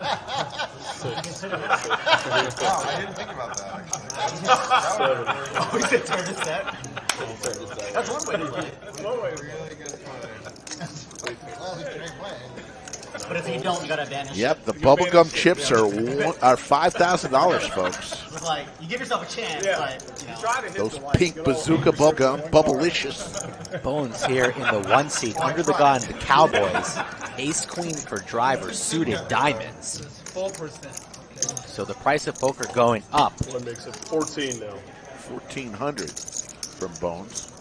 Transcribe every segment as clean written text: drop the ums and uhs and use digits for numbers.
Oh, I didn't think about that, actually. Oh, he said turn to set? That's one way to play it. That's one way to really good play. Well, it's a great play. But if you don't, you got to banish. Yep, the bubblegum chips are $5,000, folks. It's like, you give yourself a chance, but, you know. Those pink bazooka bubblegum, bubblicious. Bones here in the 1 seat, under the gun, the Cowboys. Ace queen for driver, suited diamonds. 4%. So the price of poker going up. What makes it 14 now? 1,400 from Bones.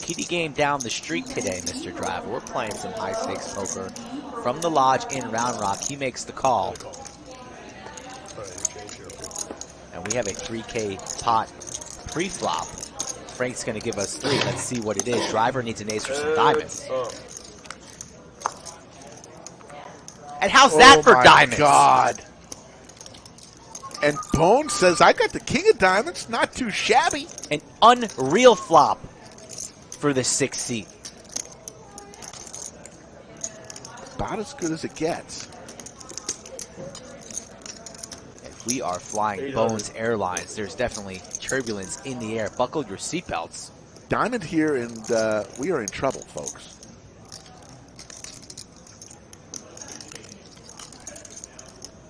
Kitty game down the street today, Mr. Driver. We're playing some high stakes poker from the lodge in Round Rock. He makes the call. And we have a 3K pot pre-flop. Frank's going to give us 3. Let's see what it is. Driver needs an ace for some diamonds. And how's that for diamonds? God. And Bones says, I got the king of diamonds. Not too shabby. An unreal flop for the 6th seat. About as good as it gets. If we are flying Bones Airlines, there's definitely turbulence in the air. Buckle your seatbelts. Diamond here, and we are in trouble, folks.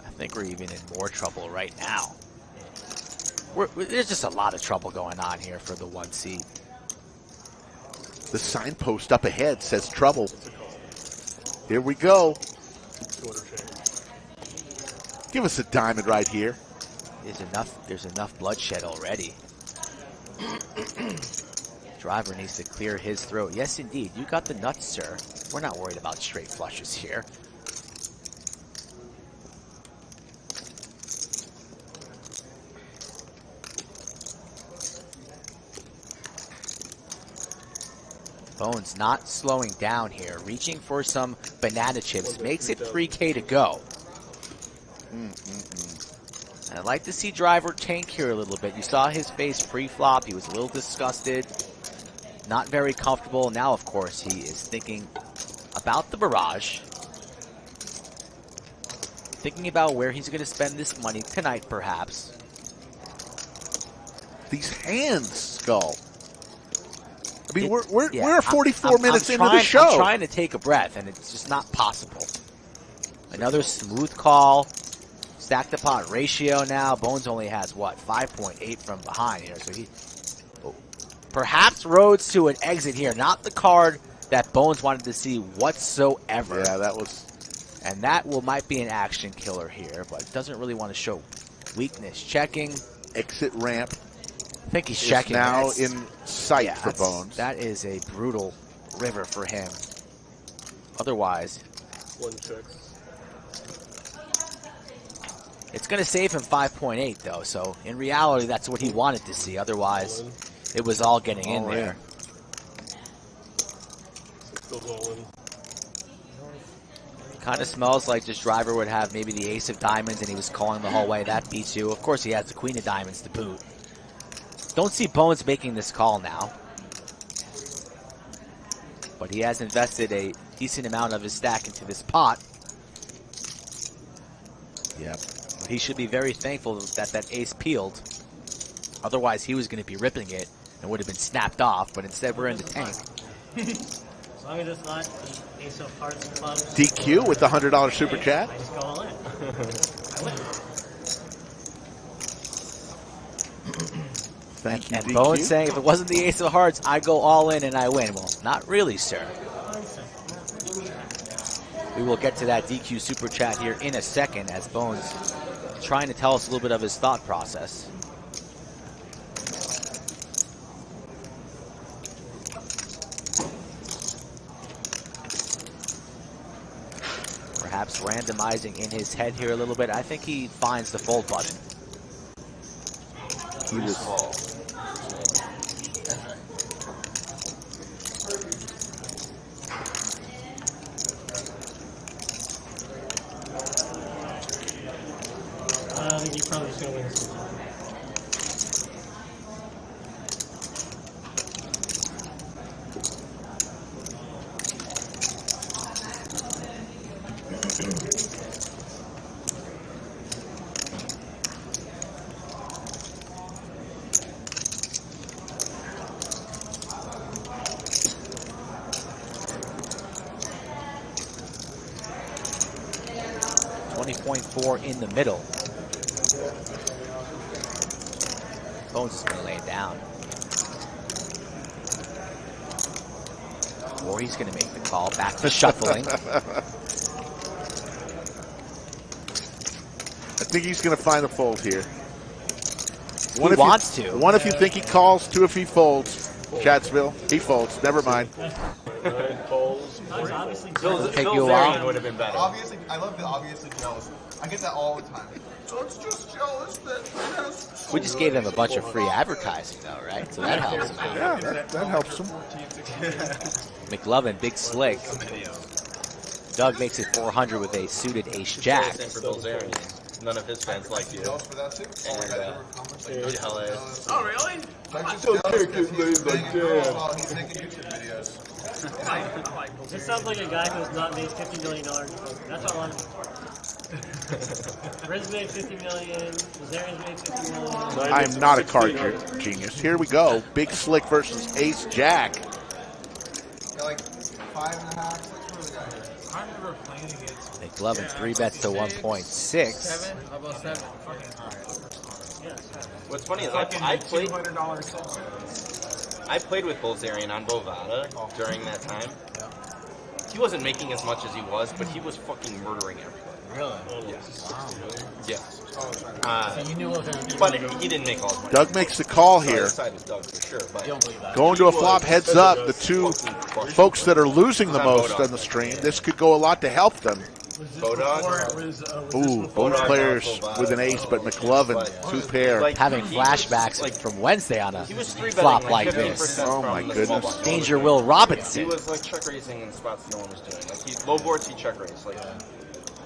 I think we're even in more trouble right now. There's just a lot of trouble going on here for the 1 seat. The signpost up ahead says trouble. Here we go. Give us a diamond right here. There's enough bloodshed already. Driver needs to clear his throat. Yes, indeed. You got the nuts, sir. We're not worried about straight flushes here. Bones not slowing down here, reaching for some banana chips. Makes it 3K to go. And I'd like to see Driver tank here a little bit. You saw his face pre-flop. He was a little disgusted, not very comfortable. Now, of course, he is thinking about the barrage, thinking about where he's going to spend this money tonight, perhaps. These hands, Skull. I mean, we're 44 minutes into the show. I'm trying to take a breath, and it's just not possible. Another smooth call. Stack the pot ratio now. Bones only has, what, 5.8 from behind here. So he perhaps roads to an exit here. Not the card that Bones wanted to see whatsoever. Yeah, that was... And that might be an action killer here, but doesn't really want to show weakness. Checking. Exit ramp. I think he's checking. Now in sight for Bones. That is a brutal river for him. Otherwise, one checks. It's going to save him 5.8 though. So in reality, that's what he wanted to see. Otherwise, it was all getting in there. Kind of smells like this Driver would have maybe the ace of diamonds, and he was calling the whole way. That beats you. Of course, he has the queen of diamonds to boot. Don't see Bones making this call now. But he has invested a decent amount of his stack into this pot. Yep. But he should be very thankful that that ace peeled. Otherwise, he was going to be ripping it and would have been snapped off. But instead, we're in the tank. As long as it's not the ace of hearts and clubs. DQ with the $100 super chat. I just go all in. I win. Thank you, And DQ. Bones saying, if it wasn't the ace of hearts, I go all in and I win. Well, not really, sir. We will get to that DQ super chat here in a second as Bones trying to tell us a little bit of his thought process. Perhaps randomizing in his head here a little bit. I think he finds the fold button. He was... I think he's probably just going to win this one. 20.4 in the middle. Bones is going to lay it down. Or he's going to make the call. Back to shuffling. I think he's going to find a fold here. He wants to. One if you think he calls, two if he folds. Chatsville, he folds. Never mind. Take you a while. Would have been better. Obviously, I love the obviously jealous. I get that all the time. So it's just jealous that yes. We just gave them a bunch of free advertising, though, right? So that helps them out. Yeah, that helps him. McLovin, big slick. Doug makes it 400 with a suited ace-jack. Same for Bilzerian. None of his fans like you. Jealous for that too. Jealous. Oh, really? Like just jealous because he's making YouTube videos. This sounds like a guy who has not made $50 million. That's all I'm. Riz made $50 million. Lazarian's made $50 million. I am not a card genius. Here we go. Big slick versus ace-jack. Got like 5.5, 6 for the guy here. I remember playing against McLovin 3-bets to 1.6. 7. How about 7? What's funny is I played with Bilzerian on Bovada during that time. He wasn't making as much as he was, but he was fucking murdering everybody. Really? Yes. Wow. Yes. So you knew what was going to be. But he didn't make all his money. Doug makes the call So I here. sided with Doug for sure. But You don't believe that. Going to a flop heads up. The two folks that are losing the most on the stream. This could go a lot to help them. Bodog. Ooh, both players with an ace, but McLovin, two pair. Having flashbacks from Wednesday on a He was flop like this. Oh my goodness. Danger Will He Robinson. was like check raising in spots no one was doing. Like he low boards, he check raised. Like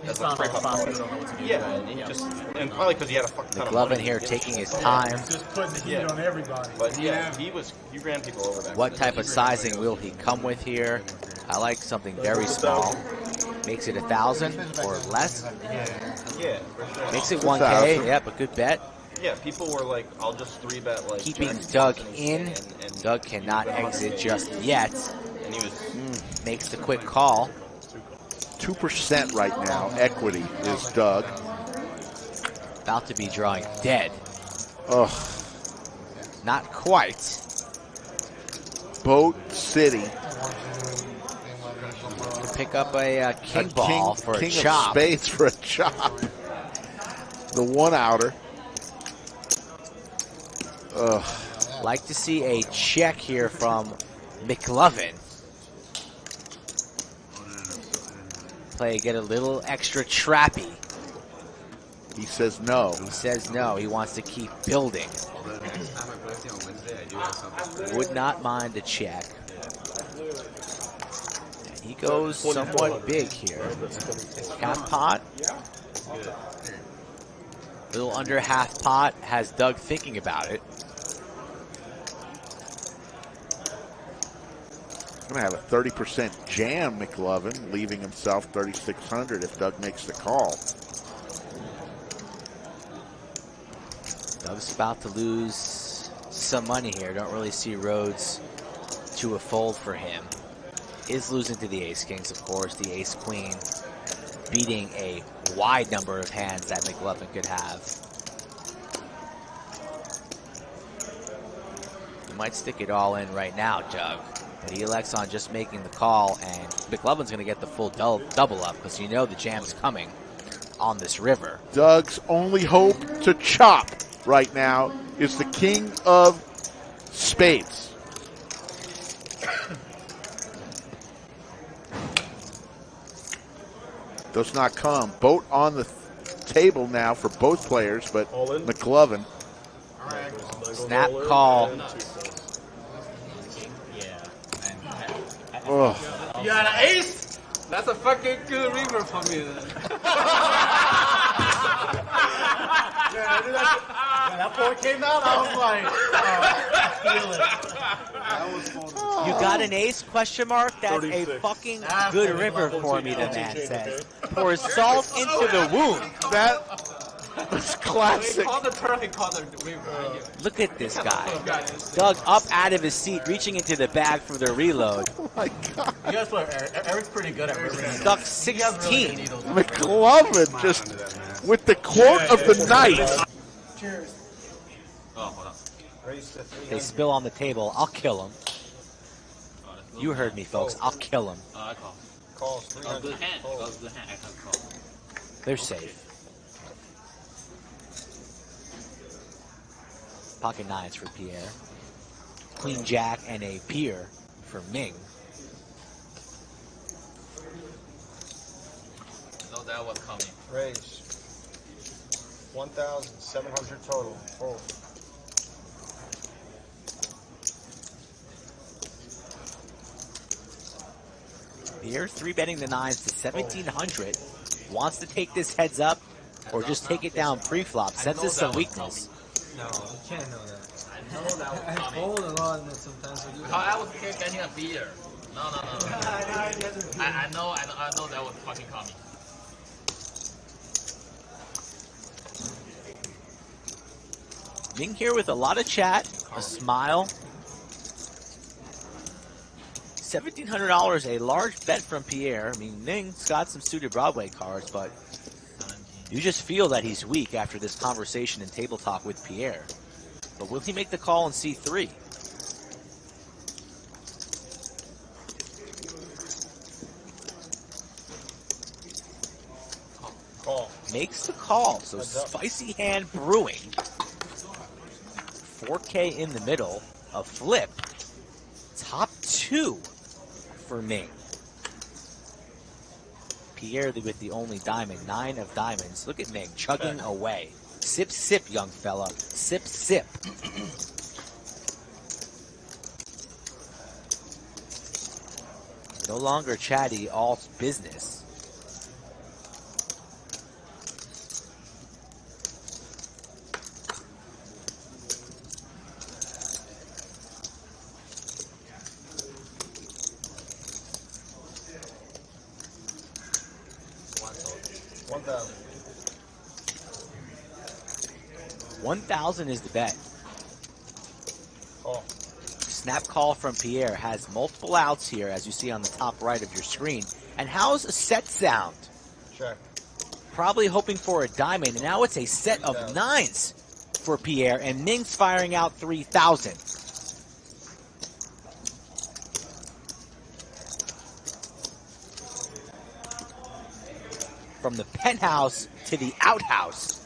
as a Found free all pop spots, player. we don't know what to do. Yeah, and he just and probably because he had a fuck ton of money. McLovin here taking his time. Just putting the heat on everybody. But yeah, he ran people over back. What type of sizing will he come with here? I like something very small. Makes it 1,000 or less. Yeah, for sure. Makes it 1,000. 1K. Yep, a good bet. Yeah, people were like, I'll just 3-bet like Keeping Jacks Doug and in. Doug cannot exit just yet. and he was Makes the quick call. 2% right now. Equity is Doug. About to be drawing dead. Ugh. Not quite. Boat City. Pick up a king ball for king a chop. of spades for a chop. The one outer. Ugh. Like to see a check here from McLovin. Play, get a little extra trappy. He says no. He says no. He wants to keep building. Would not mind a check. And he goes somewhat big here. Half pot. Little under half pot. Has Doug thinking about it. Going to have a 30% jam, McLovin, leaving himself 3,600 if Doug makes the call. Doug's about to lose some money here. Don't really see roads to a fold for him. Is losing to the ace-kings, of course. The ace-queen beating a wide number of hands that McLovin could have. He might stick it all in right now, Doug. But he elects on just making the call, and McLovin's going to get the full double up because you know the jam's coming on this river. Doug's only hope to chop right now is the king of spades. Does not come. Boat on the table now for both players, but McLovin. Snap call. Oh. You got an ace? That's a fucking good river for me. Then. That point came out, I was like, I feel it. You got an ace, question mark? That's a fucking good river for me, the man says. Pours salt into the wound. It's classic. He called the turn, he called the wave behind you. Look at this guy. Doug up out of his seat, reaching into the bag for the reload. Oh my God. You guys play Eric. Eric's pretty good at river. Stuck 16. McLovin just with the quote of the night. Cheers. Oh, hold on. They spill on the table. I'll kill him. You heard me, folks. I'll kill him. I call. Calls Oh, good 300. hand. Oh, good hand. I have call. They're safe. Pocket nines for Pierre. Queen Jack and a Pier for Ming. No, that was coming. Raise. 1,700 total. Fold. Pierre 3-betting the nines to 1,700. Wants to take this heads up or just take it down pre-flop. Senses some weakness. No, you can't know that. I know that was I coming. fold a lot and sometimes I do. Oh, I was getting a beer. No. I know that was fucking coming. Ming here with a lot of chat, a smile. $1,700, a large bet from Pierre. I mean, Ming's got some suited Broadway cards, but you just feel that he's weak after this conversation and table talk with Pierre. But will he make the call in C3? Call. Makes the call. So Heads up. spicy hand brewing. 4K in the middle. A flip. Top two for Ming. Pierre with the only diamond. 9 of diamonds. Look at Ming chugging away. Sip, sip, young fella. Sip, sip. No longer chatty, all business. $1,000. 1,000 is the bet. Call. Snap call from Pierre has multiple outs here, as you see on the top right of your screen. And how's a set sound? Check. Probably hoping for a diamond, and now it's a set of nines for Pierre, and Ming's firing out 3,000. From the penthouse to the outhouse.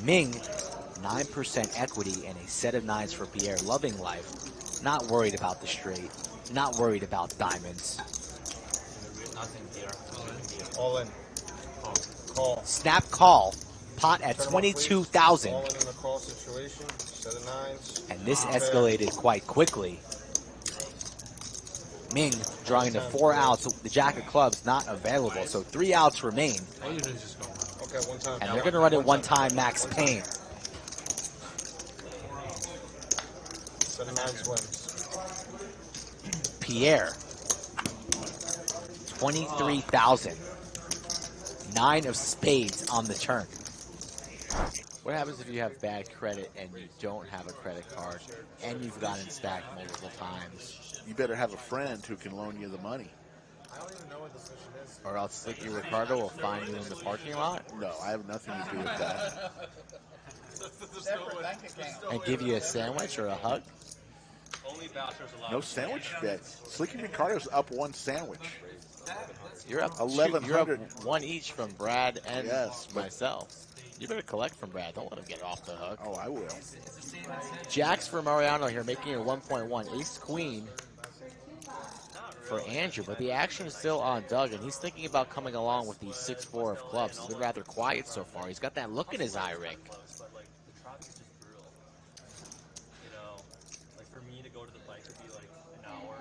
Ming, 9% equity and a set of nines for Pierre. Loving life. Not worried about the straight. Not worried about diamonds. Nothing here. All in. Call. Snap call. Pot at Turn 'em up, please. 22,000. All in the call situation. Set of nines. And this escalated quite quickly. Ming drawing the 4 outs. The jack of clubs not available. So 3 outs remain. I usually just go. Okay, one time. And they're going to run it one time max pain. Set of nines wins. Pierre. 23,000. 9 of spades on the turn. What happens if you have bad credit and you don't have a credit card and you've gotten stacked multiple times? You better have a friend who can loan you the money. I don't even know what this mission is. Or else Slicky Ricardo will find you in the parking lot No, I have nothing to do with that. and give you a sandwich or a hug. Only vouchers allowed. No sandwich bet. Slicky Ricardo's up 1 sandwich. You're up 1100. You're up 1 each from Brad and Yes, but- myself. You better collect from Brad. Don't let him get off the hook. Oh, I will. Jacks for Mariano here, making it 1.1. Ace Queen for Andrew, but the action is still on Doug, and he's thinking about coming along with the 6-4 of clubs. He's been rather quiet so far. He's got that look in his eye, Rick. But like the traffic is just brutal. You know, like for me to go to the bike would be like an hour,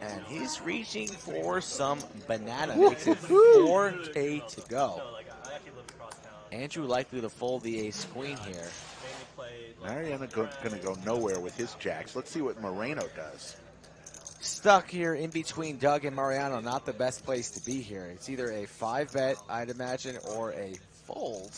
And he's reaching for some banana. Makes it 4K to go. So like I actually live across town. Andrew likely to fold the ace queen here. Mainly played like Mariano going to go nowhere with his jacks. Let's see what Moreno does. Stuck here in between Doug and Mariano. Not the best place to be here. It's either a 5-bet, I'd imagine, or a fold.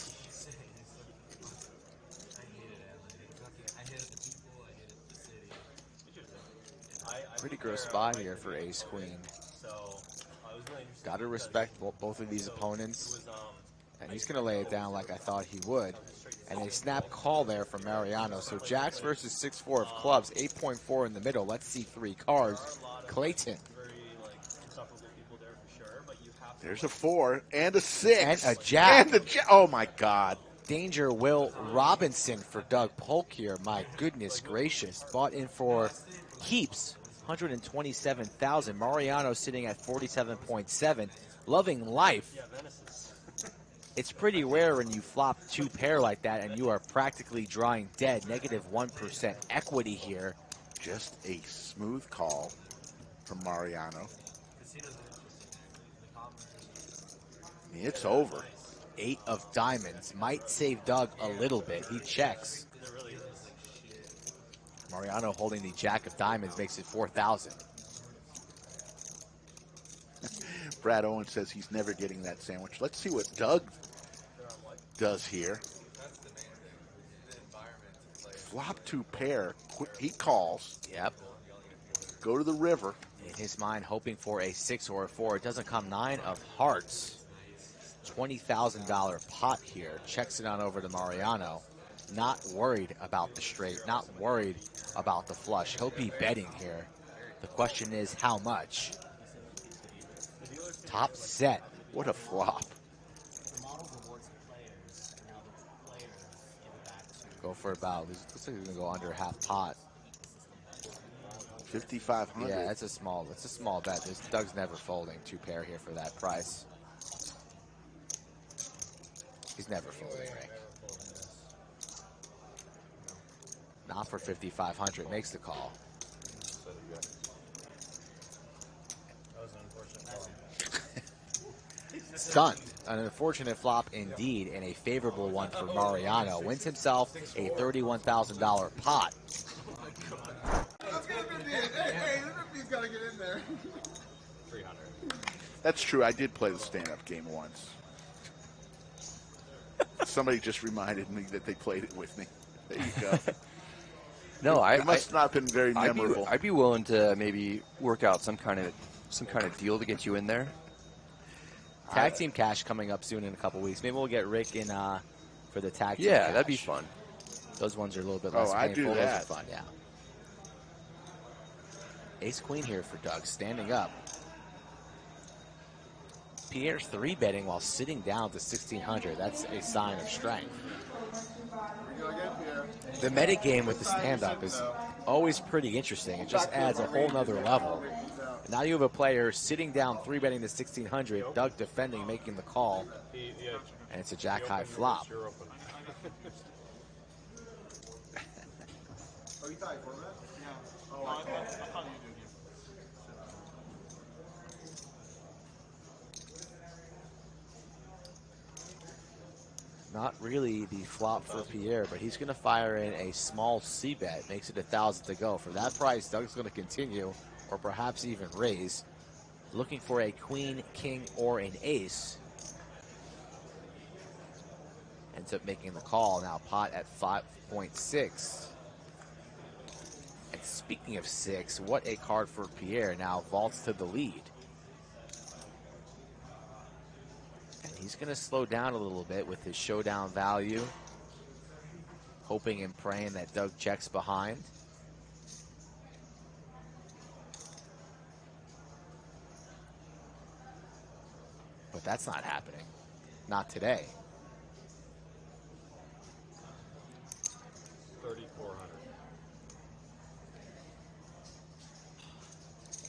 Pretty gross spot here for ace queen. So I was really interested. Got to respect both of these opponents. And he's going to lay it down like I thought he would. And a snap call there from Mariano. So jacks versus 6-4 of clubs, 8.4 in the middle. Let's see 3 cards. Clayton. There's a 4 and a 6. And a jack. And a jack. Oh, my God. Danger Will Robinson for Doug Polk here. My goodness gracious. Bought in for keeps. 127,000. Mariano sitting at 47.7. Loving life. It's pretty rare when you flop 2 pair like that and you are practically drawing dead. Negative 1% equity here. Just a smooth call from Mariano. It's over. 8 of diamonds. Might save Doug a little bit. He checks. Mariano holding the jack of diamonds makes it 4,000. Brad Owen says he's never getting that sandwich. Let's see what Doug does here. Flop 2 pair. He calls. Yep. Go to the river. In his mind, hoping for a 6 or a 4. It doesn't come. 9 of hearts. $20,000 pot here. Checks it on over to Mariano. Not worried about the straight. Not worried about the flush. He'll be betting here. The question is how much? Top set. What a flop. Go for about, looks like he's gonna go under half pot. 5,500. Yeah, it's a small bet. Doug's never folding 2 pair here for that price. He's never folding, Rick. Not for 5,500. Makes the call. Stunned. An unfortunate flop indeed, and a favorable one for Mariano. Wins himself a $31,000 pot. Let's get a 50. Hey, the 50's got to get in there. 300. That's true. I did play the stand-up game once. Somebody just reminded me that they played it with me. There you go. No, it must not have been very memorable. I'd be willing to maybe work out some kind of deal to get you in there. Tag team cash coming up soon in a couple weeks. Maybe we'll get Rick in for the tag team. Yeah, cash. that'd be fun. Those ones are a little bit less I'd painful. do that. Those are fun, yeah. Ace queen here for Doug, standing up. Pierre's 3-betting while sitting down to 1,600. That's a sign of strength. The meta game with the stand-up is always pretty interesting. It just adds a whole nother level. And now you have a player sitting down 3-betting to 1,600. Doug defending, making the call. And it's a jack-high flop. Oh, you thought you format? Yeah. Oh, I thought you did. Not really the flop for Pierre, but he's going to fire in a small C-bet. Makes it 1,000 to go. For that price, Doug's going to continue, or perhaps even raise. Looking for a queen, king, or an ace. Ends up making the call. Now pot at 5.6. And speaking of 6, what a card for Pierre. Now vaults to the lead. And he's going to slow down a little bit with his showdown value. Hoping and praying that Doug checks behind. But that's not happening. Not today. 3,400.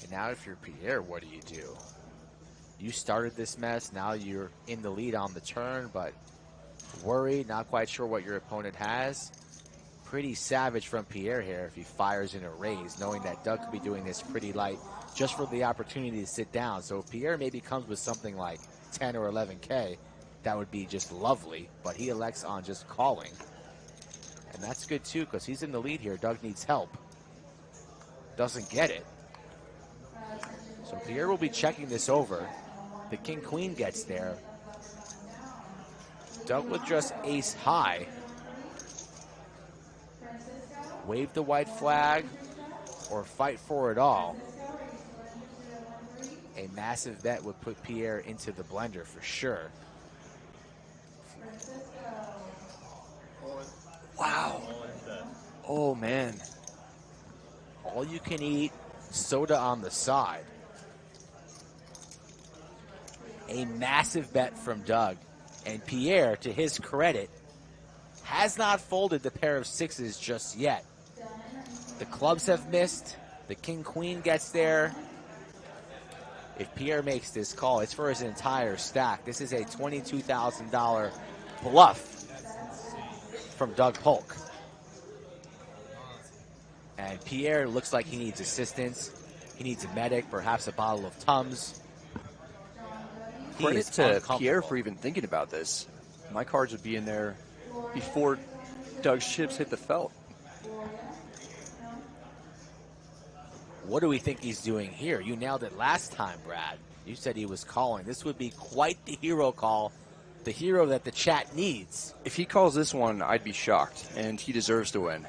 And now if you're Pierre, what do you do? You started this mess, now you're in the lead on the turn, but worried, not quite sure what your opponent has. Pretty savage from Pierre here if he fires in a raise, knowing that Doug could be doing this pretty light just for the opportunity to sit down. So if Pierre maybe comes with something like 10 or 11K, that would be just lovely, but he elects on just calling. And that's good too, because he's in the lead here. Doug needs help. Doesn't get it. So Pierre will be checking this over. The king-queen gets there. Doug would just ace high. Wave the white flag or fight for it all. A massive bet would put Pier into the blender for sure. Wow. Oh, man. All you can eat, soda on the side. A massive bet from Doug. And Pier, to his credit, has not folded the pair of sixes just yet. The clubs have missed. The king-queen gets there. If Pier makes this call, it's for his entire stack. This is a $22,000 bluff from Doug Polk. And Pier looks like he needs assistance. He needs a medic, perhaps a bottle of Tums. Credit to Pier for even thinking about this. My cards would be in there before Doug's chips hit the felt. What do we think he's doing here? You nailed it last time, Brad. You said he was calling. This would be quite the hero call, the hero that the chat needs. If he calls this one, I'd be shocked, and he deserves to win.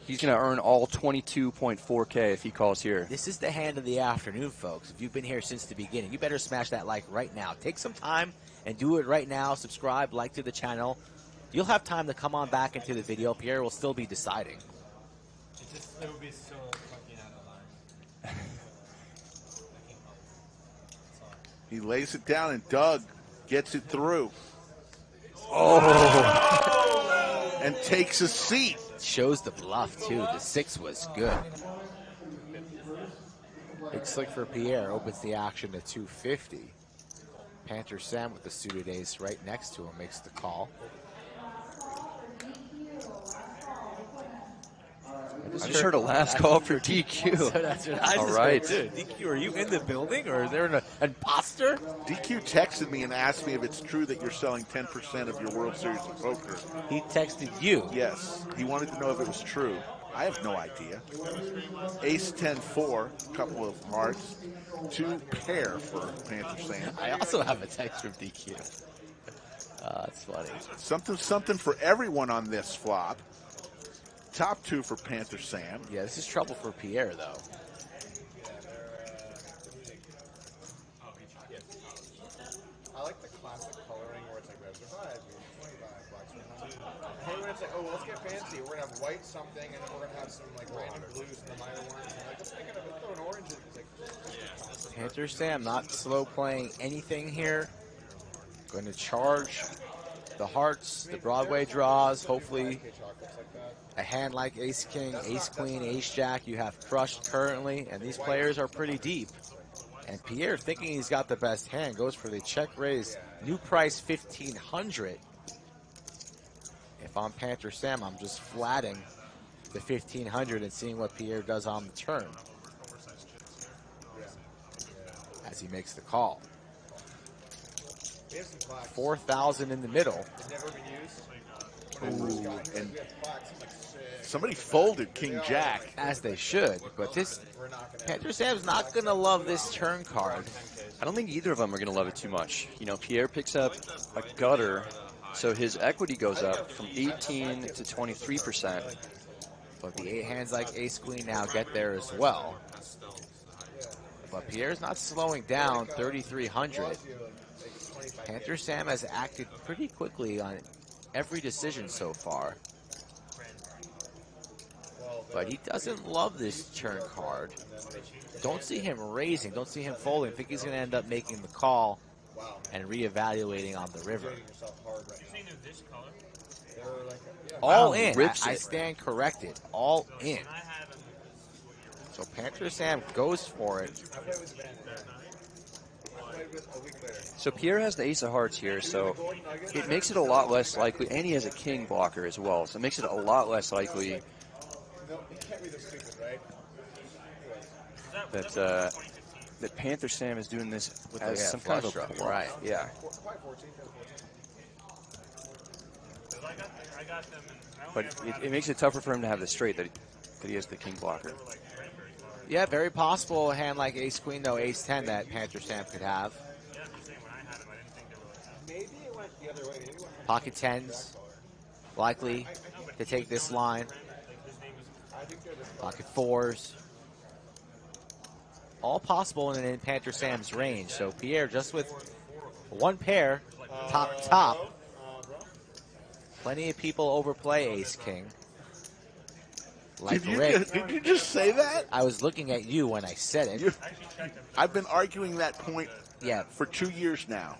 He's going to earn all 22.4K if he calls here. This is the hand of the afternoon, folks. If you've been here since the beginning, you better smash that like right now. Take some time and do it right now. Subscribe, like to the channel. You'll have time to come on back into the video. Pierre will still be deciding. It would be so fucking out of line. He lays it down, and Doug gets it through. Oh! And takes a seat. Shows the bluff, too. The 6 was good. Big slick for Pierre. Opens the action to 250. Panther Sam with the suited ace right next to him makes the call. I just heard a last call for DQ. So that's what I All just right. heard, too. DQ, are you in the building, or is there an imposter? DQ texted me and asked me if it's true that you're selling 10% of your World Series of Poker. He texted you. Yes. He wanted to know if it was true. I have no idea. Ace 10-4, couple of hearts, 2 pair for Panther Sam. I also have a text from DQ. That's funny. Something for everyone on this flop. Top 2 for Panther Sam. Yeah, this is trouble for Pierre, though. I like the classic coloring where it's like red survive, 25 bucks, 100. I hate when it's like, oh, well, let's get fancy. We're gonna have white something, and then we're gonna have some like random blues and the minor ones. And like, let's make it throw an orange in. It's like, Panther Sam not slow playing anything here. Going to charge the hearts, the Broadway draws, hopefully a hand like Ace King, Ace Queen, Ace Jack. You have crushed currently, and these players are pretty deep. And Pierre, thinking he's got the best hand, goes for the check raise. New price 1,500. If I'm Panther Sam, I'm just flatting the 1,500 and seeing what Pierre does on the turn as he makes the call. 4,000 in the middle. Ooh, and somebody folded King Jack. As they should, but this Panther Sam's not going to love this turn card. I don't think either of them are going to love it too much. You know, Pierre picks up a gutter, so his equity goes up from 18 to 23%. But the 8 hands like Ace Queen now get there as well. But Pierre's not slowing down, 3,300. Panther Sam has acted pretty quickly on every decision so far. But he doesn't love this turn card. Don't see him raising, don't see him folding. I think he's going to end up making the call and reevaluating on the river. All in. I stand corrected. All in. So Panther Sam goes for it. So Pierre has the ace of hearts here, so it makes it a lot less likely, and he has a king blocker as well, so it makes it a lot less likely that that Panther Sam is doing this as some kind of a bluff. Right. Yeah. But it makes it tougher for him to have the straight that he has the king blocker. Yeah, very possible a hand like Ace Queen, though, Ace 10 that Panther Sam could have. Pocket tens, likely to take this line. Pocket fours. All possible in Panther Sam's range. So Pierre just with one pair, top to top. Plenty of people overplay Ace-King. Like Rick. Did you just say that? I was looking at you when I said it. I've been arguing that point for 2 years now.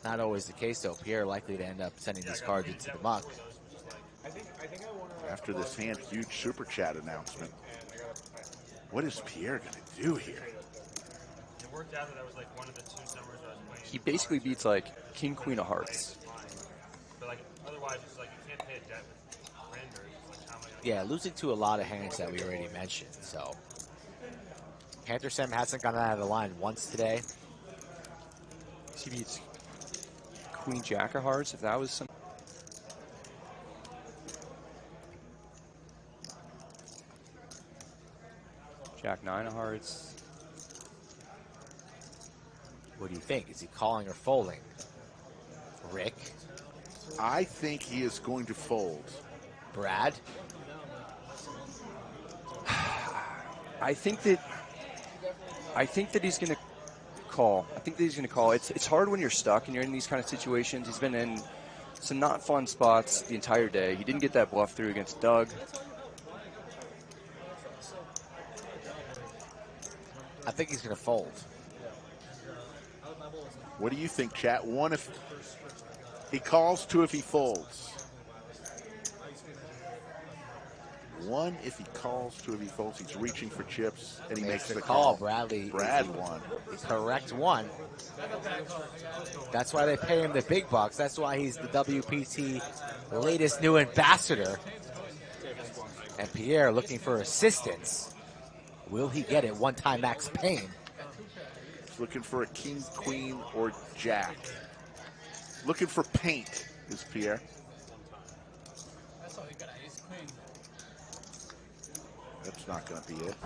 Not always the case, though. Pierre likely to end up sending these cards into the muck. After this hand, huge super chat announcement. What is Pierre going to do here? It worked out that I was like one of the 2 numbers I was playing. He basically beats like King, Queen of Hearts. But like otherwise, it's like you can't pay a debt with random. Like how am I gonna Yeah, losing to a lot of hands that we already mentioned. So Panther Sam hasn't gone out of the line once today. He beats Queen Jack of Hearts, if that was some. Jack 9 of Hearts. What do you think? Is he calling or folding? Rick? I think he is going to fold. Brad? I think that he's going to call. It's hard when you're stuck and you're in these kind of situations. He's been in some not fun spots the entire day. He didn't get that bluff through against Doug. I think he's going to fold. What do you think, chat? 1 if he calls, 2 if he folds. 1 if he calls, 2 if he folds. He's reaching for chips, and he makes the call. Brad won. Correct one. That's why they pay him the big bucks. That's why he's the WPT latest new ambassador. And Pierre looking for assistance. Will he get it? One-time Max Payne. He's looking for a king, queen, or jack. Looking for paint is Pierre. That's not going to be it.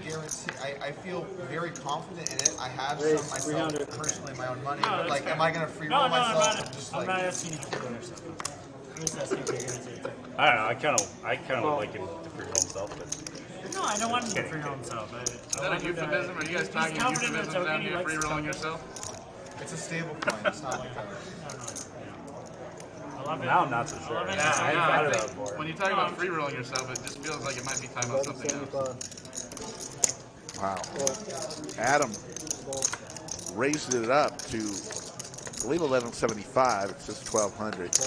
Guarantee. I feel very confident in it. I have some myself personally, my own money. But like, am I going to free roll myself? I'm not asking you to free roll yourself. I'm just asking you to I don't know. I kind of like him to free roll himself, but no, I don't want him to free roll himself. Is that a euphemism? Are you guys talking euphemisms down here? Free rolling yourself? It's a stable coin. It's not like a. now I'm not so sure. When you talk about free rolling yourself, it just feels like it might be talking about something else. Wow. Adam raised it up to, I believe, 1175. It says 1200.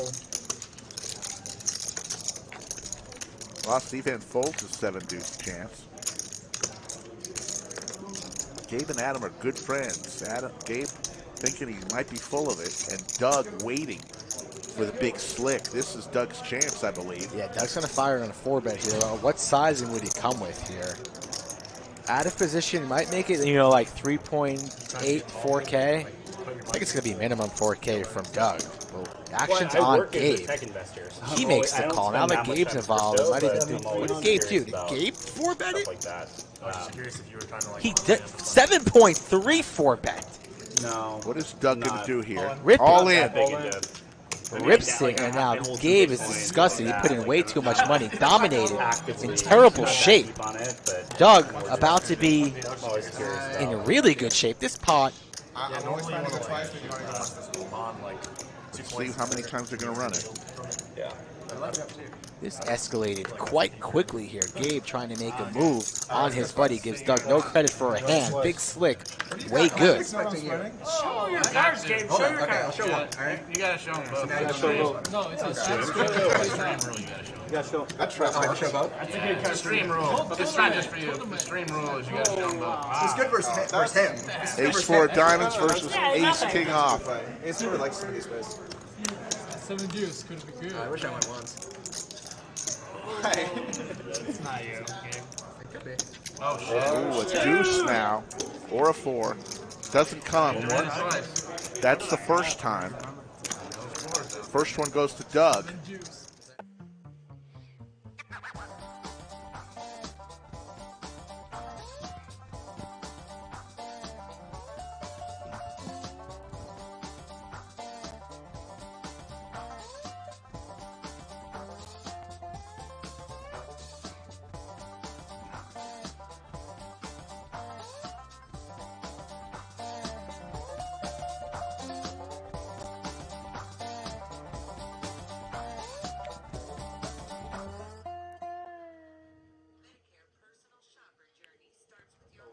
Lost Steve and folds a 7-deuce chance. Gabe and Adam are good friends. Gabe thinking he might be full of it, and Doug waiting for the big slick. This is Doug's chance, I believe. Yeah, Doug's going to fire it on a 4-bet here. What sizing would he come with here? Out of position, might make it, like 3.8, 4K. I think it's going to be minimum 4K from Doug. Well, action's on Gabe. He makes the call. Now that Gabe's involved, it might even do. What did Gabe do? Did Gabe 4-bet it? He did 7.3 4-bet. No. What is Doug going to do here? All in. Rips it, and now Gabe is disgusted. He put in way too much money. Dominated. In terrible shape. Doug about to be in really good shape. This pot. I'm always trying to go twice, but you want to go watch this bond like. Let's see how many times they're going to run it. Yeah. This escalated quite quickly here. Gabe trying to make a move on his buddy. Gives Doug no credit for a hand. Big slick. Way good. Show your cards, Gabe. Show your cards. Show one. You got to show them both. No, it's a stream rule you got to show. That's right. I show both. That's a good card. Stream rule. It's not just for you. The stream rule is you got to show them both. It's good versus him. Ace-4 of diamonds versus Ace-King off. Ace-4 likes some of these guys. 7 deuce could be good. I wish I went once. It's not you, Gabe. Oh, shit. Ooh, a deuce now, or a 4. Doesn't come. That's the first time. First one goes to Doug.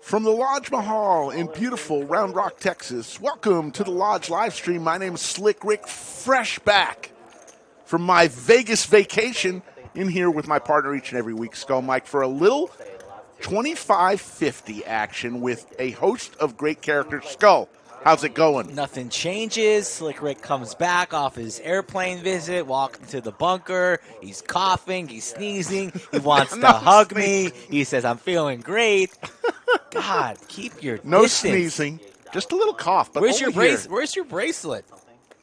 From the Lodge Mahal in beautiful Round Rock, Texas, welcome to the Lodge live stream. My name is Slick Rick, fresh back from my Vegas vacation, in here with my partner each and every week, Skull Mike, for a little 25-50 action with a host of great characters. Skull, how's it going? Nothing changes. Slick Rick comes back off his airplane visit, walking to the bunker. He's coughing, he's sneezing, he wants to hug me. He says, I'm feeling great. God, keep your No distance. sneezing, just a little cough. But Where's your here. Where's your bracelet?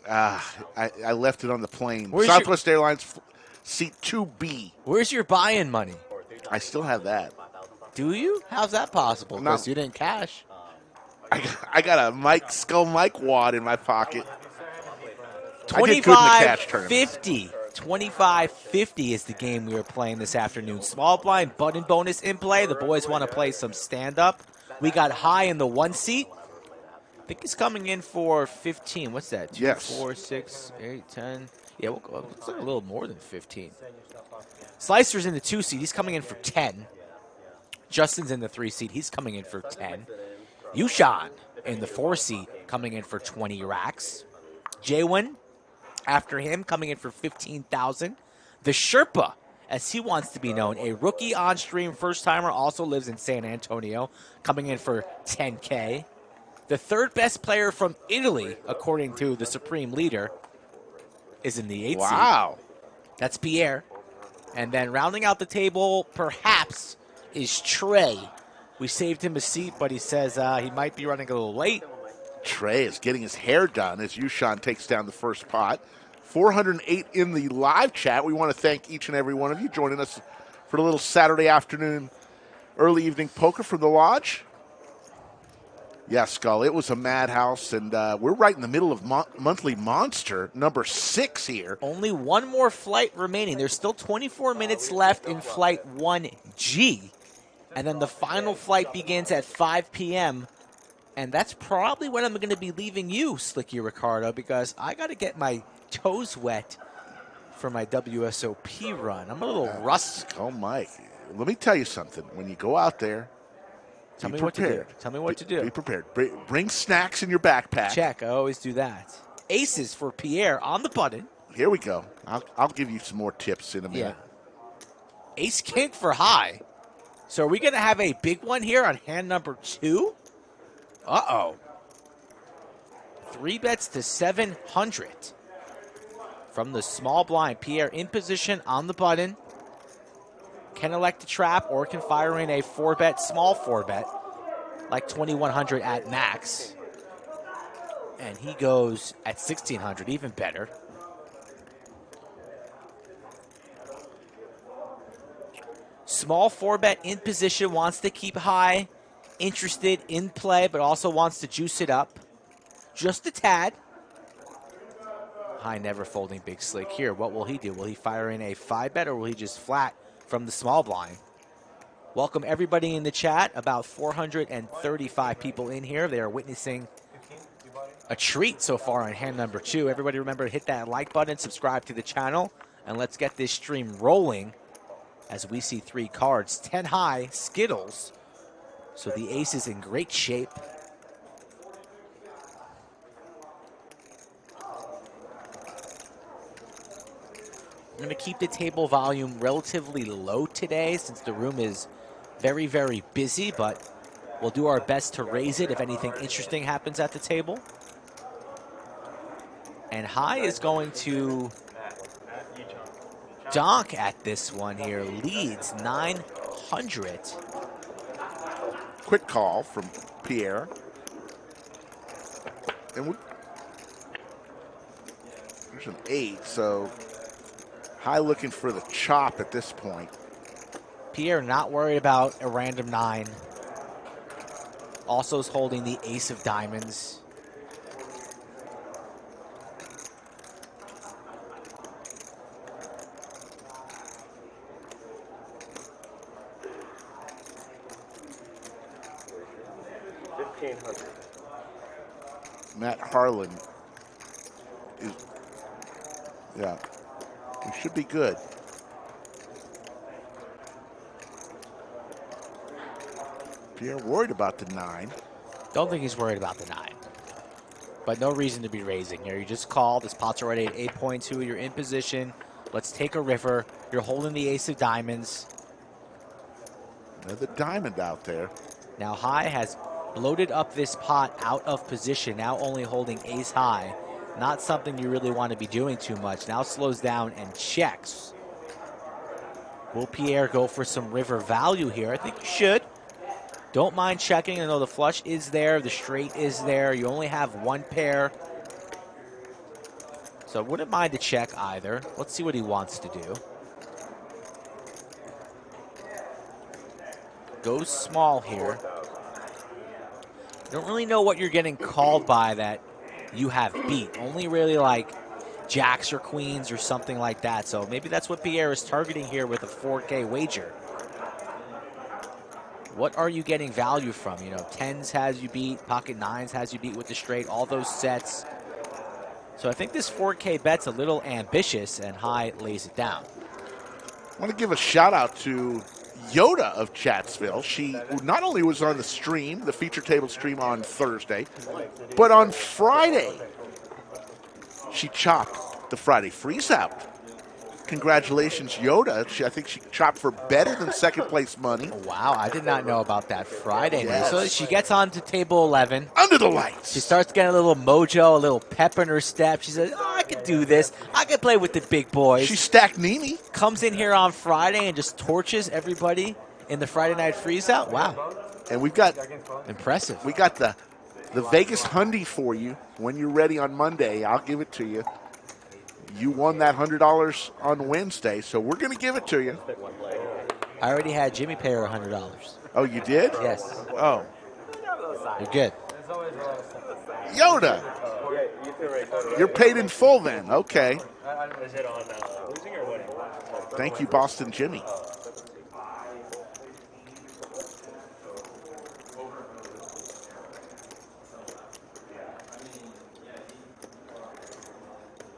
I left it on the plane. Where's Southwest Airlines seat 2B. Where's your buy-in money? I still have that. Do you? How's that possible? Because you didn't cash. I got a Skull Mike wad in my pocket. 25-50. 25-50 is the game we are playing this afternoon. Small blind button bonus in play. The boys want to play some stand-up. We got high in the 1 seat. I think he's coming in for 15. What's that? 2, 4, 6, 8, 10. Yeah, we'll go. It's like a little more than 15. Slicer's in the 2 seat. He's coming in for 10. Justin's in the 3 seat. He's coming in for 10. Yoochan in the 4 seat, coming in for 20 racks. JWin, after him, coming in for 15,000. The Sherpa, as he wants to be known, a rookie on-stream first-timer, also lives in San Antonio, coming in for 10K. The third best player from Italy, according to the Supreme Leader, is in the 8th seat. Wow. That's Pier. And then rounding out the table, perhaps, is Trey. We saved him a seat, but he says he might be running a little late. Trey is getting his hair done as Yoochan takes down the first pot. 408 in the live chat. We want to thank each and every one of you joining us for a little Saturday afternoon, early evening poker from the Lodge. Yeah, Skull, it was a madhouse, and we're right in the middle of monthly monster number 6 here. Only one more flight remaining. There's still 24 minutes left in flight 1G, and then the final flight begins at 5 p.m., and that's probably when I'm going to be leaving you, Slicky Ricardo, because I got to get my toes wet for my WSOP run. I'm a little rusty. Oh, Mike, let me tell you something. When you go out there, Tell me what to do. Tell me what to do. Be prepared. Bring snacks in your backpack. Check. I always do that. Aces for Pier on the button. Here we go. I'll give you some more tips in a minute. Yeah. Ace king for high. So are we going to have a big one here on hand number 2? Uh-oh. 3 bets to 700. From the small blind, Pier in position on the button. Can elect to trap or can fire in a 4-bet, small 4-bet, like 2,100 at max. And he goes at 1,600, even better. Small 4-bet in position, wants to keep high, interested in play, but also wants to juice it up. Just a tad. High never folding big slick here. What will he do? Will he fire in a 5-bet or will he just flat from the small blind? Welcome everybody in the chat. About 435 people in here. They are witnessing a treat so far on hand number 2. Everybody remember to hit that like button, subscribe to the channel, and let's get this stream rolling as we see 3 cards. 10 high, Skittles. So the ace is in great shape. I'm going to keep the table volume relatively low today since the room is very, very busy, but we'll do our best to raise it if anything interesting happens at the table. And high is going to donk at this one here. Leads 900. Quick call from Pier. And there's an 8, so high looking for the chop at this point. Pier not worried about a random 9. Also is holding the ace of diamonds. Matt Harlan is, yeah, we should be good. Pierre worried about the 9. Don't think he's worried about the 9. But no reason to be raising here. You just call. This pot's already at 8.2. You're in position. Let's take a river. You're holding the ace of diamonds. Another diamond out there. Now high has bloated up this pot out of position. Now only holding ace high. Not something you really want to be doing too much. Now slows down and checks. Will Pierre go for some river value here? I think you should. Don't mind checking. I know the flush is there. The straight is there. You only have one pair. So I wouldn't mind to check either. Let's see what he wants to do. Goes small here. Don't really know what you're getting called by that you have beat. Only really like jacks or queens or something like that. So maybe that's what Pierre is targeting here with a 4K wager. What are you getting value from? You know, 10s has you beat, pocket 9s has you beat with the straight, all those sets. So I think this 4K bet's a little ambitious, and high lays it down. I want to give a shout out to Yoda of Chatsville. She not only was on the stream, the feature table stream on Thursday, but on Friday, she chopped the Friday freeze out. Congratulations, Yoda. I think she chopped for better than second place money. Wow, I did not know about that Friday. Yes. So she gets on to table 11. Under the lights. She starts getting a little mojo, a little pep in her step. She says, oh, I could do this. I could play with the big boys. She stacked Nini. Comes in here on Friday and just torches everybody in the Friday night freeze out. Wow. And we've got impressive. We got the Vegas Hundy for you. When you're ready on Monday, I'll give it to you. You won that $100 on Wednesday, so we're going to give it to you. I already had Jimmy pay her $100. Oh, you did? Yes. Oh. You're good. Yoda. You're paid in full then. Okay. Thank you, Boston Jimmy.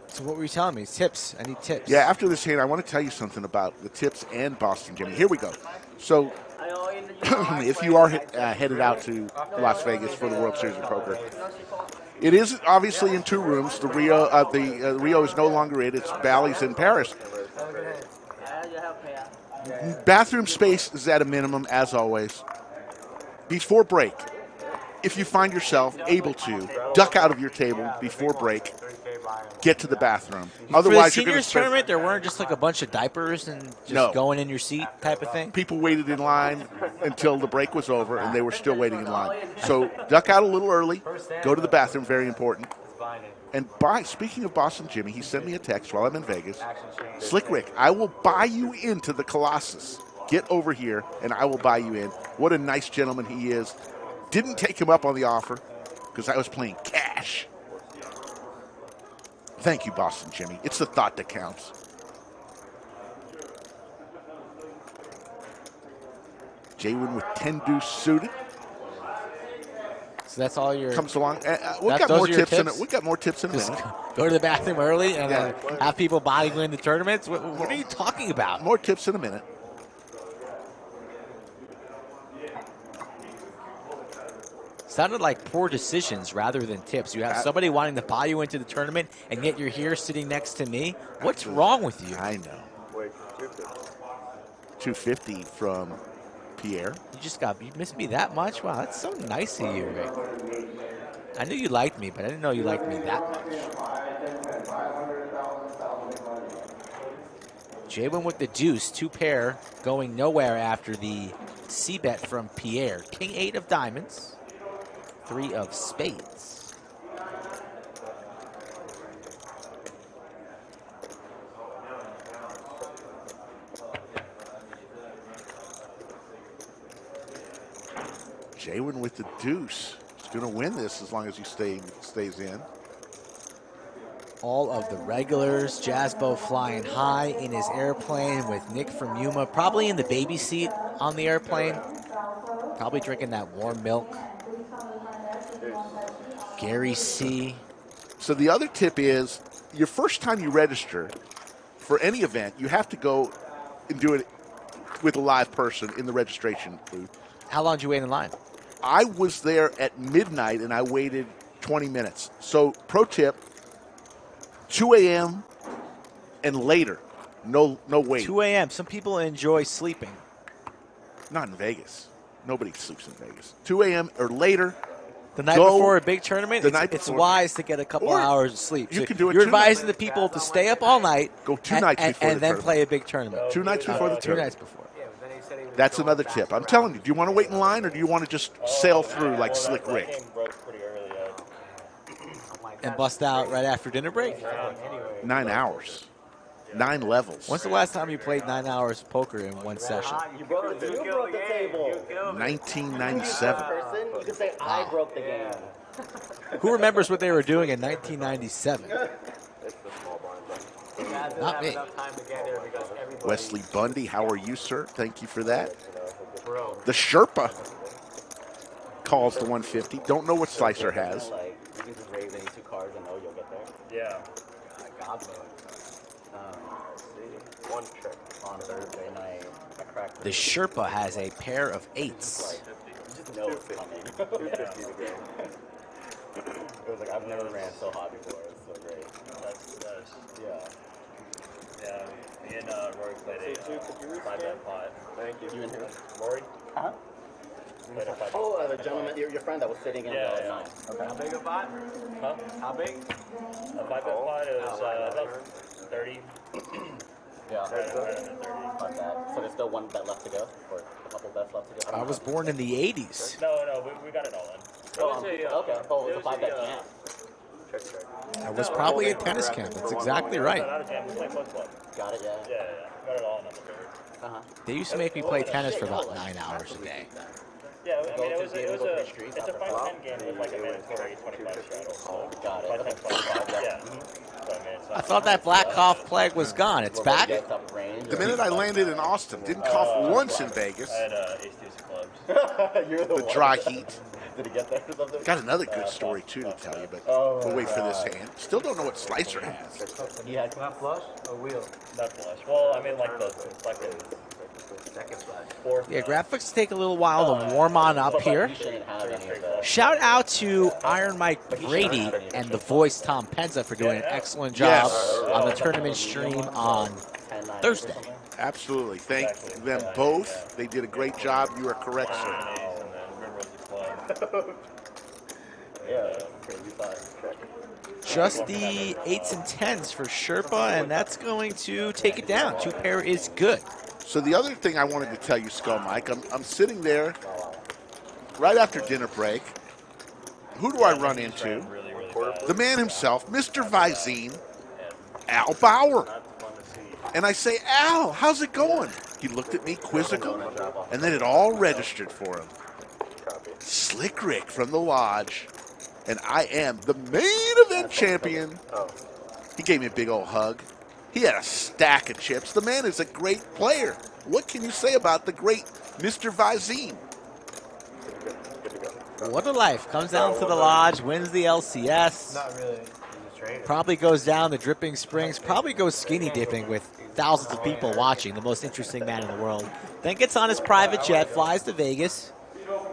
So what were you telling me? Tips. I need tips. Yeah, after this hand, I want to tell you something about the tips and Boston Jimmy. Here we go. So if you are headed out to Las Vegas for the World Series of Poker, it is obviously in 2 rooms. The Rio is no longer it. It's Bally's in Paris. Bathroom space is at a minimum, as always. Before break, if you find yourself able to duck out of your table before break, get to the bathroom. Otherwise, for the you're going seniors to tournament, there weren't just like a bunch of diapers and just going in your seat type of thing? People waited in line until the break was over, and they were still waiting in line. So duck out a little early, go to the bathroom, very important. And speaking of Boston Jimmy, he sent me a text while I'm in Vegas. Slick Rick, I will buy you into the Colossus. Get over here, and I will buy you in. What a nice gentleman he is. Didn't take him up on the offer because I was playing cash. Thank you, Boston Jimmy. It's the thought that counts. JWin with 10 deuce suited. So that's all your comes along. We've got more tips in it. We've got more tips in a minute. Go to the bathroom early and then have people buying you in the tournaments. What are you talking about? More tips in a minute. Sounded like poor decisions rather than tips. You have somebody wanting to buy you into the tournament, and yet you're here sitting next to me. What's wrong with you? I know. 250 from Pierre. You missed me that much? Wow, that's so nice of you, Rick. I knew you liked me, but I didn't know you liked me that much. JWin with the deuce, 2 pair, going nowhere after the C-bet from Pierre. King 8 of diamonds. 3 of spades. JWin with the deuce. He's going to win this as long as he stays in. All of the regulars. Jazzbo flying high in his airplane with Nick from Yuma, probably in the baby seat on the airplane. Probably drinking that warm milk. Gary C. So the other tip is, your first time you register for any event, you have to go and do it with a live person in the registration booth. How long did you wait in line? I was there at midnight and I waited 20 minutes. So, pro tip: 2 a.m. and later. No wait. 2 a.m. Some people enjoy sleeping. Not in Vegas. Nobody sleeps in Vegas. 2 a.m. or later. The night before a big tournament, it's before. wise to get a couple hours of sleep. You So can do it you're 2 advising nights. the people to stay up all night, Go 2 nights before and the then tournament. play a big tournament. 2 nights before the Two tournament. nights before. That's another tip. I'm telling you, do you want to wait in line or do you want to just sail through like Slick Rick? And bust out right after dinner break? 9 hours. 9 levels. When's the last time you played 9 hours of poker in one session? You broke the table. 1997. You could say I broke the game. Who remembers what they were doing in 1997? Not me. Wesley Bundy, how are you, sir? Thank you for that. The Sherpa calls the 150. Don't know what Slicer has. You can just raise any 2 cards and know you'll get there. Yeah. God mode. One trick on Thursday night. I cracked The Sherpa has a pair of 8s. You just know it's coming. It was like I've never ran so hot before. It's so great. That's Yeah. yeah. Me and Rory played a 5-bet pot. Thank you. You and who? Rory? Huh? Played a 5-bet Oh, pot. the gentleman, your friend that was sitting in the line. Okay. How big a pot? Huh? How big? A 5-bet pot is about 30. Yeah. Right under 30. Not bad. So there's still one bet left to go, or a couple bets left to go. I was born in the 80s. No, we got it all in. Okay. Oh, it was a 5-bet camp. I was probably at tennis camp. That's exactly right. Not a jam. We play Foot Club. Got it, yeah. Yeah. Got it all in on the board. They used to make me play tennis for about 9 hours a day. Yeah, I mean, it's a 5-10 game with like a mandatory 25 straddle. So Got it. 5-10, 25, yeah. So, I mean, it's I not thought that black cough plague was gone. It's back? The minute I landed in Austin, didn't cough once in Vegas. I had ace-deuce of clubs. You're The dry heat. Did he get there or something? Got another good story, too, to tell you, but we'll wait for this hand. Still don't know what Slicer has. He had Not flush or wheel? Not flush. Well, I mean, like the second flush. Fourth. Yeah, graphics take a little while to warm on up here. You shouldn't have any of those. Shout out to Iron Mike Brady and the voice Tom Penza for doing an excellent job on the tournament stream on Thursday. Absolutely. Thank them both. They did a great job. You are correct, sir. Yeah, crazy five. Just the 8s and 10s for Sherpa, and that's going to take it down. 2 pair is good. So the other thing I wanted to tell you, Skull Mike, I'm sitting there right after dinner break. Who do I run into? The man himself, Mr. Visine, Al Bauer. And I say, Al, how's it going? He looked at me quizzical, and then it all registered for him. Slick Rick from the Lodge, and I am the main event champion. He gave me a big old hug. He had a stack of chips. The man is a great player. What can you say about the great Mr. Visine? What a life. Comes down to the Lodge, wins the LCS. Not really. He's a trainer. Probably goes down the Dripping Springs. Probably goes skinny dipping with thousands of people watching. The most interesting man in the world. Then gets on his private jet, flies to Vegas.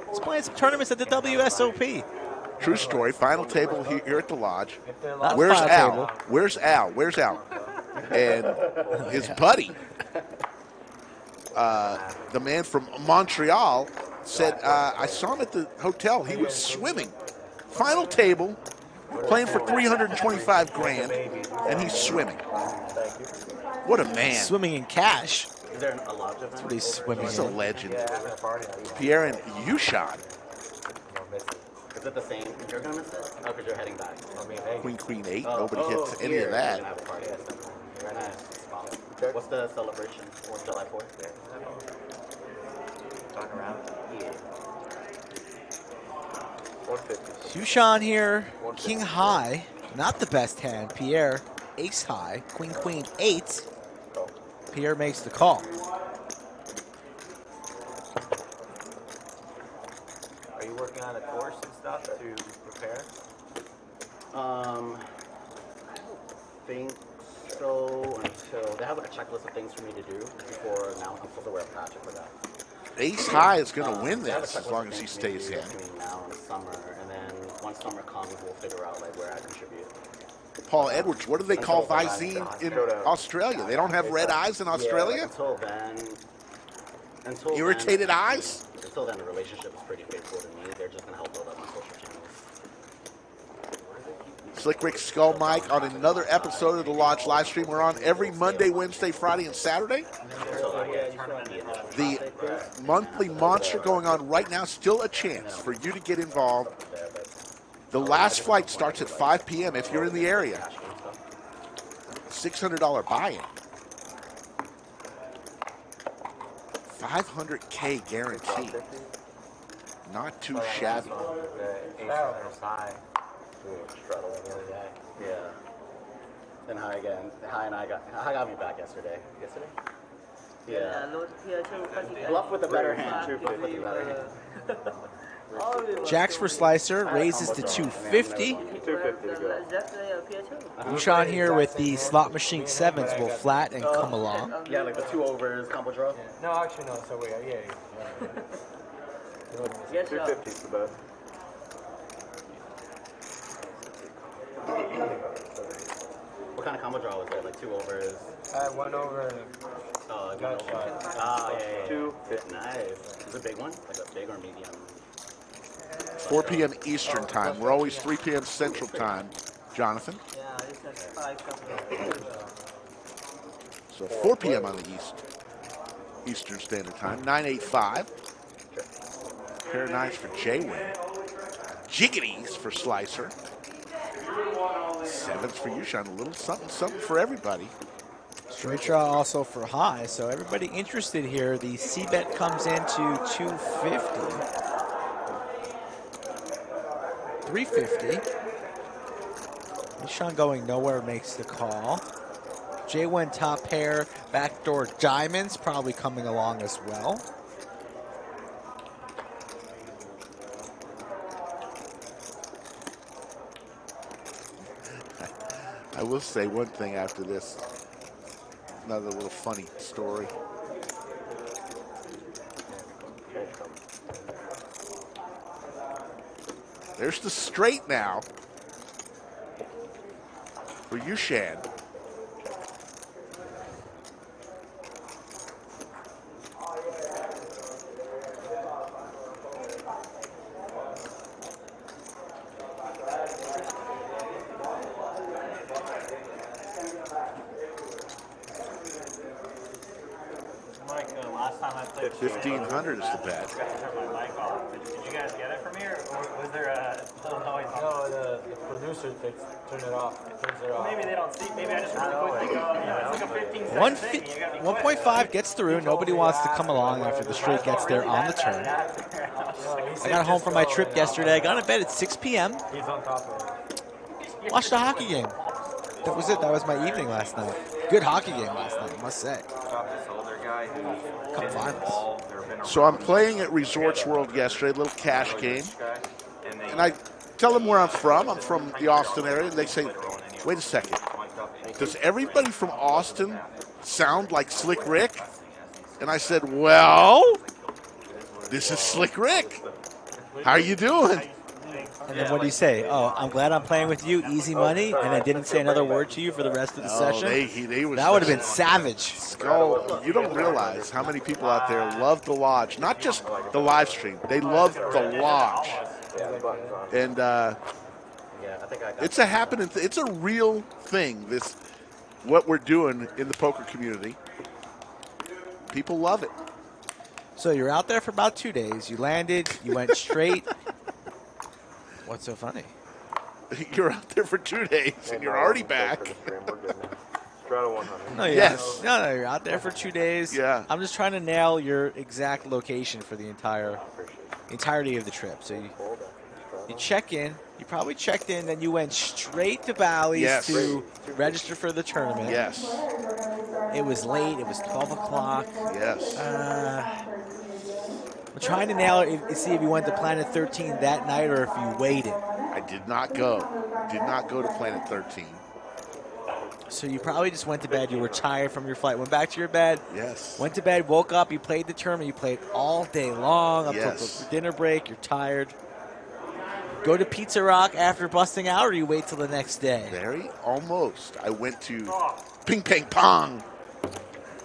He's playing some tournaments at the WSOP. True story. Final table here at the Lodge. Not Where's final Al? table. Where's Al? Where's Al? And his buddy, the man from Montreal, said, I saw him at the hotel. He was swimming. Final table, playing for 325 grand, and he's swimming. What a man. Swimming in cash. Is there a lodge? That's what he's swimming He's a in. legend. Pier and Yoochan. Is it the same? You're going to miss it? Oh, because you're heading back. Queen 8. Nobody hits any of that. What's the celebration for July 4th? Talking around? Yeah. 150. Yoochan here, king high. Not the best hand. Pierre, ace high. Queen 8. Pierre makes the call. Are you working on a course and stuff to prepare? I don't think so until they have like a checklist of things for me to do before now. I'm supposed to wear a patch for that. Ace high is going to win this as long as he stays in. Between now and the summer, and then once summer comes, we'll figure out like where I contribute. Paul Edwards, what do they call Visine in Australia? They don't have red eyes in Australia? Yeah, until then. Irritated eyes? Until then, the relationship is pretty faithful to me. They're just going to help build up my social channels. Slick Rick Skull Mike on another episode of the Lodge live stream. We're on every Monday, Wednesday, Friday, and Saturday. The monthly monster going on right now. Still a chance for you to get involved. The last flight starts at 5 p.m. if you're in the area. $600 buy-in. $500K guarantee. Not too shabby. Yeah. Then high again. High got me back yesterday. Yeah. Bluff with a better hand. True bluff with a better hand. Jacks for Slicer raises to 250. 250 to go. Yoochan here with the slot machine 7s will flat and come along. Yeah, like the 2 overs, combo draw. No, actually, no. So, yeah. 250 is the best. What kind of combo draw was that? Like 2 overs? 1 over. Oh, yeah. 2. Nice. Is it a big one? Like a big or medium? 4 p.m. Eastern time. We're always 3 p.m. Central time. Jonathan? So 4 p.m. on the Eastern Standard Time. 985. Pair of 9s for JWin. Jiggities for Slicer. 7s for Yoochan. A little something for everybody. Straight draw also for high, so everybody interested here. The C-bet comes into 250. 350. Yoochan going nowhere makes the call. JWin top pair, backdoor diamonds probably coming along as well. I will say one thing after this. Another little funny story. There's the straight now for Yoochan. Last time I played 1,500 is the bet. I forgot to turn my mic off. Did you guys get it from here, or was there a little noise? No, the producer turns it off. Maybe they don't see. Maybe I just really quickly go. It's like a 15-second thing. You gotta be quick. 1.5 gets through. Nobody wants to come along after the straight gets there on the turn. I got home from my trip yesterday. I got to bed at 6 p.m. He's on top of it. Watched a hockey game. That was it. That was my evening last night. Good hockey game last night, I must say. Cup finals. So I'm playing at Resorts World yesterday, a little cash game. And I tell them where I'm from. I'm from the Austin area. And they say, wait a second. Does everybody from Austin sound like Slick Rick? And I said, well, this is Slick Rick. How are you doing? And then what do you say? Oh, I'm glad I'm playing with you. Easy money. And I didn't say another word to you for the rest of the session. That would have been savage. Skull, you don't realize how many people out there love the Lodge. Not just the live stream. They love the Lodge. And it's a happening. It's a real thing. This, what we're doing in the poker community. People love it. So you're out there for about 2 days. You landed. You went straight. What's so funny? You're out there for 2 days and you're already back. No, yes. No, you're out there for 2 days. Yeah. I'm just trying to nail your exact location for the entirety of the trip. So you check in. You probably checked in, then you went straight to Bally's to register for the tournament. Yes. It was late. It was 12 o'clock. Yes. I'm trying to nail it, see if you went to Planet 13 that night or if you waited. I did not go. Did not go to Planet 13. So you probably just went to bed. You were tired from your flight. Went back to your bed. Yes. Went to bed, woke up. You played the tournament. You played all day long up till Yes. the dinner break. You're tired. Go to Pizza Rock after busting out, or you wait till the next day? Very almost. I went to Ping Pang Pong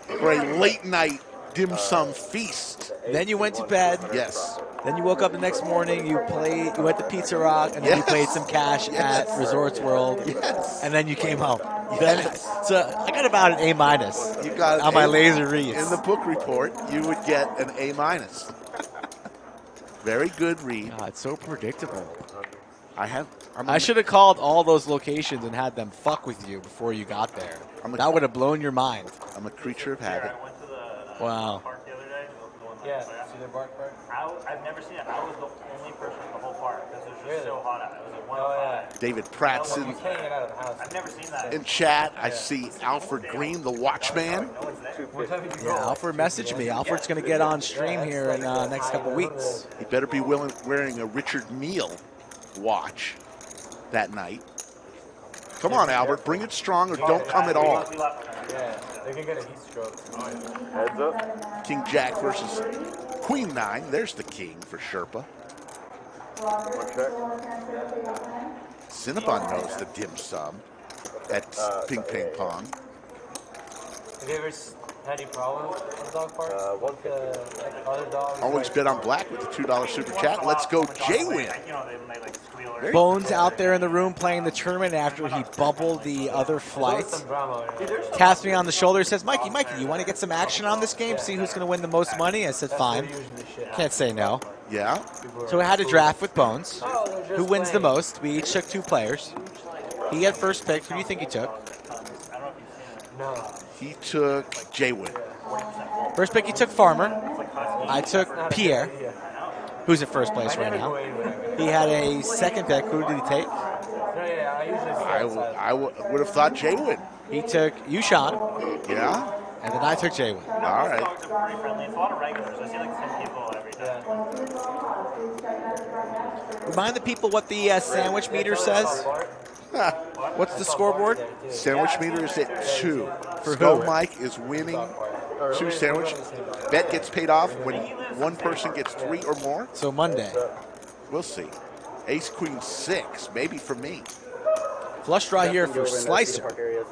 for a late night dim sum feast. Then you went to bed. Yes. Then you woke up the next morning. You went to Pizza Rock, and then you played some cash at Resorts World. Yes. And then you came home. Yes. So I got about an A minus. You got on my laser reads. In the book report, you would get an A minus. Very good read. God, it's so predictable. I should have called all those locations and had them fuck with you before you got there. That would have blown your mind. I'm a creature of habit. Wow. Yeah, see their bark park? I've never seen it. I was the only person in the whole park because it was just so hot out. It was at 1:05. David Pratt's You can't get out of the house. I've never seen that. in chat. I see Alfred Green, the Watchman. What time did you Yeah, go? Alfred messaged me. Alfred's going to get on stream here in the next couple weeks. He better be wearing a Richard Mille watch that night. Come on, Albert. Bring it strong or don't come at all. Yeah, they can get a heat stroke. Heads up. King Jack versus Queen 9. There's the king for Sherpa. Cinnabon knows the dim sum at Ping Pang Pong. Have you ever had any problems with the dog park? With the other dogs? Always bet on black with the $2 super chat. Let's go, JWin. Bones out there in the room playing the tournament after he bubbled the other flights. Taps me on the shoulder, says, Mikey, you want to get some action on this game? See who's going to win the most money? I said, fine. Can't say no. Yeah. So we had a draft with Bones. Who wins the most? We each took 2 players. He had first pick. Who do you think he took? He took JWin. First pick, he took Farmer. I took Pier, who's at first place right now. He had a second pick. Who did he take? I would have thought JWin. He took Yoochan. Yeah. And then I took JWin. All right. It's a lot of regulars. I see like 10 people every time. Remind the people what the sandwich meter says. What's the scoreboard? Sandwich meter is at 2. For Skull who? Mike is winning 2 sandwich. Bet gets paid off when one person gets 3 or more. So Monday. We'll see. Ace Queen 6, maybe for me. Flush draw here for Slicer.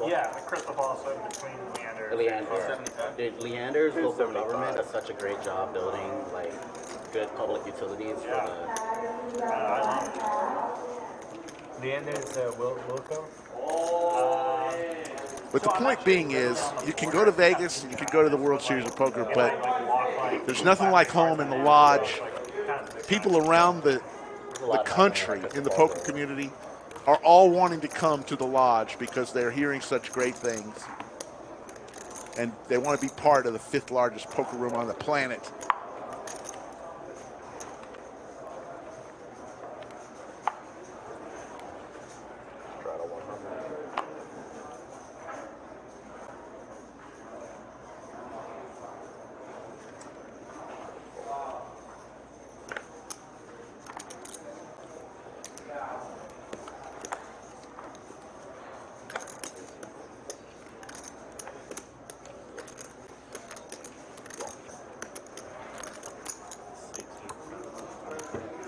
Yeah, the crystal ball swim between Leander. Dude, Leander's local government does such a great job building like good public utilities for Leander's Wilco? But the point being is, you can go to Vegas, you can go to the World Series of Poker, but there's nothing like home in the lodge. People around the country in the poker community are all wanting to come to the lodge because they're hearing such great things. And they want to be part of the 5th largest poker room on the planet.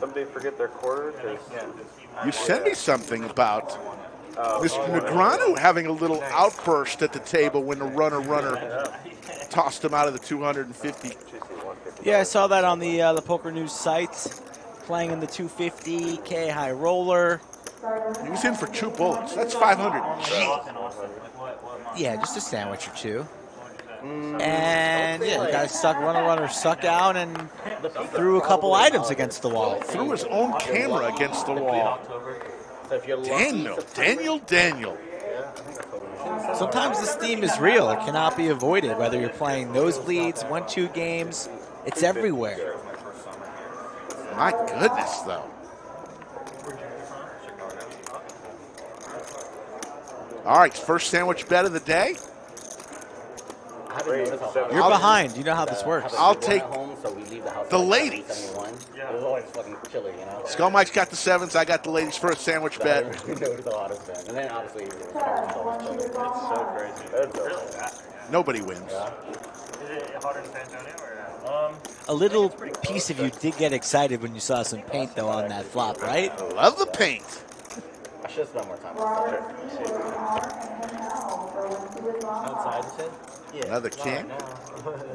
Somebody forget their quarters? You sent me something about Mr. Negreanu having a little outburst at the table when the runner tossed him out of the 250. Yeah, I saw that on the Poker News site. Playing in the 250K high roller. He was in for 2 bullets. That's 500. Gee. Yeah, just a sandwich or 2. And yeah, the guy runner sucked out and threw a couple items against the wall. Threw his own camera against the wall. Daniel. Sometimes this theme is real. It cannot be avoided. Whether you're playing nosebleeds, 1-2 games, it's everywhere. My goodness, though. All right, first sandwich bet of the day. You're behind. You know how this works. I'll take the ladies. was always fucking chilly, you know? Skull Mike's got the 7s. I got the ladies first sandwich bet. Nobody's the hottest fan. And then obviously, Carlton's always chilly. It's so crazy. It's really that. Nobody wins. Yeah. Is it hotter than San Antonio or? A little piece of you did get excited when you saw some paint, though, on that flop, right? Love the paint. I should spend more time. Outside, you said? Yeah. Another king.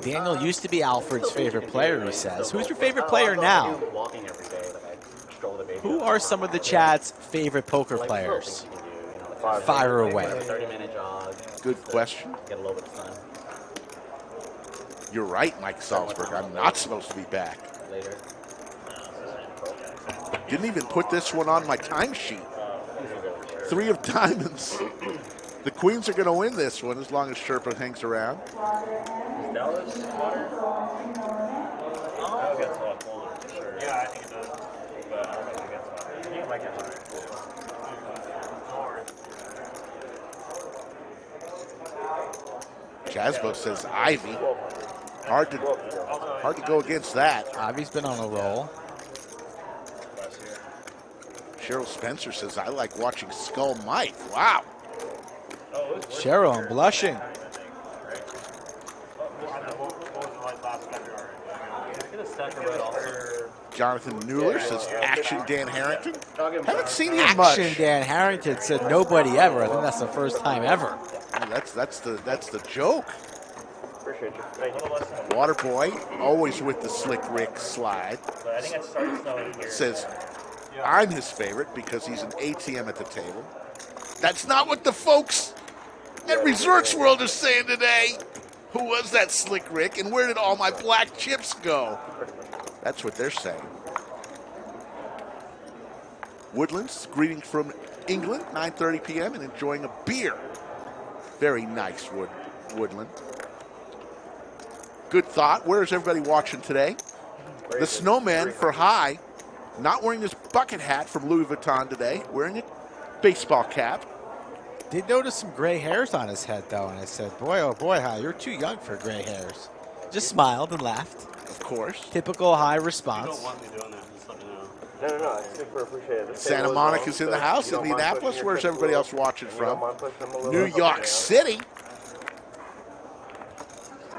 Daniel used to be Alfred's favorite player, he says. Who's your favorite player now? Walking every day, like I stroll the baby. Who are some of the chat's favorite poker players? Fire away. 30-minute jog. Good question. Get a little bit of sun. You're right, Mike Salzberg. I'm not supposed to be back. Later. Didn't even put this one on my timesheet. 3 of diamonds. The Queens are going to win this one as long as Sherpa hangs around. Dallas water? It gets a lot colder for sure. Yeah, I think it does. But I don't know if it gets hotter. I think it might get hotter. Jasbo says Ivy. Hard to go against that. Ivy's been on a roll. Cheryl Spencer says, I like watching Skull Mike. Wow. Cheryl, I'm blushing. Jonathan Newler says, Action Dan Harrington. Haven't seen him much. Action Dan Harrington said nobody ever. I think that's the first time ever. That's the joke. Appreciate you. Waterboy, always with the Slick Rick slide. I think it started snowing here. Says, I'm his favorite because he's an ATM at the table. That's not what the folks at Resorts World are saying today. Who was that Slick Rick and where did all my black chips go? That's what they're saying. Woodlands, greeting from England, 9:30 p.m. and enjoying a beer. Very nice, Woodland. Good thought. Where is everybody watching today? The Snowman for high, not wearing his bucket hat from Louis Vuitton today, wearing a baseball cap. Did notice some gray hairs on his head, though, and I said, boy, oh boy, High, you're too young for gray hairs. Just smiled and laughed. Of course. Typical High response. No, I super appreciate it. Santa Monica's in the house. Indianapolis, where's everybody else watching from? New York City.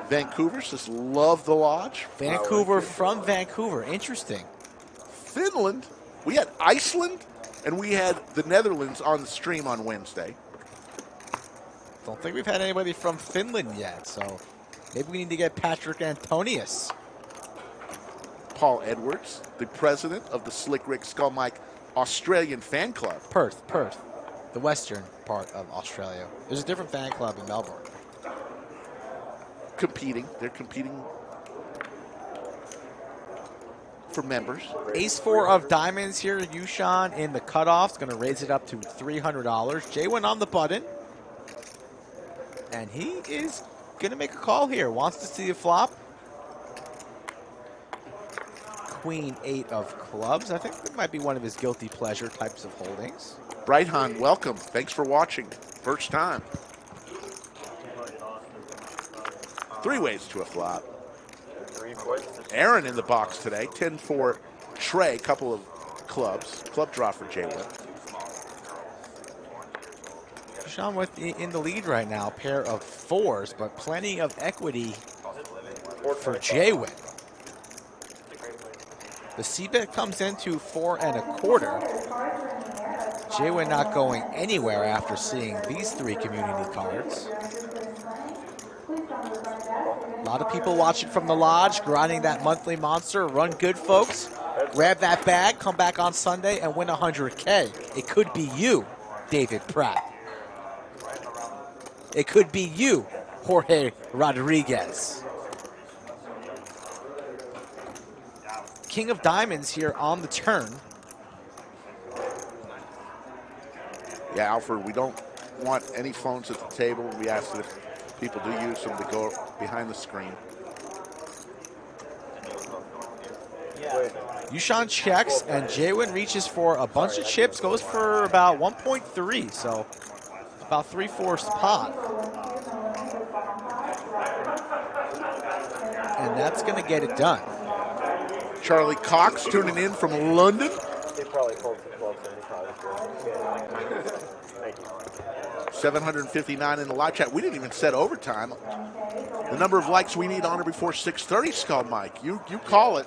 Vancouver says, love the lodge. Vancouver from Vancouver. Interesting. Finland. We had Iceland, and we had the Netherlands on the stream on Wednesday. Don't think we've had anybody from Finland yet, so maybe we need to get Patrick Antonius. Paul Edwards, the president of the Slick Rick Skull Mike Australian fan club. Perth, the western part of Australia. There's a different fan club in Melbourne. They're competing for members. Ace-4 of diamonds here. Yoochan in the cutoff. Going to raise it up to $300. JWin on the button. And he is going to make a call here. Wants to see a flop. Queen 8 of clubs. I think that might be one of his guilty pleasure types of holdings. Brighthon, welcome. Thanks for watching. First time. 3 ways to a flop. Aaron in the box today. 10-4 Trey. Couple of clubs. Club draw for JWin. Sean in the lead right now. Pair of 4s, but plenty of equity for JWin. The C-bet comes into 4 1/4. JWin not going anywhere after seeing these 3 community cards. A lot of people watching from the lodge, grinding that monthly monster. Run good, folks. Grab that bag, come back on Sunday, and win $100K. It could be you, David Pratt. It could be you, Jorge Rodriguez. King of diamonds here on the turn. Yeah, Alfred, we don't want any phones at the table. We ask that if people do use them to go behind the screen. Yoochan checks, and JWin reaches for a bunch of chips, goes for about 1.3, so about 3/4 pot. And that's going to get it done. Charlie Cox tuning in from London. They probably fold some clubs in the college. Thank you. 759 in the live chat. We didn't even set overtime. The number of likes we need on or before 6:30, Skull Mike. You call it.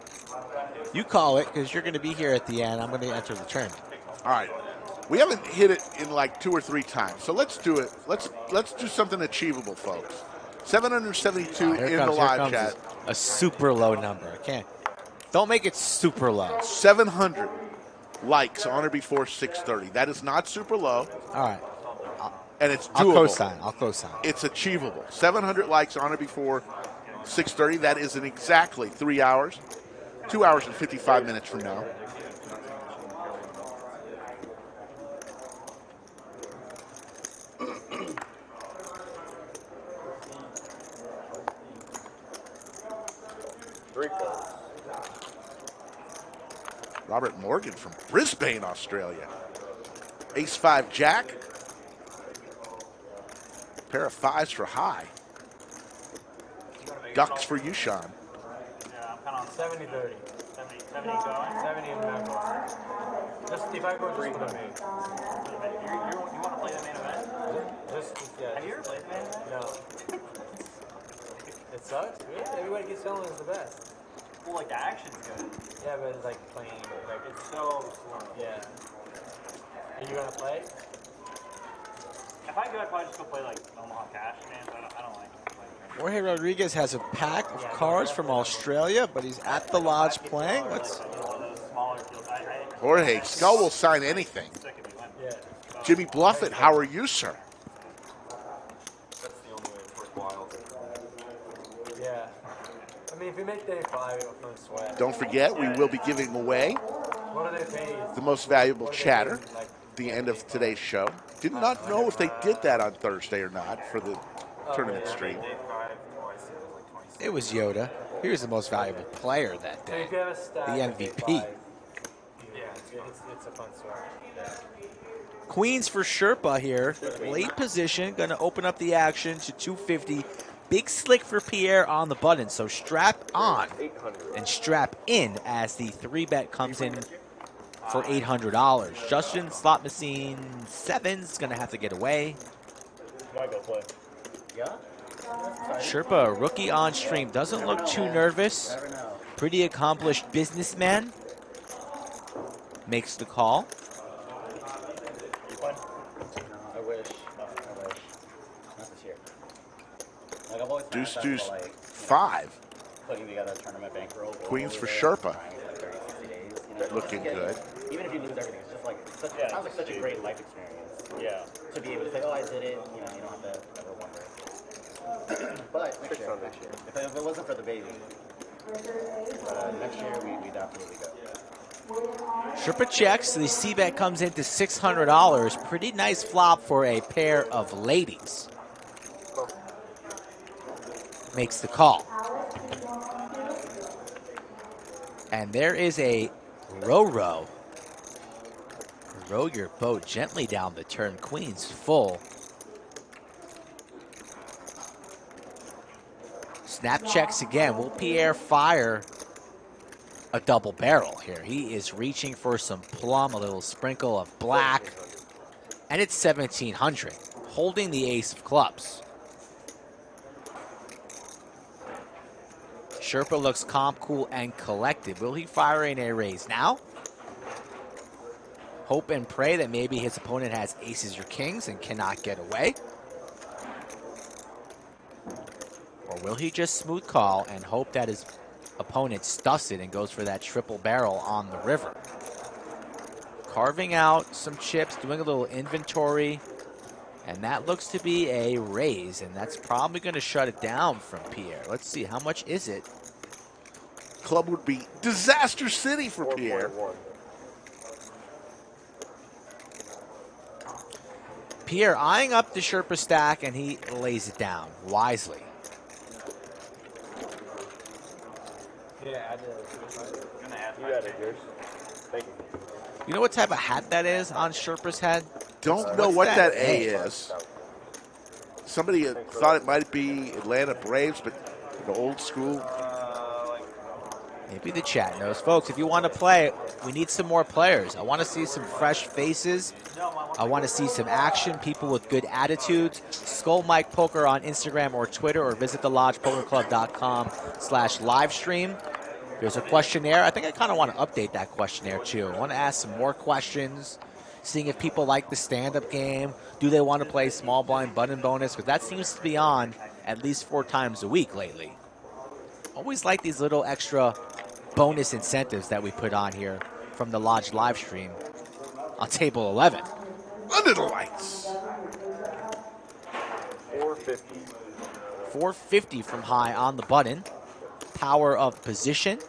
You call it, because you're going to be here at the end. I'm going to enter the turn. All right. We haven't hit it in like 2 or 3 times, so let's do it. Let's do something achievable, folks. 772 in the live chat. A super low number. Don't make it super low. 700 likes on or before 6:30. That is not super low. All right. And it's doable. I'll co-sign. It's achievable. 700 likes on or before 6:30. That is in exactly 3 hours. 2 hours and 55 minutes from now. Robert Morgan from Brisbane, Australia. Ace-5 Jack. Pair of 5s for high. Ducks for Yoochan. Yeah, I'm kind of on 70-30. 70 going, 70 in the back door. Just if I go just for the main. You want to play the main event? Yeah. Have you ever played the main event? No. It sucks? Yeah, everybody gets selling is the best. Well, like the action's good. Yeah, but it's like playing, like it's so slow. Yeah. Are you gonna play? If I go, I'd probably just go play like Omaha Cash games. I don't like playing. Jorge Rodriguez has a pack of cards from Australia, but he's at the lodge playing. Jorge, Skull will sign anything. Jimmy Bluffett, how are you, sir? That's the only way it's worthwhile. Yeah. I mean, if you make day 5, it'll feel sweat. Don't forget, we will be giving away What do they pay? the most valuable chatter at the end of today's show. Did not know if they did that on Thursday or not for the tournament stream. It was Yoda. He was the most valuable player that day. The MVP. Yeah, it's a fun story. Queens for Sherpa here. Late position. Going to open up the action to 250. Big slick for Pier on the button. So strap on and strap in as the 3-bet comes in for $800. Justin, slot machine 7's going to have to get away. Might go play. Yeah? Sherpa, a rookie on stream, doesn't look too nervous. Pretty accomplished businessman. Makes the call. I wish. Not this year. Like I've always Deuce, fantasized deuce, about, 5. putting together a tournament bankroll. Queens for Sherpa. 30, 60 days, Looking good. Even if you lose everything, it's just like it sounds like such a great life experience. Yeah. To be able to say, oh, I did it. You know, you don't have to ever wonder. But next year, if it wasn't for the baby, next year we'd absolutely go. Sherpa checks. The C-bet comes into $600. Pretty nice flop for a pair of ladies. Makes the call. And there is a row. Row your boat gently down the turn. Queens full. Snap checks again. Will Pierre fire a double barrel here? He is reaching for some plum, a little sprinkle of black. And it's 1,700, holding the ace of clubs. Sherpa looks calm, cool, and collected. Will he fire in a raise now? Hope and pray that maybe his opponent has aces or kings and cannot get away. Or will he just smooth call and hope that his opponent stuffs it and goes for that triple barrel on the river? Carving out some chips, doing a little inventory, and that looks to be a raise, and that's probably going to shut it down from Pierre. Let's see, how much is it? Club would be Disaster City for Pierre. Pierre eyeing up the Sherpa stack, and he lays it down wisely. Yeah, You added yours. Thank you. You know what type of hat that is on Sherpa's head? Don't know what that A is. Somebody thought it might be Atlanta Braves, but the old school. Maybe the chat knows. Folks, if you want to play, we need some more players. I want to see some fresh faces. I want to see some action, people with good attitudes. Skull Mike Poker on Instagram or Twitter, or visit thelodgepokerclub.com/livestream. There's a questionnaire. I think I kind of want to update that questionnaire, too. I want to ask some more questions, seeing if people like the stand-up game. Do they want to play small blind button bonus? Because that seems to be on at least 4 times a week lately. Always like these little extra bonus incentives that we put on here from the Lodge live stream on table 11. Under the lights. 450. 450 from high on the button. Power of position.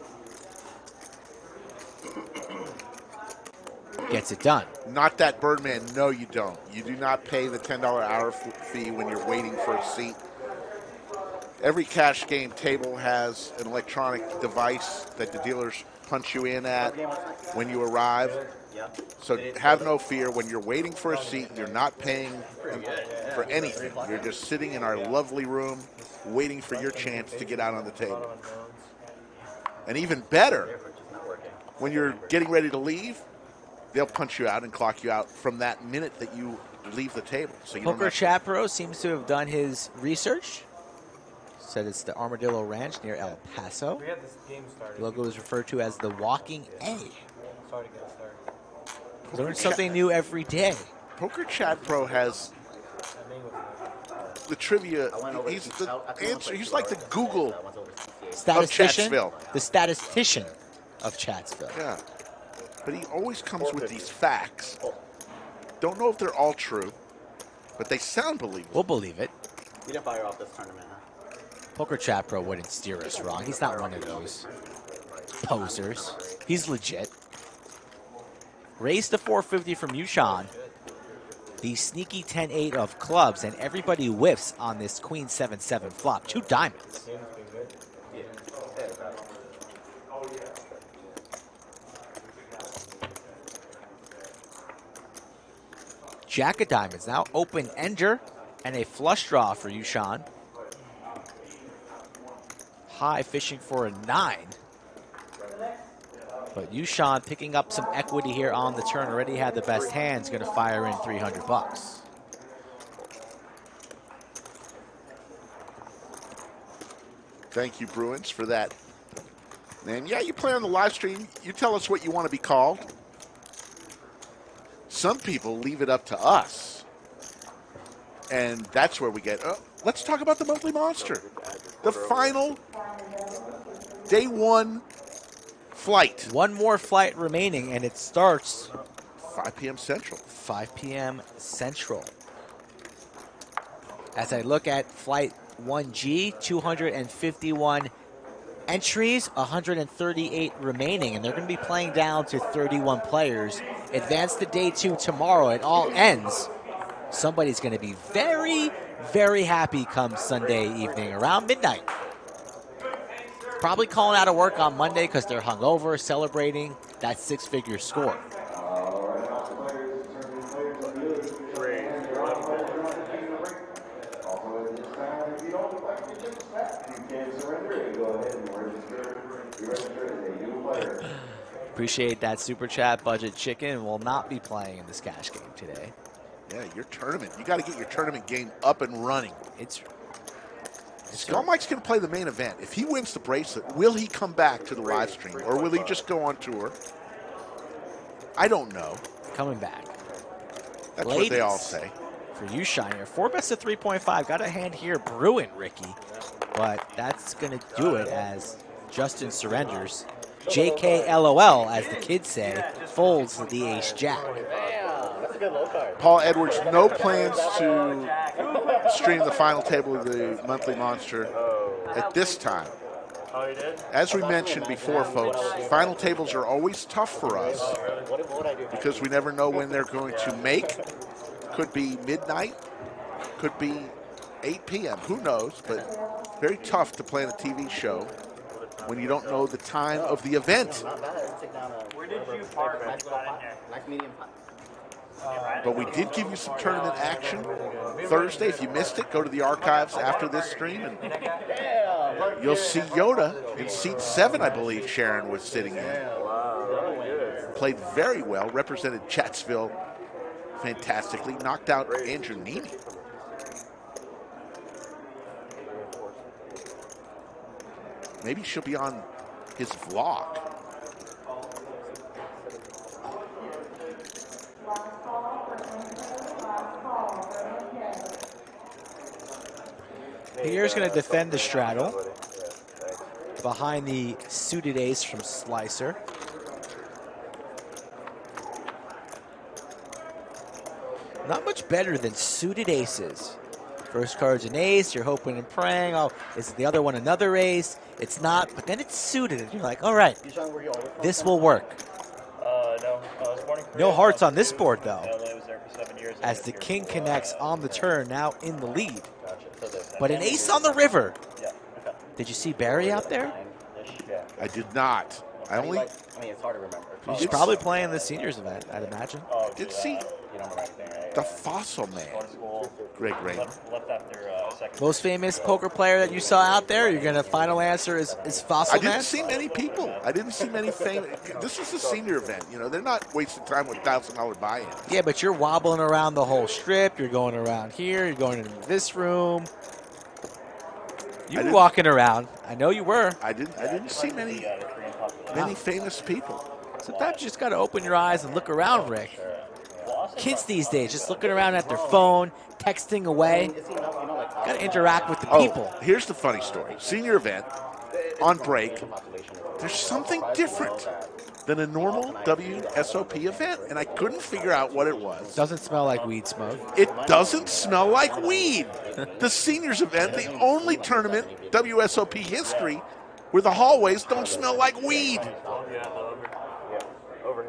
Gets it done. Not that Birdman. No, you don't. You do not pay the $10 hour fee when you're waiting for a seat. Every cash game table has an electronic device that the dealers punch you in at when you arrive. So have no fear. When you're waiting for a seat, you're not paying for anything. You're just sitting in our lovely room waiting for your chance to get out on the table. And even better, when you're getting ready to leave, they'll punch you out and clock you out from that minute that you leave the table. So you Poker Chat Pro seems to have done his research. Said it's the Armadillo Ranch near El Paso. We had this game started. The logo is referred to as the Walking A. Sorry to get started. Learn something new every day. Poker Chat Pro has the trivia. He's the answer. He's like the Google of Statistician? Chatsville. The statistician of Chatsville. Yeah. But he always comes with these facts. Don't know if they're all true, but they sound believable. We'll believe it. You didn't fire off this tournament, huh? Poker Chat Pro wouldn't steer us wrong. He's not one of those posers. He's legit. Raise to 450 from Yoochan. The sneaky 10-8 of clubs, and everybody whiffs on this Queen 7-7 flop. 2 diamonds. Jack of diamonds now, open ender, and a flush draw for Yoochan. High fishing for a 9. But Yoochan picking up some equity here on the turn. Already had the best hands. Going to fire in $300. Thank you, Bruins, for that. And yeah, you play on the live stream. You tell us what you want to be called. Some people leave it up to us. And that's where we get, let's talk about the monthly monster. The final day 1 flight. One more flight remaining, and it starts 5 p.m. Central. 5 p.m. Central. As I look at flight 1G, 251 entries, 138 remaining, and they're going to be playing down to 31 players. Advance to day 2 tomorrow. It all ends. Somebody's going to be very, very happy come Sunday evening around midnight. Probably calling out of work on Monday because they're hungover, celebrating that 6-figure score. Appreciate that super chat. Budget Chicken will not be playing in this cash game today. Yeah, your tournament. You got to get your tournament game up and running. Skull Mike's going to play the main event. If he wins the bracelet, will he come back to the live stream, or will he just go on tour? I don't know. Coming back. That's what they all say. For Yoochan here. 4 best of 3.5. Got a hand here brewing, Ricky. But that's going to do it as Justin surrenders. JKLOL, as the kids say, folds the ace-jack. That's a good low card. Paul Edwards, no plans to stream the final table of the monthly monster at this time. Oh, you did? As we mentioned before, folks, final tables are always tough for us because we never know when they're going to make. Could be midnight, could be 8 p.m., who knows, but very tough to plan a TV show when you don't know the time of the event. Where did you park? Nice medium. But we did give you some tournament action Thursday. If you missed it, go to the archives after this stream and You'll see Yoda in seat 7, I believe Sharon was sitting in. Played very well, represented Chatsville fantastically, knocked out Andrew Nemi. Maybe she'll be on his vlog. Pierre's going to defend the straddle behind the suited ace from Slicer. Not much better than suited aces. First card's an ace, you're hoping and praying, oh, is the other one another ace? It's not, but then it's suited, and you're like, all right, this will work. No, I was born in Korea. No hearts on this board, though, I was there for 7 years. as the king connects on the turn, now in the lead. But an ace on the river. Did you see Barry out there? I did not. I only. I mean, it's hard to remember. He's probably playing the seniors event, I'd imagine. Did see the Fossil Man, Greg Rayner. Most famous poker player that you saw out there? You're going to final answer is Fossil I Man? didn't see many people. I didn't see many famous. This is a senior event. You know, they're not wasting time with $1,000 buy-ins. Yeah, but you're wobbling around the whole strip. You're going around here. You're going into this room. You were walking around. I know you were. I didn't see many famous people. Sometimes you just got to open your eyes and look around, Rick. Kids these days just looking around at their phone, texting away. Got to interact with the people. Here's the funny story. Senior event, on break, there's something different than a normal WSOP event, and I couldn't figure out what it was. Doesn't smell like weed smoke. It doesn't smell like weed. The seniors event, the only tournament WSOP history where the hallways don't smell like weed.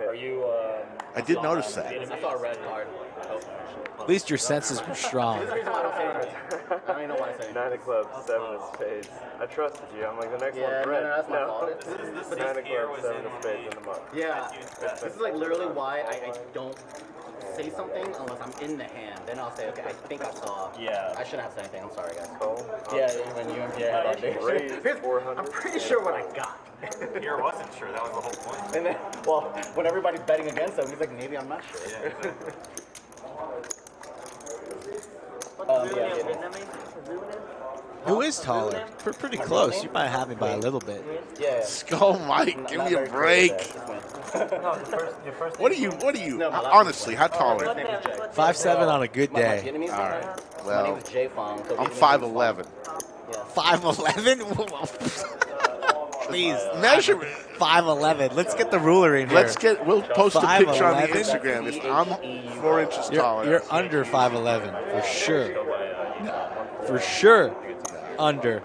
Are you? I did notice that. I saw a red card. At least your senses were strong. This is the reason why I don't say anything. I don't even know why I say anything. 9 of clubs, 7 of spades. I trusted you. I'm like, the next Yeah, one's red. no, that's my fault. 9 of clubs, 7 of spades in the muck. Yeah, this is like literally why I don't say something unless I'm in the hand. Then I'll say, okay, I think I saw. Yeah. I shouldn't have said anything. I'm sorry, guys. Yeah, when you and Pierre had that Raise 400. I'm pretty sure what I got. Pierre wasn't sure. That was the whole point. And then, well, when everybody's betting against him, he's like, maybe I'm not sure. Yeah, exactly. Who is taller? We're pretty close. You might have me by a little bit. Yeah. Skull Mike, give me a break. What are you? Honestly, how tall are you? 5'7" on a good day. All right. My Well, name is Jay Fong. I'm 5'11". 5'11"? Please. Measure 5'11". Let's get the ruler in here. We'll post a picture on the 5'11"? Instagram. If I'm 4 inches taller. You're under 5'11", for sure. For sure. Under.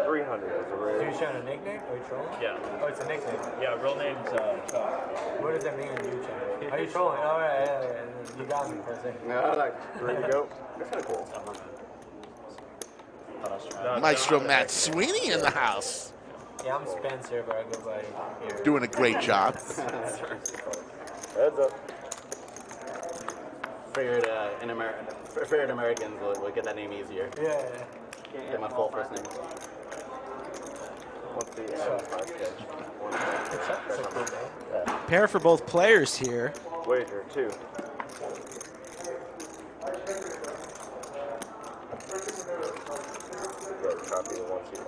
300 is a raise. Are you showing a nickname? Are you trolling? Yeah. Oh, it's a nickname. Yeah, real name's What does that mean in Yoochan? Are you trolling? Oh, yeah. You got me for a second. No, like, ready to go. That's kind of cool. Maestro Matt Sweeney in the house. Yeah, I'm Spencer, but I go by here. Doing a great job. Heads up. Figured Americans would get that name easier. Yeah. Get my full first name. What's the Pair for both players here. wager? 2. Copy the one seat.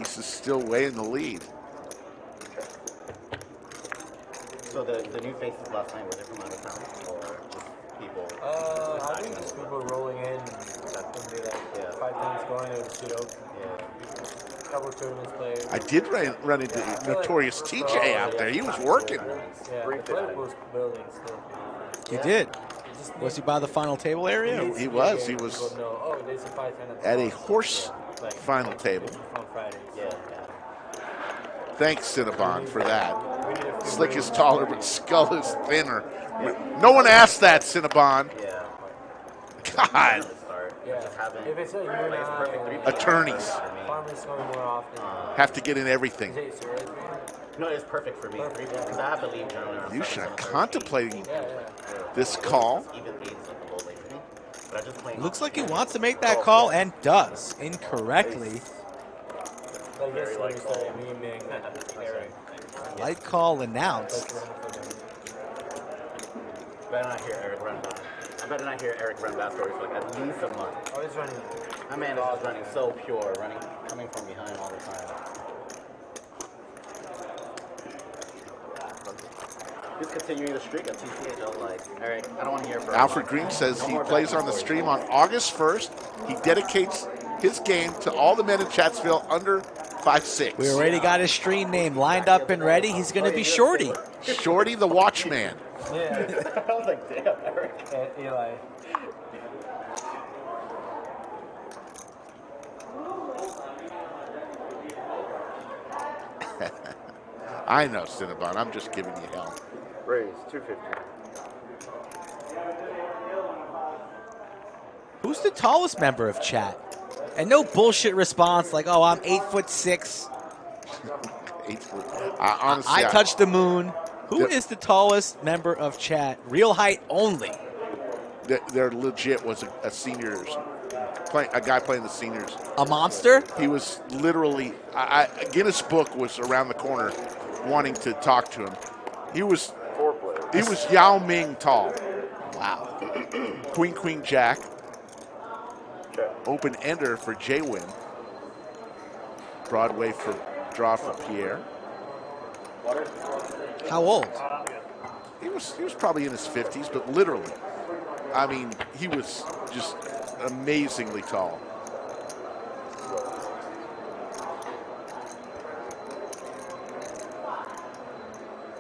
Ace is still way in the lead. So the new faces last night, were they from out of town? Or just people? I think just people rolling in. There'll be like 5 things going. It was shit open. Yeah. Couple tournaments played. I did run into Notorious TJ out there. He was working. Yeah, the player was building still. He did. Was he by the final table area? He was. He was Oh, there's a 5 at a horse final table. on Fridays. Yeah. Thanks, Cinnabon, for that. Slick is taller, but Skull is thinner. No one asked that, Cinnabon. Yeah. God. Yeah. If it's a Attorneys farmers going more often. have to get in everything. Is it serious? No, it's perfect for me. Because I have to leave generally around Yoochan contemplating this call. Looks like he wants to make that call and does incorrectly. Light call announced. I better not hear Eric run by. I better not hear Eric run back stories for like at least a month. Oh, he's running. My man is just running so pure, coming from behind all the time. He's continuing the streak at TCH. Like, Eric, I don't want to hear for Alfred Green says he plays on the stream on August 1st. He dedicates his game to all the men in Chatsville under 5'6". We already got his stream name lined up and ready. He's going to be Shorty. Shorty the Watchman. Yeah. I was like, damn, Eric. Eli. I know, Cinnabon. I'm just giving you hell. Raise 250. Who's the tallest member of chat? And no bullshit response like, oh, I'm 8'6". 8 foot. Honestly, I touched the moon. Who is the tallest member of chat? Real height only. There legit was a seniors, a guy playing the seniors. A monster? He was literally, Guinness Book was around the corner wanting to talk to him. He was Yao Ming tall. Wow. Queen, Jack. Open ender for JWin. Broadway for draw for Pier. How old? He was probably in his 50s, but literally, I mean, he was just amazingly tall.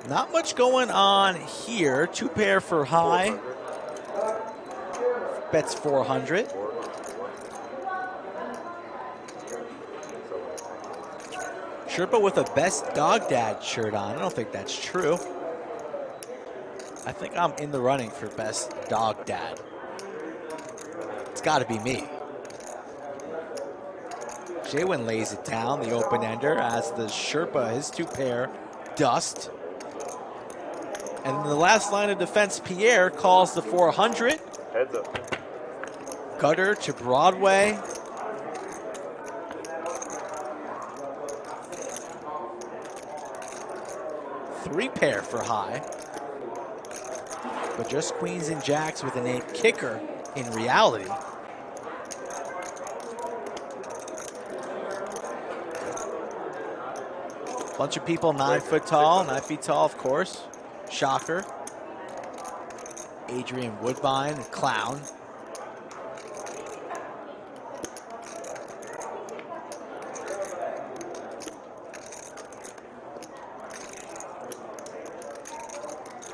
Not much going on here. 2 pair for high. Bets 400. Sherpa with a best dog dad shirt on. I don't think that's true. I think I'm in the running for best dog dad. It's got to be me. JWin lays it down, the open ender, as the Sherpa, his 2 pair, dust. And in the last line of defense, Pier calls the 400. Heads up. Gutter to Broadway. Three pair for high. But just queens and jacks with an 8 kicker in reality. Bunch of people 9 foot tall, 9 feet tall, of course. Shocker. Adrian Woodbine, clown.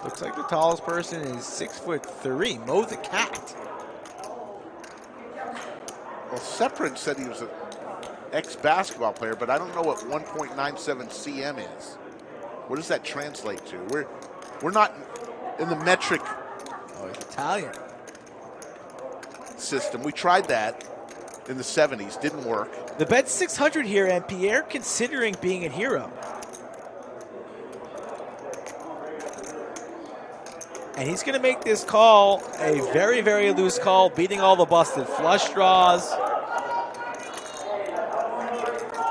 Looks like the tallest person is 6'3". Mo the cat. Well, Seprin said he was an ex-basketball player, but I don't know what 1.97 cm is. What does that translate to? We're not in the metric. Oh, he's Italian. System. We tried that in the 70s. Didn't work. The bet's 600 here, and Pierre considering being a hero. And he's going to make this call a very, very loose call, beating all the busted flush draws.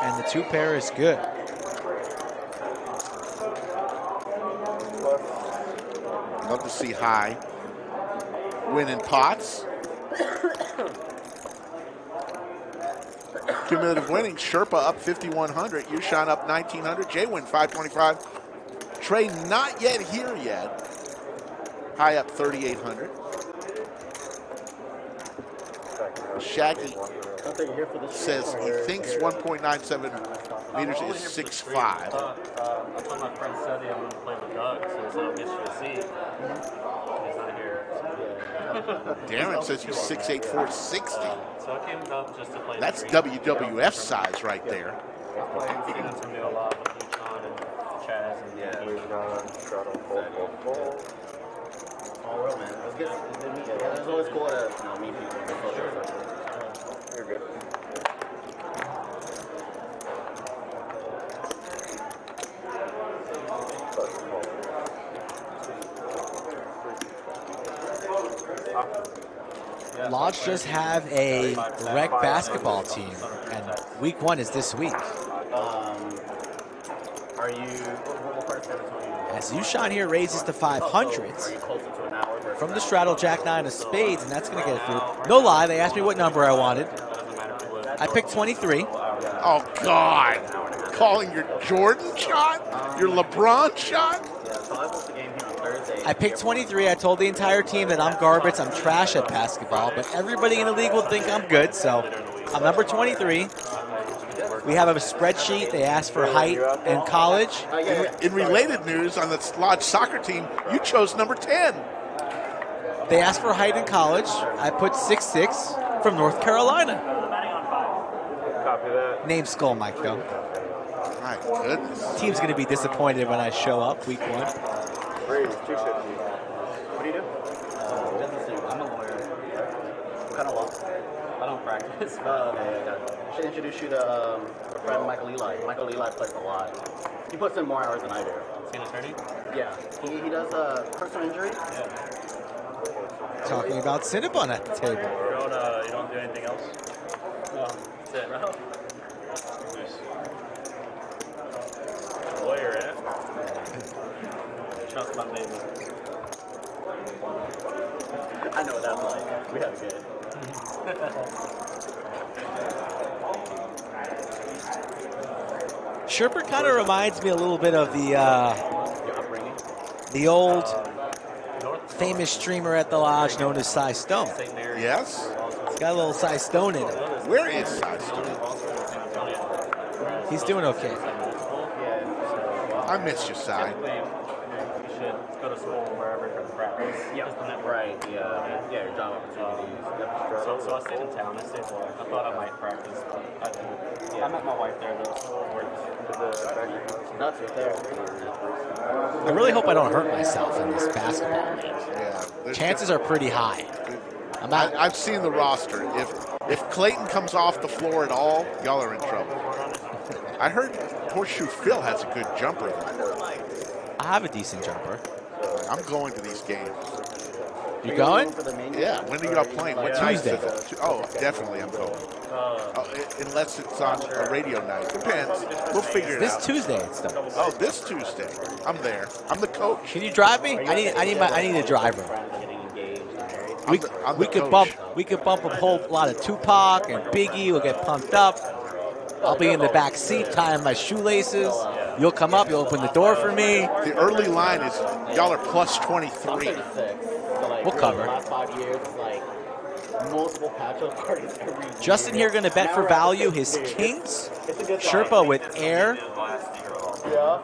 And the 2 pair is good. Love to see high winning pots. Cumulative winnings, Sherpa up 5,100, Yoochan up 1,900, JWin 525. Trey not yet here yet. High up 3,800. Shaggy says he thinks 1.97 meters is 6'5". I told my friend Seti I'm going to play with Doug, so it's not get you a seat. He's not here. Darren says he's 6'8", 460. So I came up just to play. That's WWF size right there. He got to know a lot with Yoochan and Chaz and All world, man. Let's get to meet you. It's always cool to meet people in the culture. You're good. Lodge just have a rec basketball team, and week 1 is this week. Are you, what part of San Antonio? As Yoochan here raises to 500 Are you closer to an hour versus from the straddle Jack 9 of spades, and that's going to get it through. No lie, they asked me what number I wanted. I picked 23. Oh, God. Calling your Jordan shot? Your LeBron shot? I picked 23. I told the entire team that I'm garbage, I'm trash at basketball, but everybody in the league will think I'm good, so I'm number 23. We have a spreadsheet. They asked for height in college. In related news, on the Lodge soccer team, you chose number 10. They asked for height in college. I put 6'6" from North Carolina. Copy that. Name Skull Mike, though. My goodness. Team's going to be disappointed when I show up week 1. Brady, 250. What do you do? Business suit. I'm a lawyer. What kind of law? I don't practice. I should introduce you to a friend, Michael Eli. Michael Eli plays a lot. He puts in more hours than I do. Is he an attorney? Yeah. He does personal injury. Yeah. Talking about Cinnabon at the table. You don't do anything else? No. That's it, bro. Nice. Lawyer, eh? Trust my baby. I know what that's like. We have it good. Sherper kind of reminds me a little bit of the old famous streamer at the Lodge known as Cy Stone. Yes? He's got a little Cy Stone in it. Where is Cy Stone? He's doing okay. I miss you, Cy. You should go to school wherever for the practice. Yeah, right. Yeah, your job opportunities. So I stayed in town. I stayed there. I thought I might practice, but I didn't. Yeah, I met my wife there though, so it worked. Nuts right there. I really hope I don't hurt myself in this basketball league. Yeah, chances are pretty high. I've seen the roster. If Clayton comes off the floor at all, y'all are in trouble. I heard Horseshoe Phil has a good jumper, though. I have a decent jumper. I'm going to these games. You going? Yeah. When are y'all playing? What Tuesday. night? Oh, definitely I'm going. Unless it's on a radio night. Depends. We'll figure it out. This Tuesday it's done. Oh, this Tuesday. I'm there. I'm the coach. Can you drive me? I need a driver. We could bump a whole lot of Tupac and Biggie. We'll get pumped up. I'll be in the back seat tying my shoelaces. You'll come up. You'll open the door for me. The early line is y'all are plus 23. We'll cover. Last 5 years, it's like multiple patch-up parties every year. Justin here going to bet for value his kings. Sherpa with air. Yeah.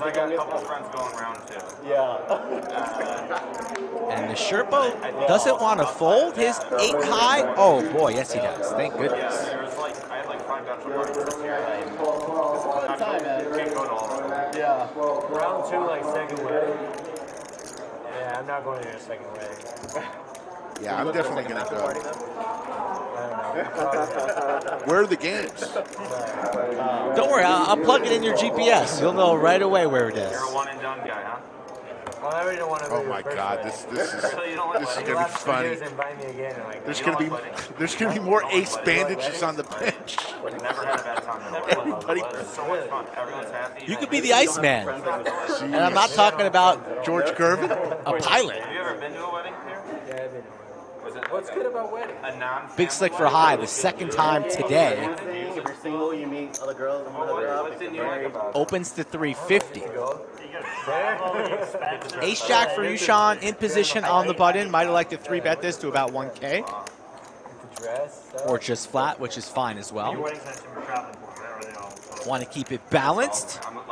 I got a couple friends going around too. Yeah. And the Sherpa doesn't want to fold his 8 high. Oh boy, yes he does. Thank goodness. There was I had 5 bachelor parties this year. It's a lot of time, man. Can't go to all of them. Yeah. Round 2, second way. Yeah, I'm not going to your second way. Yeah, I'm definitely going to go. I don't know. Where are the games? Don't worry, I'll plug it in your GPS. You'll know right away where it is. You're a one-and-done guy, huh? Well, I really don't want to. Oh my God, this is gonna be funny. There's gonna be more ace bandages on the bench. Never had a bad time. Everybody. So much fun. Everyone's happy. You could be the Iceman. And I'm not talking about George Gervin, a pilot. Have you ever been to a wedding here? Yeah, I've been to a wedding. What's good about wedding? A non. Big Slick for high, the second time today. If you're single, you meet other girls and What didn't you like about it? Opens to 350. Ace Jack for Yoochan in position on the button. Might have liked to 3-bet this to about 1K. Or just flat, which is fine as well. Want to keep it balanced. I moved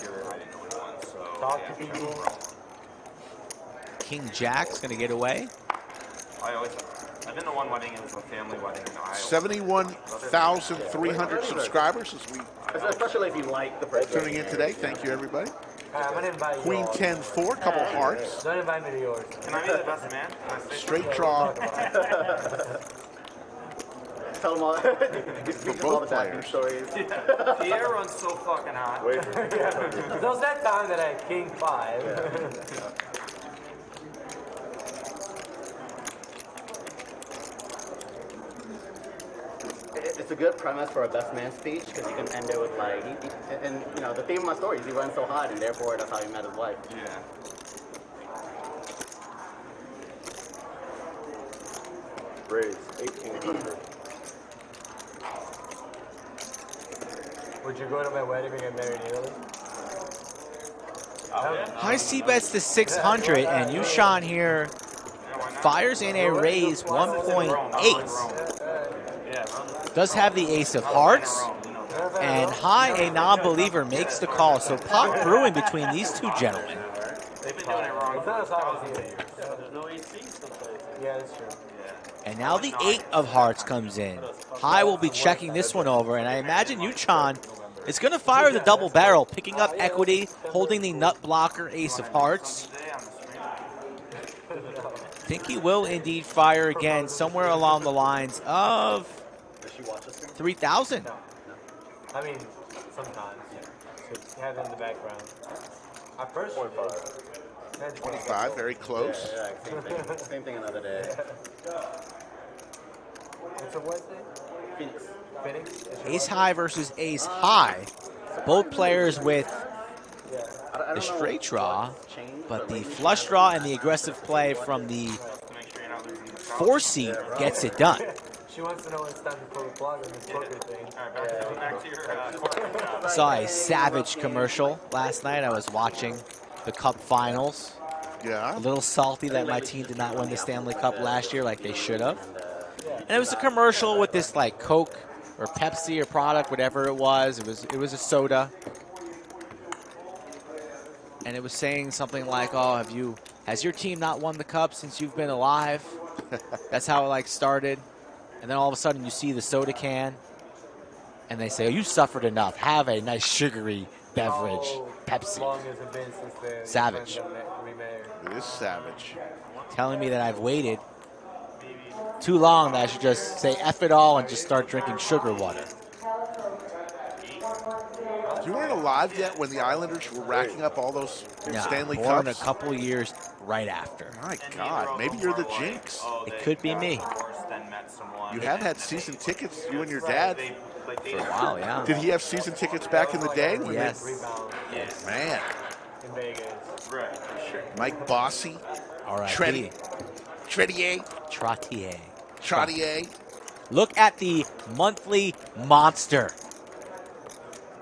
here. I didn't know anyone, so. Talk to people. King Jack's going to get away. I've been to one wedding. It was a family wedding in Iowa. 71,300 subscribers as we especially if you like the person. tuning in today. Thank you, everybody. I'm going to invite you. Queen 10-4, couple hearts. Don't invite me to yours. Can I be the best man? Straight draw Tell them all. for both players. Pier runs so fucking hot. There was that time that I had King 5. it's a good premise for a best man speech because you can end it with like, and you know, the theme of my story is he runs so hot and therefore that's how he met his wife. Yeah. Raise 1800. Would you go to my wedding and get married in Italy? High C bets to 600, and Yoochan here fires in a raise 1.8. Does have the ace of hearts, and High, a non-believer, makes the call. So pot brewing between these two gentlemen. They've been doing it wrong for 1,000 years. There's no AC sometimes. Yeah, that's true. And now the 8 of hearts comes in. High will be checking this one over, and I imagine Yoochan is going to fire the double barrel, picking up equity, holding the nut blocker ace of hearts. I think he will indeed fire again somewhere along the lines of 3,000. I mean, sometimes. You have it in the background. I first 25, very close. Yeah, same thing another day. It's a Wednesday? Phoenix. Ace high versus ace high. Both players with the straight draw, but the flush draw and the aggressive play from the 4 seat gets it done. She wants to know when it's time to pull the plug on this poker thing. Back to your Saw a Savage commercial last night. I was watching the Cup Finals. Yeah. A little salty that my team did not win the Stanley Cup last year like they should have. And it was a commercial with this like Coke or Pepsi or product, whatever it was. It was a soda. And it was saying something like, "Oh, has your team not won the cup since you've been alive?" That's how it like started. And then all of a sudden you see the soda can and they say, "Oh, you suffered enough. Have a nice sugary beverage, Pepsi." How long has it been since the Savage. It is savage. Telling me that I've waited too long that I should just say F it all and just start drinking sugar water. You weren't alive yet when the Islanders were racking up all those Stanley born Cups? a couple years right after. My God, maybe you're the jinx. It could be me. You have had season tickets, you and your dad. For a while, yeah. Did he have season tickets back in the day? Yes. Yes. Man. In Vegas. Right, for sure. Mike Bossy. R.I.P. Tretier. Look at the monthly monster.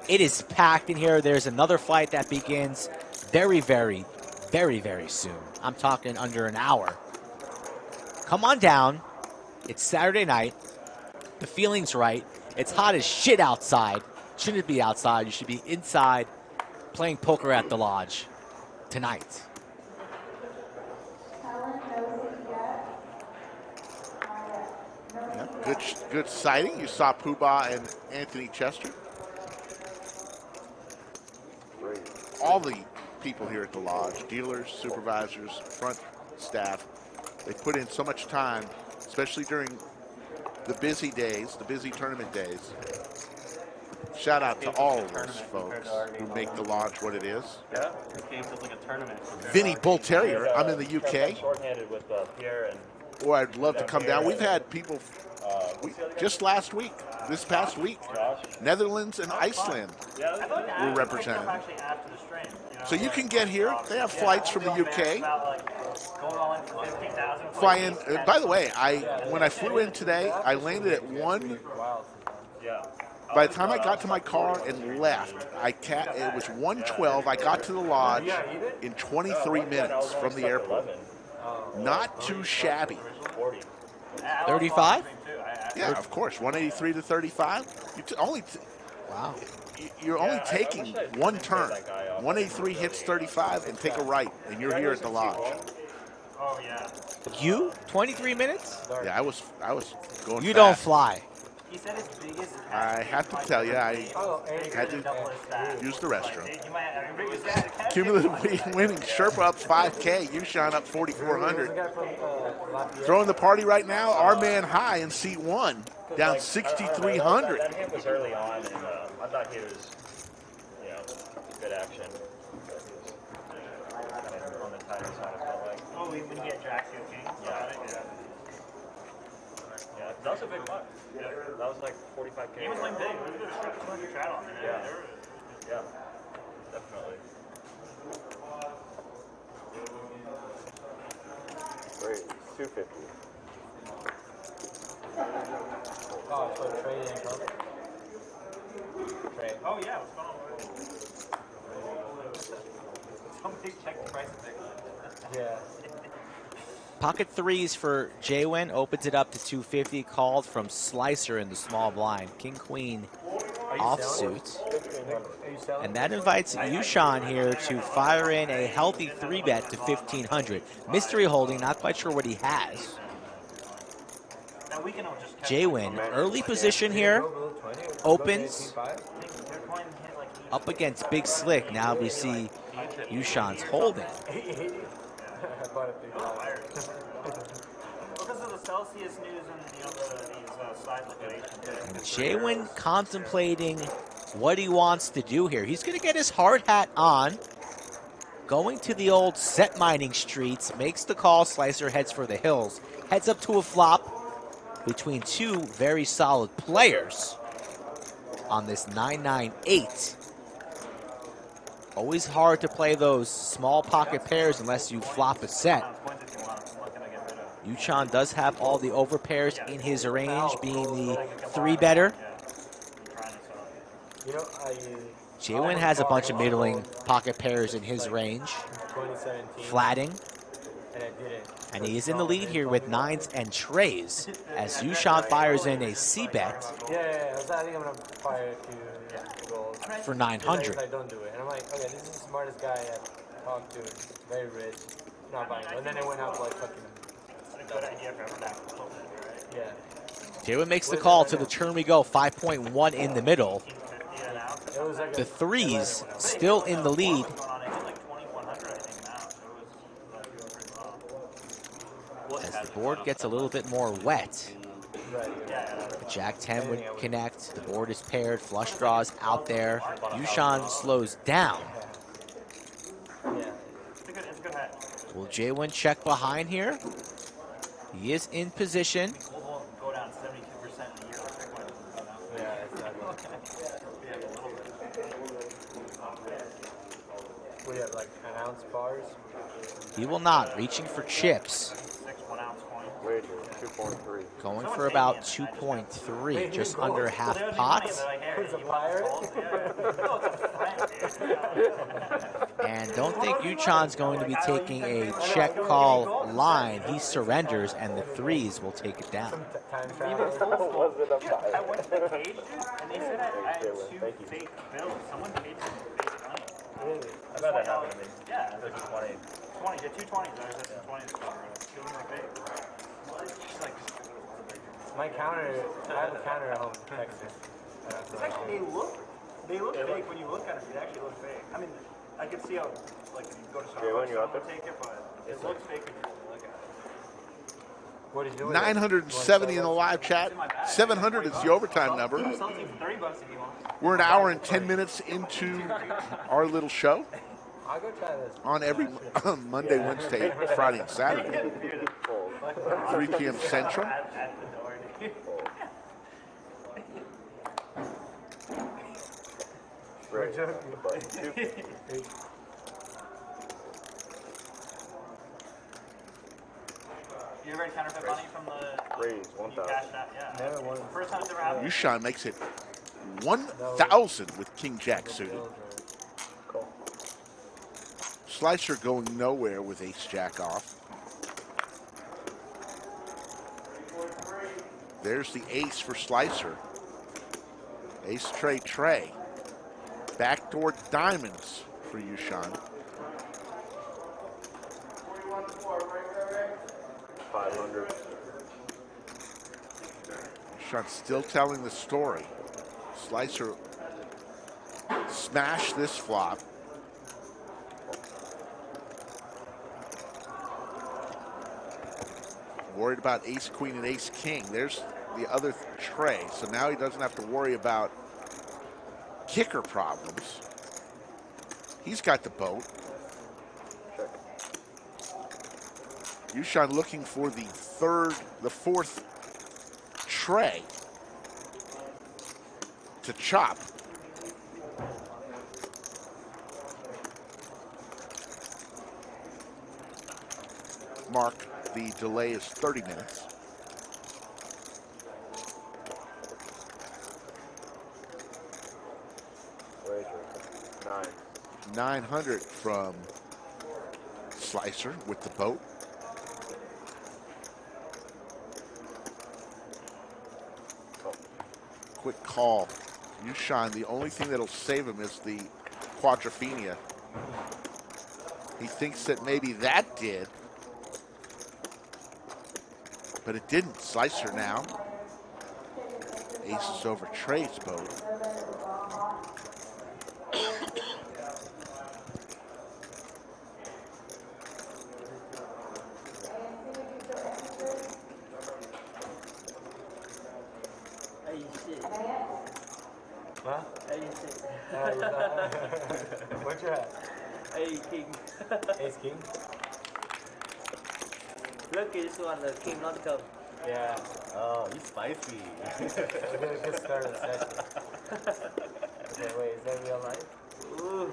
It is packed in here. There's another fight that begins very, very, very, very soon. I'm talking under an hour. Come on down. It's Saturday night. The feeling's right. It's hot as shit outside. Shouldn't be outside. You should be inside playing poker at the lodge tonight. Yeah, good sighting. You saw Poobah and Anthony Chester. All the people here at the lodge, dealers, supervisors, front staff, they put in so much time, especially during the busy days, the busy tournament days. Shout out to all of those folks who make the lodge what it is. Yeah, this game feels like a tournament. Vinny Bull Terrier, I'm in the UK. Shorthanded with Pier and. Boy, I'd love to come down. We've had people just last week, this past week, Netherlands and Iceland were represented. So you can get here. They have flights from the UK. Fly in. By the way, when I flew in today, I landed at 1. By the time I got to my car and left, it was 1:12. I got to the lodge in 23 minutes from the airport. Not too shabby. 35? Yeah, of course. 183 to 35. Wow. You're only taking one turn. 183 hits 35 and take a right, and you're here at the lodge. Oh yeah. You? 23 minutes? Yeah, I was going. You fast. don't fly. He said his biggest. I have to tell you, I had to use the restroom. Cumulative winning, Sherpa up 5K, Yoochan up 4,400. Throwing the party right now, our man High in seat 1, down 6,300. That hit was early on, and I thought he was, good action. On the tighter side, I felt like. Oh, when you get Jack King? Yeah. That was a big buck. Yeah, that was like 45K. He was like big. It was a 200 straddle. I mean, yeah, definitely. Great, 250. Oh, so Trey didn't come? Trey. Oh, yeah, what's going on? Somebody check the price of it. Yeah. Pocket threes for JWin, opens it up to 250, called from Slicer in the small blind. King, queen, offsuit. And that invites Yoochan here to fire in a healthy 3-bet to 1,500. Mystery holding, not quite sure what he has. JWin, early position here, opens up against Big Slick. Now we see Yoochan's holding. Because of the Celsius news and these side liquidations. And JWin contemplating what he wants to do here. He's going to get his hard hat on, going to the old set mining streets, makes the call. Slicer heads for the hills, heads up to a flop between two very solid players on this 9-9-8. Always hard to play those small pocket pairs unless you flop a set. Yoochan does have all the overpairs in his range, being the 3-better. JWin has a bunch of middling pocket pairs in his range. Flatting. And he is in the lead here with 9s and trays as Yoochan fires in a C-bet Yeah, I think I'm going to fire a few goals. for 900. I don't do it. And I'm like, okay, this is the smartest guy I've talked to. Very rich. Not buying it. And then it went up like fucking... That's a good idea for everyone to have. Yeah. JWin makes the call. To the turn we go. 5.1 in the middle. The threes still in the lead. As the board gets a little bit more wet. The Jack-10 would connect. The board is paired. Flush draws out there. Yoochan slows down. Will JWin check behind here? He is in position. Go down 72% in a year. Yeah, exactly. We have like an ounce bars. He will not. Reaching for chips. 1-ounce coin. Wager, 2.3. Going for about 2.3, just under half pot. And don't think Yoochan's going to be taking a check call line. He surrenders, and the threes will take it down. I went to the cage, and they said I had 2 fake bills. Someone paid me fake money. Really? I bet that happened to me. Yeah, it was 20. 20, yeah, 220. There's 20. Two were fake. My counter, I have a counter at home in Texas. It's actually, they look fake when you look at it. They actually look fake. I mean, I can see how, like, if you go to Starbucks, someone take it, but it looks fake when you look at it. What is doing? 970 in the live chat. 700 is the overtime number. $30 if you want. We're an hour and 10 minutes into our little show. I'll go try this. On every Monday, Wednesday, Friday, and Saturday. 3 p.m. Central. Right. You ever had counterfeit money from the raise 1,000? Yeah. First time it's ever happened. Yoochan makes it 1,000 with King Jack suited. Slicer going nowhere with Ace Jack off. There's the ace for Slicer. Ace Trey. Backdoor diamonds for Yoochan. 500. Yoochan still telling the story. Slicer smashed this flop. Worried about ace queen and ace king. There's the other tray. So now he doesn't have to worry about kicker problems. He's got the boat. Yoochan looking for the fourth tray to chop. Mark, the delay is 30 minutes. Nine. 900 from Slicer with the boat. Quick call. Yoochan, the only thing that'll save him is the quadrophenia. He thinks that maybe that did, but it didn't. Slicer now. Aces over Trey's boat. Huh? What's your hat? Hey, king. Ace king? Look, this one, the king, not come. Yeah. Oh, you spicy. Good start of the session. Okay, wait, is that real life? Ooh.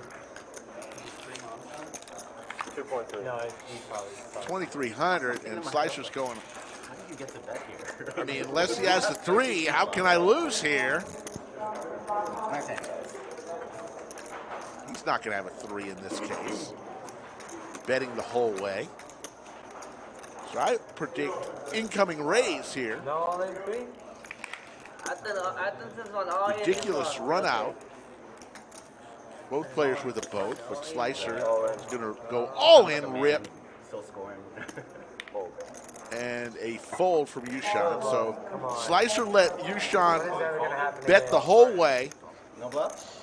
2.3. No, he's probably. 2,300, and Slicer's going. How did you get to bet here? I mean, unless he has the 3, how can I lose here? He's not going to have a 3 in this case. Betting the whole way. So I predict incoming raise here. No, all in 3? I think this one all in. Ridiculous run out. Both players with a boat, but Slicer is going to go all in rip. Still scoring. And a fold from Yoochan. So Slicer let Yoochan bet the whole way. No bluff?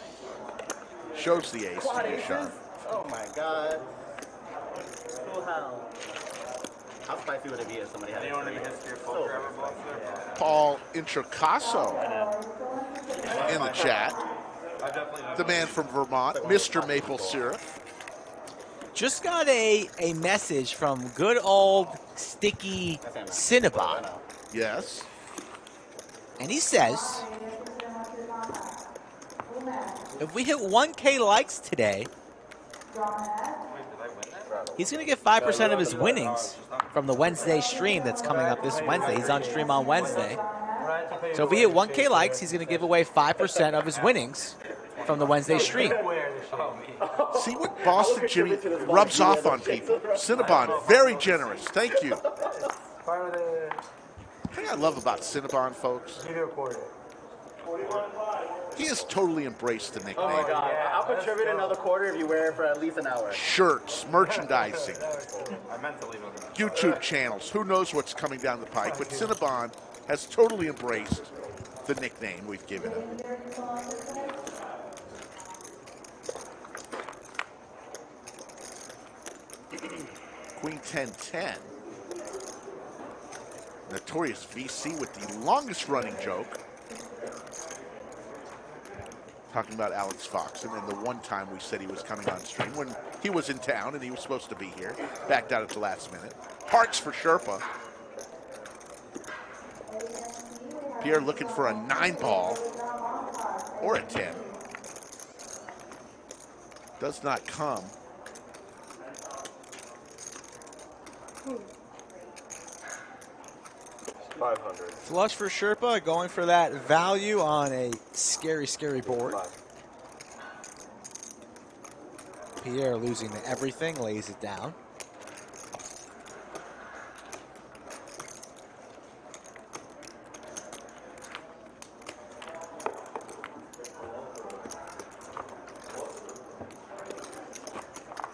Shows the ace to Yoochan. Oh my god. Full house. How spicy would it be if somebody had Anyone in a the history of poker ever bluffed there? Paul Introcaso in the chat. The man from Vermont, Mr. Maple Syrup. Just got a message from good old sticky Cinnabon. Yes. And he says, if we hit 1K likes today, he's going to get 5% of his winnings from the Wednesday stream that's coming up this Wednesday. He's on stream on Wednesday. So if we hit 1K likes, he's going to give away 5% of his winnings from the Wednesday stream. See what Boston Jimmy rubs off on people. Cinnabon, very generous. Thank you. The thing I love about Cinnabon, folks, he has totally embraced the nickname. Oh my god. I'll contribute another quarter if you wear it for at least an hour. Shirts, merchandising, I meant to leave it. YouTube channels. Who knows what's coming down the pike? But Cinnabon has totally embraced the nickname we've given him. Queen 10-10. Notorious VC with the longest running joke. Talking about Alex Fox, and then the one time we said he was coming on stream when he was in town and he was supposed to be here. Backed out at the last minute. Hearts for Sherpa. Pier looking for a 9-ball or a 10. Does not come. $500. Flush for Sherpa, going for that value on a scary, scary board. Pier losing everything, lays it down.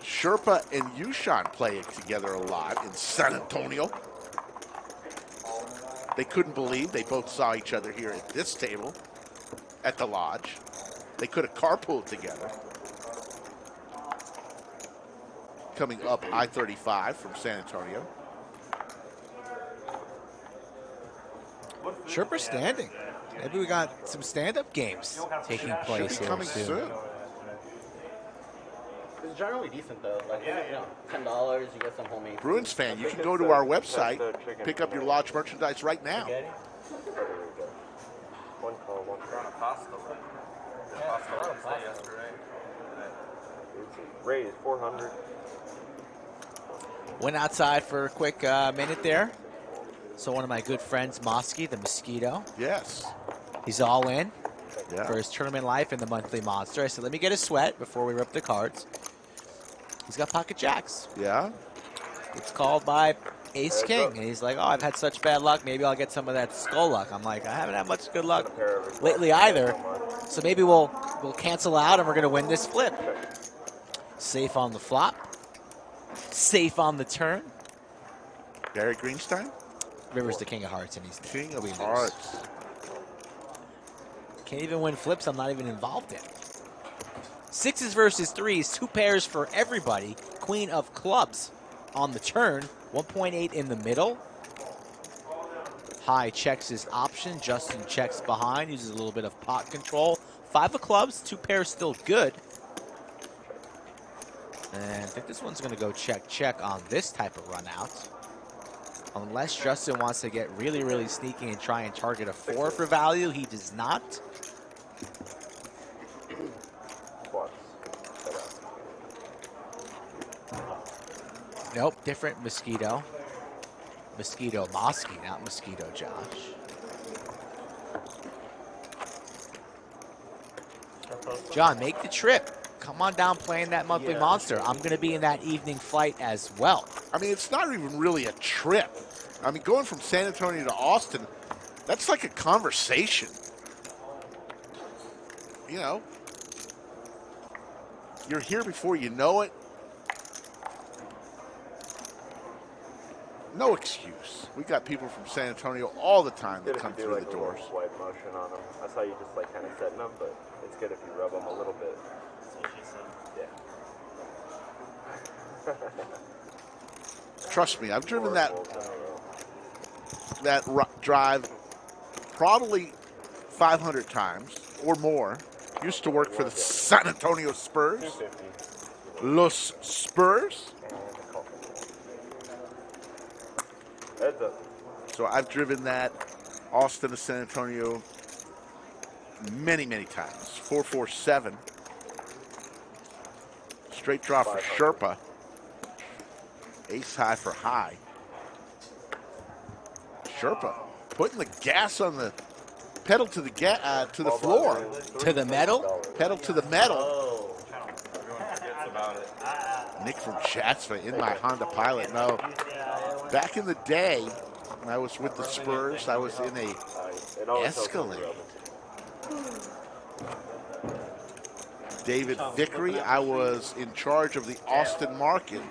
Sherpa and Yoochan play it together a lot in San Antonio. They couldn't believe they both saw each other here at this table at the lodge. They could have carpooled together. Coming up I-35 from San Antonio. Sherpa standing. Maybe we got some stand-up games taking place Should be here coming soon. It's generally decent though. Like, you know, $10, you get some homemade. Bruins fan, you can go to our website, pick up your lodge merchandise right now. One call, one We're on a pasta. Yeah, Pasta a lot of Wednesday pasta. yesterday. raise 400. Went outside for a quick minute there. So one of my good friends, Mosky, the Mosquito. Yes. He's all in Yeah. for his tournament life in the monthly monster. I said, let me get a sweat before we rip the cards. He's got pocket jacks. Yeah. It's called by Ace King. And he's like, oh, I've had such bad luck. Maybe I'll get some of that skull luck. I'm like, I haven't had much good luck lately either. So maybe we'll cancel out and we're going to win this flip. Safe on the flop. Safe on the turn. Barry Greenstein? River's the king of hearts, and he's king of hearts. Can't even win flips I'm not even involved in. Sixes versus threes, 2 pairs for everybody. Queen of clubs on the turn, 1.8 in the middle. High checks his option. Justin checks behind, uses a little bit of pot control. 5 of clubs, 2 pairs still good. And I think this one's going to go check on this type of run out. Unless Justin wants to get really, really sneaky and try and target a 4 for value. He does not. Nope, different Mosquito. Mosquito Mosky, not Mosquito Josh. John, make the trip. Come on down playing that monthly monster. I'm going to be in that evening flight as well. I mean, it's not even really a trip. I mean, going from San Antonio to Austin, that's like a conversation. You know, you're here before you know it. No excuse. We got people from San Antonio all the time that come through the doors. Swipe motion on them. That's how you just like kind of setting them, but it's good if you rub them a little bit. That's what she said. Yeah. Trust me, I've driven that drive probably 500 times or more. Used to work for the San Antonio Spurs. Los Spurs. So I've driven that Austin to San Antonio many, many times. 447. Straight draw for Sherpa. Ace high for high. Sherpa putting the gas on the pedal to the to the floor. To the metal? Pedal to the metal. Oh, everyone forgets about it. Nick from Chatsworth in my Honda Pilot. No, back in the day, when I was with the Spurs, I was in a Escalade. David Vickery, I was in charge of the Austin market.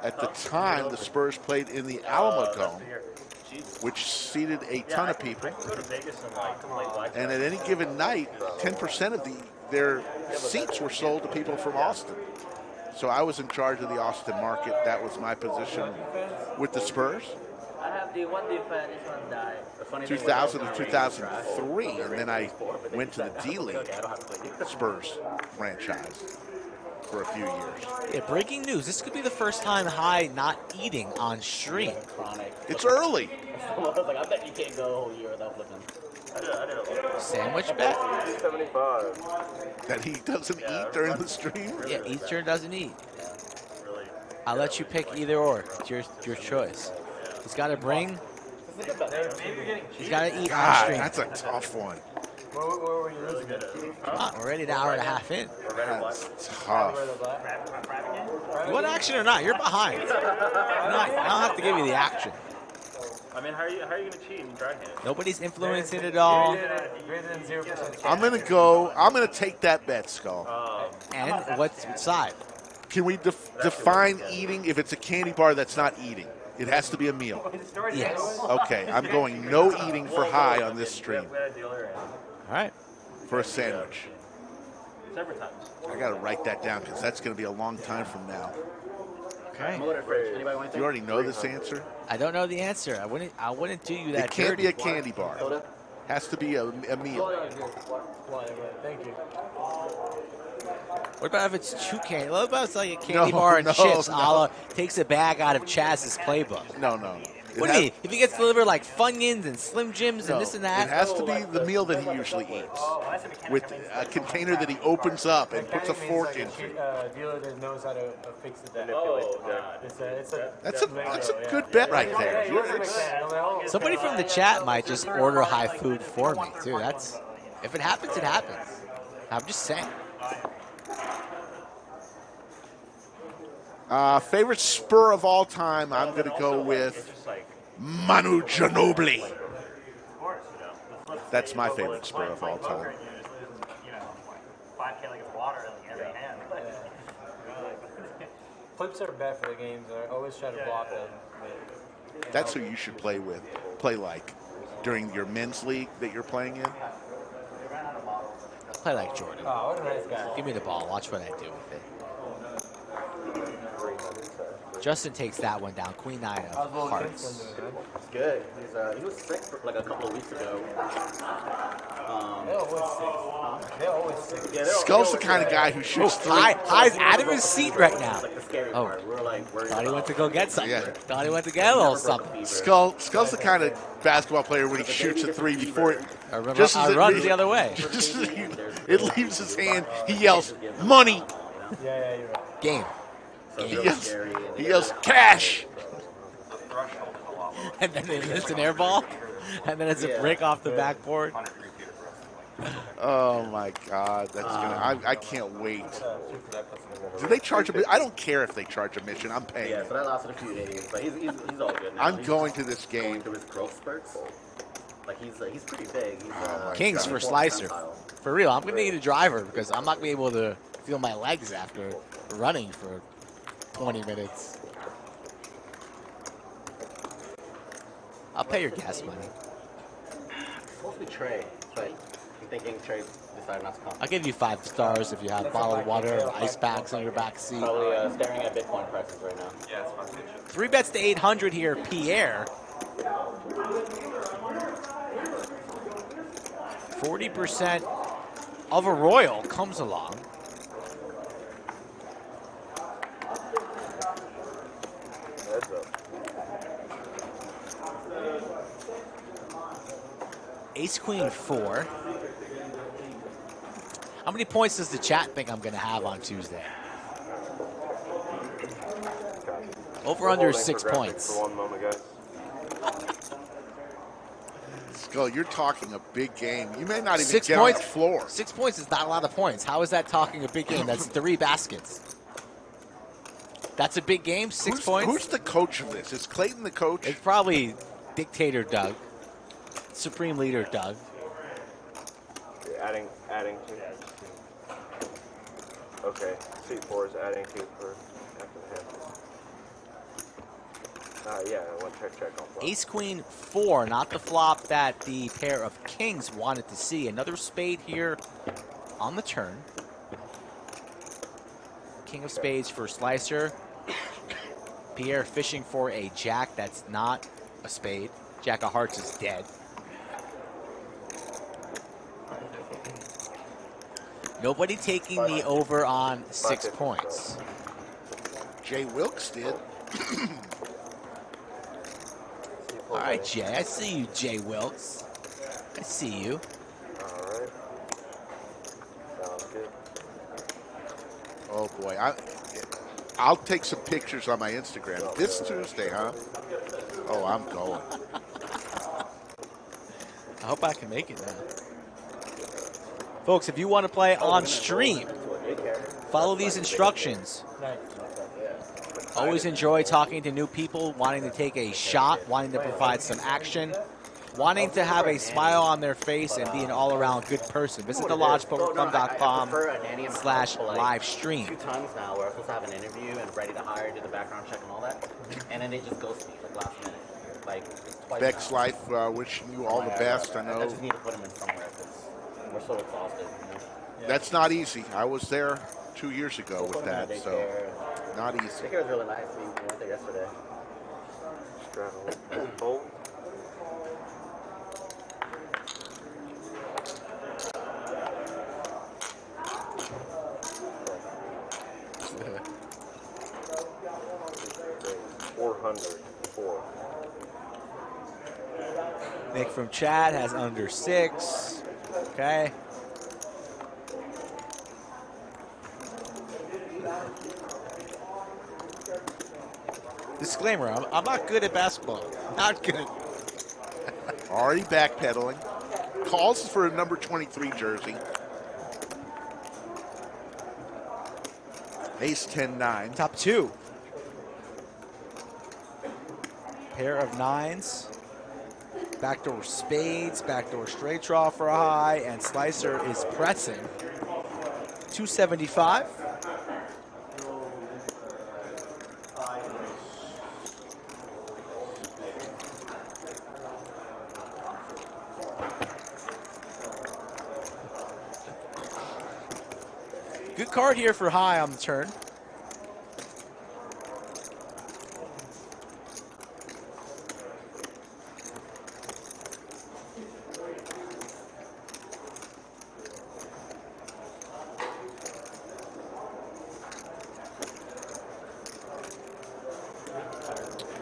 At the time, the Spurs played in the Alamo Dome, which seated a ton of people. And at any given night, 10% of their seats were sold to people from Austin. So I was in charge of the Austin market. That was my position with the Spurs. I have the one defense, this one died. 2000 to 2003, and then I went to the D-League Spurs franchise for a few years. Yeah, breaking news. This could be the first time High not eating on stream. It's early. I was like, I bet you can't go a whole year without flipping. Sandwich bet? 75. That he doesn't eat during the stream? Yeah, Eastern doesn't eat. I'll let you pick either or. It's your choice. He's got to bring. He's got to eat on God, stream. that's a tough one. Where were you losing it? Come on, we're already an hour and a half in. That's tough. You want action or not? You're behind. I don't have to give you the action. I mean, how are you going to cheat in dry hand? Nobody's influencing it all. I'm gonna take that bet, Skull. And what side? Can we define eating? If it's a candy bar, that's not eating. It has to be a meal. Yes. Okay, I'm going no eating for High on this stream. All right. For a sandwich. Several times. I got to write that down because that's going to be a long time from now. Okay. You already know this answer? I don't know the answer. I wouldn't do you that. It can't dirty. be a candy bar. Has to be a meal. Thank you. What about if it's two candy? What about it's like a candy bar and chips? A la takes a bag out of Chaz's playbook. No. What do you mean? If he gets delivered like Funyuns and Slim Jims and this and that? It has to be the meal that he usually eats, with a container that he opens up and puts a fork into. Dealer that knows how to fix the deck. That's a good bet right there. Somebody from the chat might just order high food for me too. That's if it happens, it happens. I'm just saying. Favorite spur of all time, I'm going to go with Manu Ginobili. That's my favorite spur of all time. Flips are bad for the games. I always try to block them. That's who you should play like during your men's league that you're playing in. Play like Jordan. Oh, what a nice guy. Give me the ball. Watch what I do with it. Justin takes that one down. Queen 9 of hearts. It's good. He was sick for like a couple of weeks ago. They're always sick. Yeah, Skull's the kind of guy who shoots three. High's out of his seat right now. Like the scary Oh, part. We're like worried thought he went to go get something. Yeah. Thought he went to get a little something. Skull's the kind of basketball player when he shoots a three before it. I run the other way. Just as it leaves his hand, he yells, "Money!" Yeah, you're right. Game. He yells, "Cash!" And then it's an air ball. And then it's a brick off the backboard. Oh my God, that's gonna! I can't wait. Do they charge a? I don't care if they charge admission. I'm paying. Yeah, so that lasted a few days, but he's all good now. I'm going to this game. Going through his growth spurts. Like he's pretty big. He's, Kings for slicer. For real, I'm gonna need a driver because I'm not gonna be able to feel my legs after running for 20 minutes. I'll pay your gas money. It's supposed to be Trey, but I'm thinking Trey decided not to come. I'll give you 5 stars if you have bottled water or ice packs in your back seat. Probably staring at Bitcoin prices right now. Yeah, it's fun. 3 bets to 800 here, Pier. 40% of a Royal comes along. Ace Queen 4. How many points does the chat think I'm going to have on Tuesday? Over under 6 points. For one moment, guys. Skull, you're talking a big game. You may not even 6 get points on the floor. 6 points is not a lot of points. How is that talking a big game? That's 3 baskets. That's a big game. 6 points. Who's the coach of this? Is Clayton the coach? It's probably Dictator Doug, Supreme Leader Doug. Adding to. Okay, seat 4 is adding to for after the hand. Yeah, one check on flop. Ace Queen 4, not the flop that the pair of kings wanted to see. Another spade here on the turn. King of spades for slicer. Pierre fishing for a jack that's not a spade. Jack of hearts is dead. Nobody taking the over on 6 points. Jay Wilkes did. All right, Jay. I see you, Jay Wilkes. I see you. All right. Sounds good. Oh boy, I'll take some pictures on my Instagram this Tuesday, huh? Oh, I'm going. I hope I can make it now. Folks, if you want to play on stream, follow these instructions. Always enjoy talking to new people, wanting to take a shot, wanting to provide some action, wanting to have a smile on their face and be an all-around good person. Visit thelodgepokerclub.com/live stream. 2 times now where I was supposed to have an interview and ready to hire, do the background check and all that, and then it just goes to me like last minute. Like twice. Beck's now. Life, wishing you all the best. I know. I just need to put him in somewhere because we're so exhausted. You know? That's not easy. I was there 2 years ago with that, so not easy. Daycare was really nice. We went there yesterday. Fold. $404. Nick from chat has under 6. Okay. Disclaimer, I'm not good at basketball. Not good. Already backpedaling. Calls for a number 23 jersey. Ace 10-9. Top 2. Pair of 9s. Backdoor spades, backdoor straight draw for a high, and Slicer is pressing. 275. Good card here for high on the turn.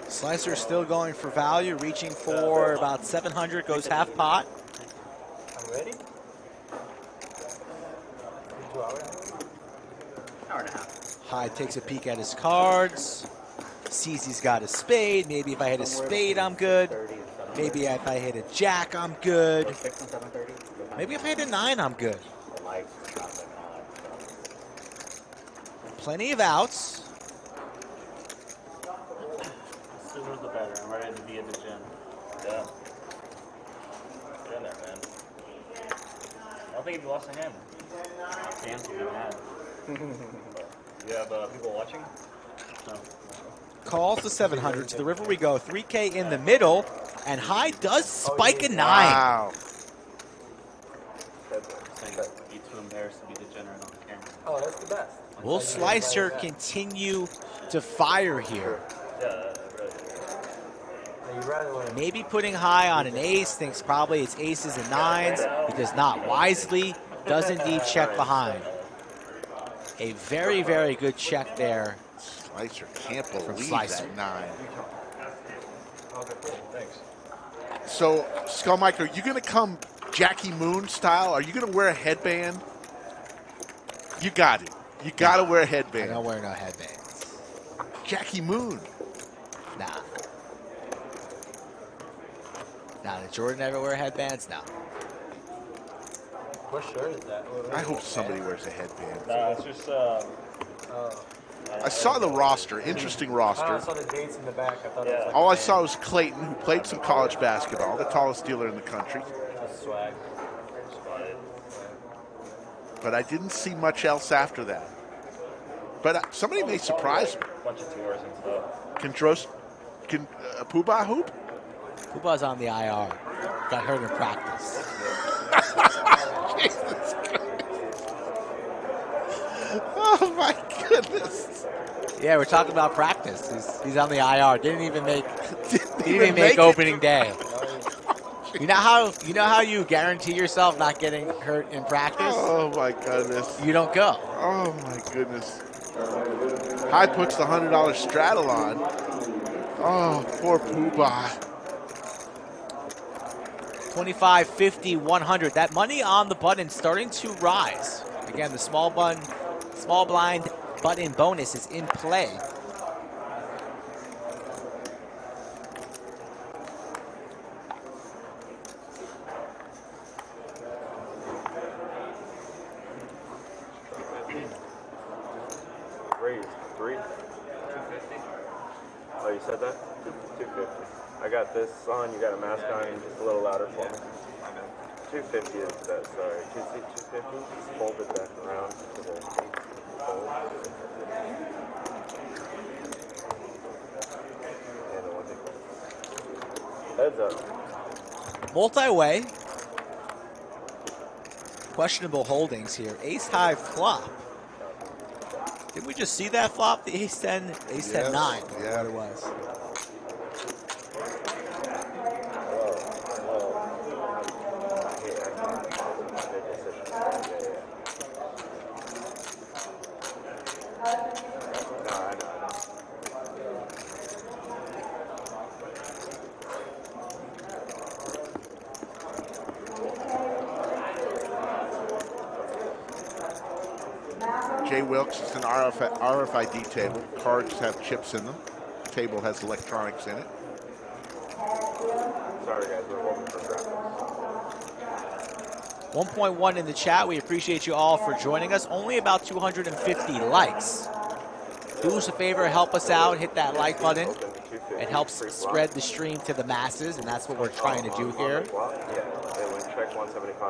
Slicer still going for value, reaching for about 700, goes half pot. I'm ready. 2 hours. Hour and a half. High takes a peek at his cards, sees he's got a spade. Maybe if I hit a spade, I'm good. Maybe if I hit a jack, I'm good. Maybe if I hit a 9, I'm good. Plenty of outs. Sooner the better. I'm ready to be in the gym. Yeah. Get in there, man. I don't think if you lost a hand. Hands will be mad. You have people watching? No. Calls the 700 to the river we go. 3K in the middle, and high does spike a 9. Wow. Be too embarrassed to be degenerate on camera. Oh, that's the best. Will Slicer continue to fire here? Yeah, really. Maybe putting high on an ace, thinks probably it's aces and 9s. He does not wisely, does indeed check behind. A very, very good check there. Slicer can't believe Slicer. that 9. Thanks. So, Skull Mike, are you going to come Jackie Moon style? Are you going to wear a headband? You got it. You got to wear a headband. I don't wear no headbands. Jackie Moon. Nah. Nah, did Jordan ever wear headbands? No. What shirt is that? I hope somebody wears a headband. Nah, it's just, I saw the roster. Interesting roster. I saw the dates in the back. I thought it was like All I saw was Clayton, who played some college basketball, the tallest dealer in the country. That's swag. But I didn't see much else after that. But somebody may surprise me. bunch of tours and stuff. Can Poobah hoop? Poobah's on the IR. Got hurt in practice. Jesus Christ. Oh my goodness. Yeah, we're talking about practice. He's on the IR. Didn't even make opening day. You know how you guarantee yourself not getting hurt in practice? Oh my goodness. You don't go. Oh my goodness. High puts the $100 straddle on. Oh, poor Poobah. 25, 50, 100. That money on the button starting to rise. Again, the small blind button bonus is in play. Raised 3. 250. Oh, you said that? 250. I got this on. You got a mask on. Just a little louder for me. 250 is that. Sorry. 250. Just fold it back around to the fold. And the one thing. Heads up. Multi-way. Questionable holdings here. Ace high flop. Did we just see that flop? The ace 10, ace 10, 9. Yeah. What it was. J. Wilkes, it's an RFID table. Cards have chips in them. The table has electronics in it. Sorry, guys, we're hoping for graphics. 1.1 in the chat. We appreciate you all for joining us. Only about 250 likes. Do us a favor, help us out. Hit that like button. It helps spread the stream to the masses, and that's what we're trying to do here.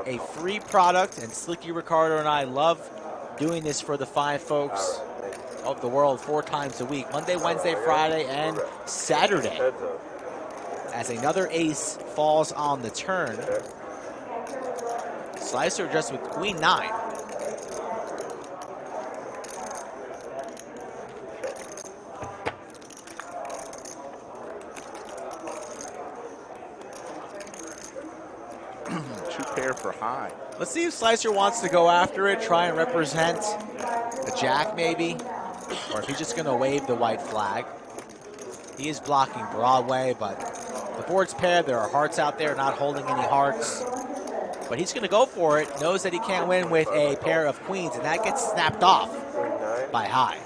A free product, and Slicky Ricardo and I love doing this for the fine folks of the world 4 times a week. Monday, Wednesday, Friday, and Saturday. As another ace falls on the turn. Slicer just with queen 9. Two pair for high. Let's see if Slicer wants to go after it, try and represent a jack maybe, or if he's just going to wave the white flag. He is blocking Broadway, but the board's paired. There are hearts out there, not holding any hearts. But he's going to go for it, knows that he can't win with a pair of queens, and that gets snapped off by high.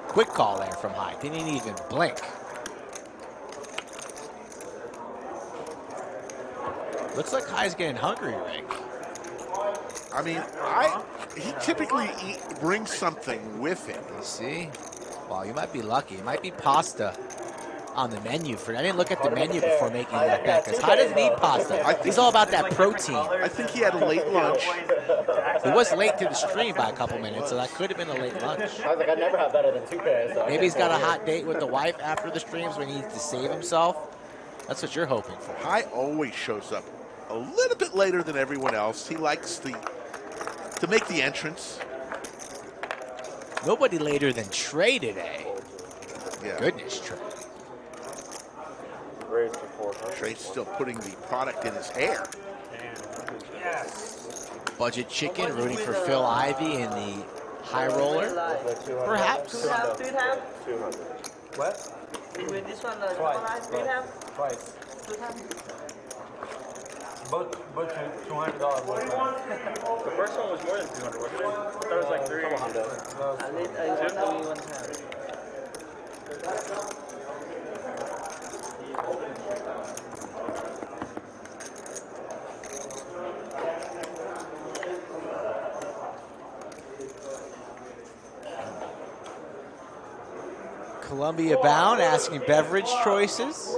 Quick call there from high. Didn't even blink. Looks like high's getting hungry, Rick. I mean, he typically brings something with him. You see? Well, you might be lucky. It might be pasta on the menu. I didn't look at the menu before making that bet, because High doesn't eat pasta. He's all about that protein. I think he had a late lunch. He was late to the stream by a couple minutes, so that could have been a late lunch. I was like, I never have better than 2 pairs. So Maybe he's got a hot date with the wife after the streams when he needs to save himself. That's what you're hoping for. High always shows up a little bit later than everyone else. He likes to make the entrance. Nobody later than Trey today. Yeah. Goodness, Trey. Trey's still putting the product in his hair. Budget Chicken rooting for Phil Ivey in the high roller. Perhaps. 2.5. What? With this one, Twice. 3.5. Twice. 2.5. Both $200 both times. The first one was more than 200, wasn't it? I thought it was like 300. I want only 1 time. Columbia Bound asking beverage choices.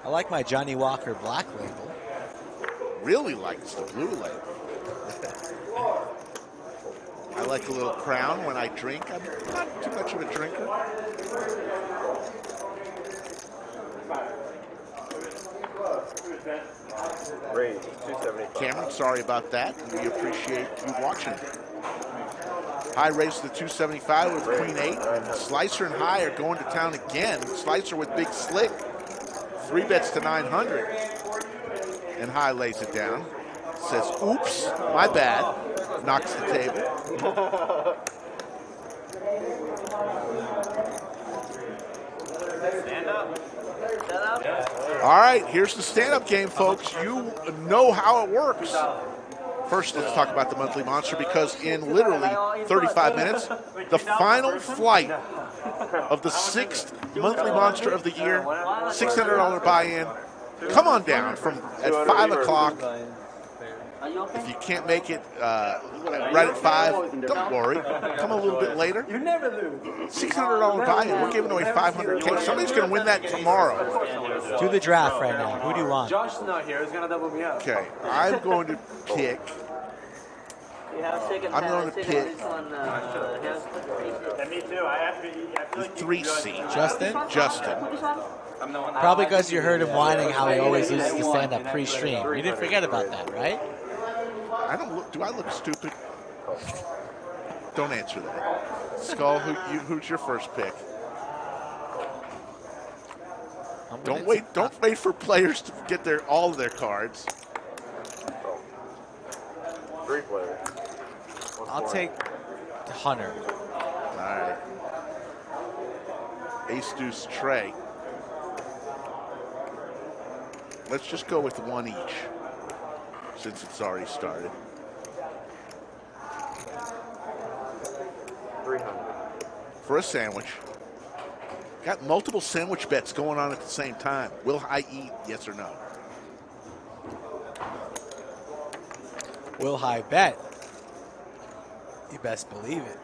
I like my Johnny Walker Black Label. Really likes the blue label. I like a little Crown when I drink. I'm not too much of a drinker. Raise 275. Cameron, sorry about that. We appreciate you watching. High raised to 275 with Queen 8. And Slicer and High are going to town again. Slicer with Big Slick. 3 bets to 900. And High lays it down. Says, oops, my bad. Knocks the table. Stand up. All right, here's the stand-up game, folks. You know how it works. First, let's talk about the monthly monster, because in literally 35 minutes, the final flight of the 6th monthly monster of the year, $600 buy-in. Come on down at 5 o'clock. If you can't make it right at 5, don't worry. Come a little bit later. You never lose. $600 buy-in. We're giving away $500K. Somebody's going to win that tomorrow. Do the draft right now. Who do you want? Josh's not here. He's going to double me up. Okay, I'm going to pick. I'm going to pick Me too. the 3 seed. Justin? Justin. Probably because you heard him whining how he always loses the stand-up pre-stream. You didn't forget about that, right? I don't look. Do I look stupid? Don't answer that. Skull, who's your first pick? Don't wait. Don't wait for players to get all of their cards. 3 players. I'll take Hunter. All right. Ace Deuce Trey. Let's just go with one each, since it's already started. 300. For a sandwich. Got multiple sandwich bets going on at the same time. Will I eat? Yes or no? Will I bet? You best believe it.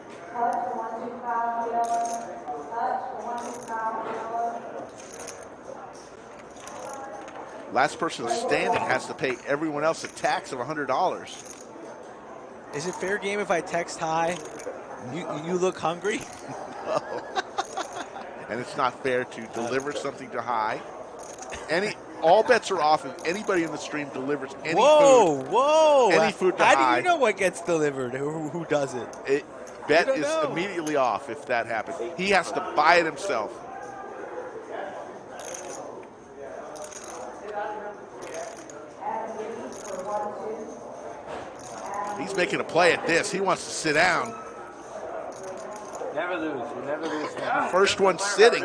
Last person standing has to pay everyone else a tax of $100. Is it fair game if I text hi? You look hungry? No. And it's not fair to deliver something to high. All bets are off if anybody in the stream delivers any food. Whoa! Any food to How high. do you know what gets delivered? Who does it? Bet is immediately off if that happens. He has to buy it himself. He's making a play at this. He wants to sit down. Never lose. You never lose. First one sitting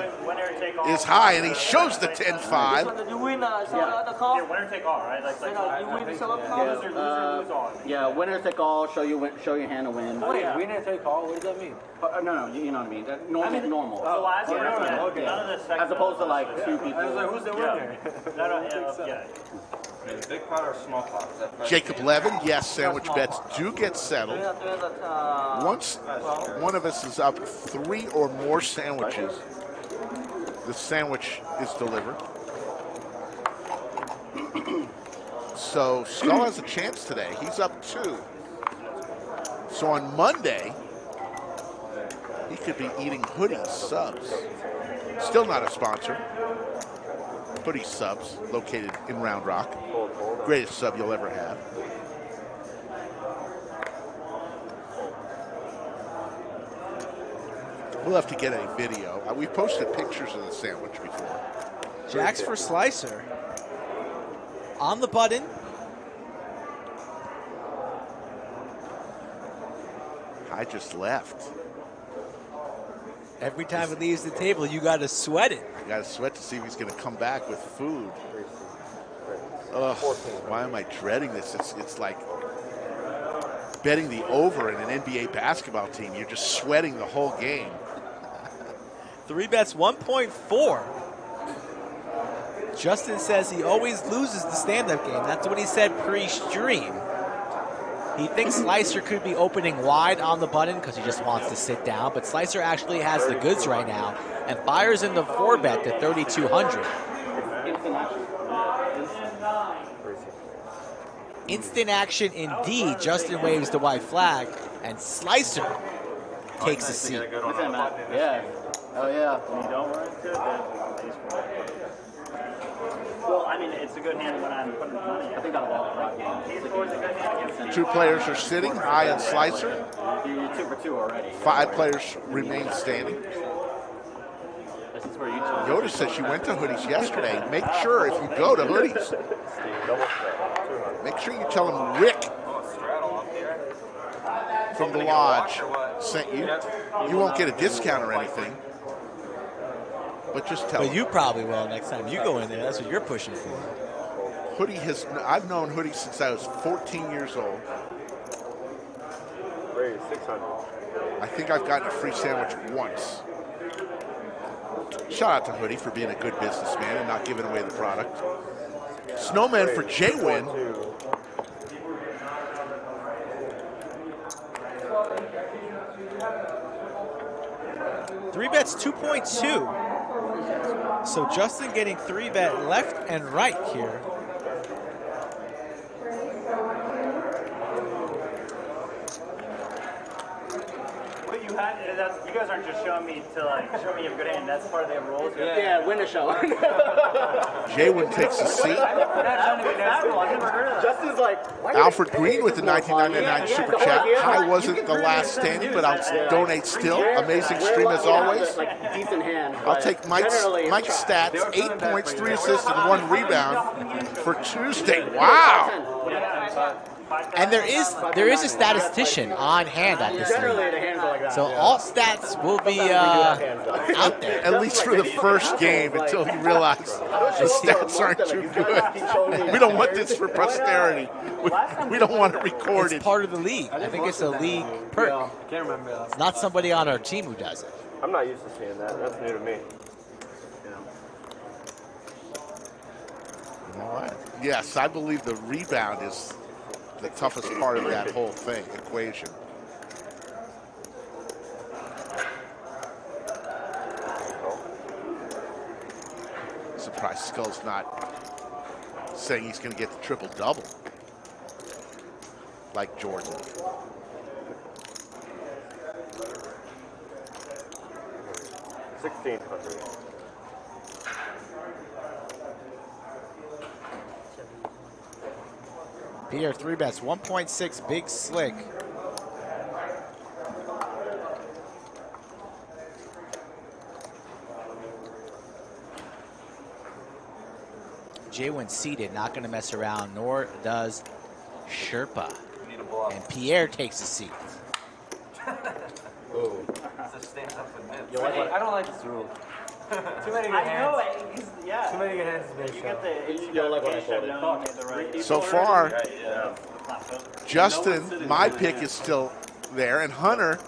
is high, and he shows the 10-5. You win the call? Yeah, winner take all, right? You win the solo call? Loser lose all. Yeah, winner take all. Show your hand to win. Wait, winner take all? What does that mean? No, you know what I mean. That's normal. So last year, Okay. none of the second. As opposed to like two people. I was like, who's the winner? Yeah. Big pot or small pot? Jacob Levin, yes, sandwich bets do get settled. Once one of us is up 3 or more sandwiches, the sandwich is delivered. So Skull has a chance today. He's up 2. So on Monday, he could be eating Hoodie subs. Still not a sponsor. Hoodie subs, located in Round Rock. Greatest sub you'll ever have. We'll have to get a video. We've posted pictures of the sandwich before. Jacks for Slicer. On the button. I just left. Every time it leaves the table, you got to sweat it. You got to sweat to see if he's going to come back with food. Ugh, why am I dreading this? It's like betting the over in an NBA basketball team. You're just sweating the whole game. 3 bets, 1.4. Justin says he always loses the stand-up game. That's what he said pre-stream. He thinks Slicer could be opening wide on the button because he just wants to sit down, but Slicer actually has the goods right now and fires in the 4-bet to 3,200. Instant action indeed. Justin waves the white flag, and Slicer takes a seat. Yeah. Oh, yeah. When you don't run into it, then well, I mean, it's a good hand when I'm putting money. I think that'll ball game. He's always a good hand against 2 players are sitting, high and Slicer. You're 2 for 2 already. 5 players remain standing. This is where you Yoda said she went to Hoodies yesterday. Make sure if you go to Hoodies, make sure you tell him Rick from the lodge sent you. You won't get a discount or anything, but just tell him. But you probably will next time you go in there. That's what you're pushing for. Hoodie I've known Hoodie since I was 14 years old. Raise 600. I think I've gotten a free sandwich once. Shout out to Hoodie for being a good businessman and not giving away the product. Snowman for JWin. 3 bets, 2.2. So Justin getting 3-bet left and right here. But you guys aren't just showing me to show me a good hand. That's part of the rules. Yeah, win a show. JWin takes a seat. I've never heard of that. Justin's like, Alfred Green with the 1999 super chat. I wasn't the last standing, but I'll donate still. Amazing stream as always. Decent hand. I'll take Mike's stats, 8 points, 3 assists, and 1 rebound for Tuesday. Wow. And there is a statistician on hand at this Generally, league. the hands are like that. So yeah. all stats will be out there. At least for the first game until he realized the stats aren't too good. We don't want this for posterity. We don't want it recorded. It's part of the league. I think it's a league perk. I can't remember. It's not somebody on our team who does it. I'm not used to seeing that. That's new to me. You know what? Yes, I believe the rebound is the toughest part of that whole thing, equation. Surprised Skull's not saying he's going to get the triple-double like Jordan. $1,600. Pier 3 bets, 1.6, big slick. JWin seated, not going to mess around, nor does Sherpa. And Pierre takes a seat. Ooh. I don't like this rule. Too many good hands. Yeah. Too many good hands to be shown. You don't like what I folded. So far, Justin, my pick is still there, and Hunter,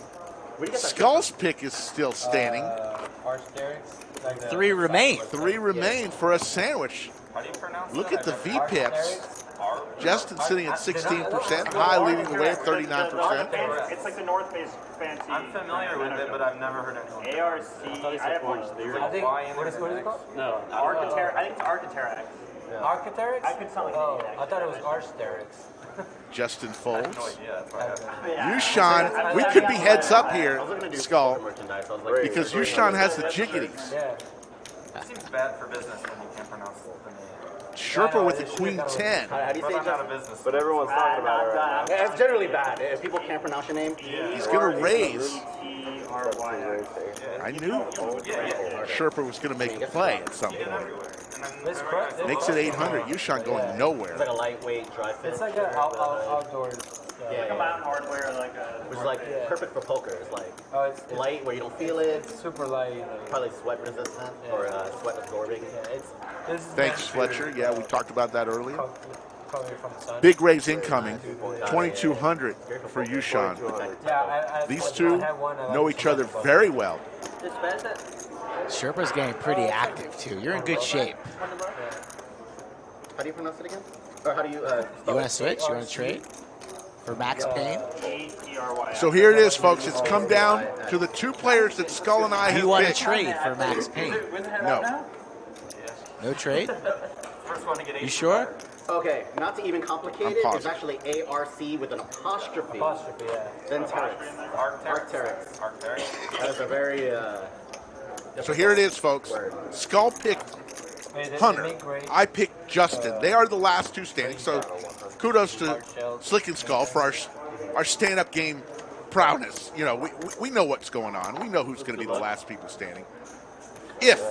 Skull's pick is still standing. Three remain. Three remain for a sandwich. Look at the V-pips. Justin sitting at 16%, high leading the way at 39%. It's like the North Face fancy. I'm familiar with it, but I've never heard anyone. ARC. I have one. What is it called? No. Architect. I think it's Architect. Architects? I could sound like I thought it was Architects. Justin folds. Yoochan, we could be heads up here, Skull, because Yoochan has the jiggities. Yeah. It seems bad for business when you can't pronounce the name. Sherpa with the Queen 10. How do you say I'm out of business. But everyone's talking about it right now. Yeah, it's generally bad. If people can't pronounce your name, He's going to raise. I knew Sherpa was going to make a play at some point. Makes it 800. Yoochan going nowhere. It's like a lightweight dry fit. It's like an outdoors. Like a mountain hardware, like a. Which is like perfect for poker. It's like light where you don't feel it. Super light. Probably sweat resistant or sweat absorbing. Thanks, Fletcher. Yeah, we talked about that earlier. Big raise incoming. 2,200 for Yoochan. These two know each other very well. Sherpa's getting pretty active, too. You're in good shape. How do you pronounce it again? Or how do you... You want to switch? You want to trade? For Max Payne? So here it is, folks. It's come down to the two players that Skull and I have You want to picked. trade for Max Payne? No. No trade? You sure? Okay, not to even complicate it, it's actually ARC with an apostrophe. Apostrophe, yeah. Then Terex. Arcteryx. That is a very... So here it is, folks. Skull picked Hunter. I picked Justin. They are the last two standing, so kudos to Slick and Skull for our stand-up game prowess. You know, we know what's going on. We know who's going to be the last people standing. If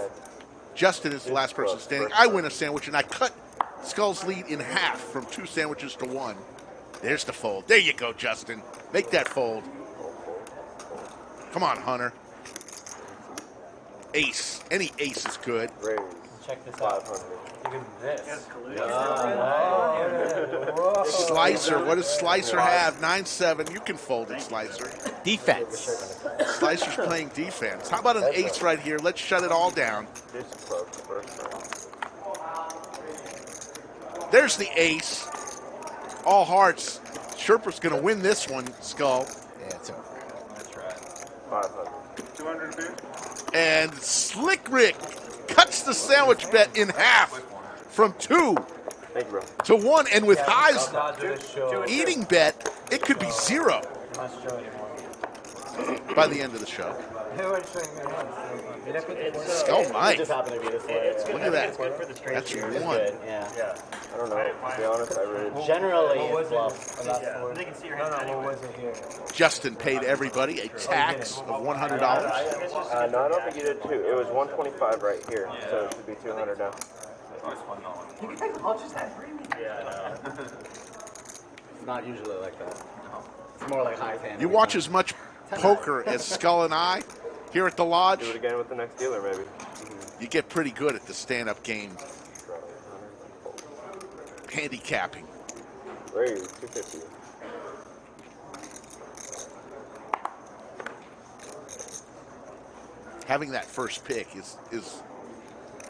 Justin is the last person standing, I win a sandwich, and I cut Skull's lead in half from 2 sandwiches to 1. There's the fold. There you go, Justin. Make that fold. Come on, Hunter. Ace. Any ace is good. Check this out. Even this. Slicer. What does Slicer have? 9-7. You can fold it, Slicer. Defense. Slicer's playing defense. How about an ace right here? Let's shut it all down. There's the ace. All hearts. Sherpa's going to win this one, Skull. Yeah, it's over. That's right. 500. 200 beer? And Slick Rick cuts the sandwich bet in half from 2 to 1. And with High's eating bet, it could be 0 by the end of the show. Skull might. Look at that. That's 1. Yeah. I don't know. To be honest, I really... Generally, it's bluff. They can see your hand anyway. Justin paid everybody a tax of $100. No, I don't think you did too. It was 125 right here, so it should be 200 now. You can take lunches that premium. Yeah, I know. It's not usually like that. No. It's more like highs hand. You watch as much poker as Skull and I here at the lodge. Do it again with the next dealer, maybe. You get pretty good at the stand-up game handicapping. Raise 250. Having that first pick is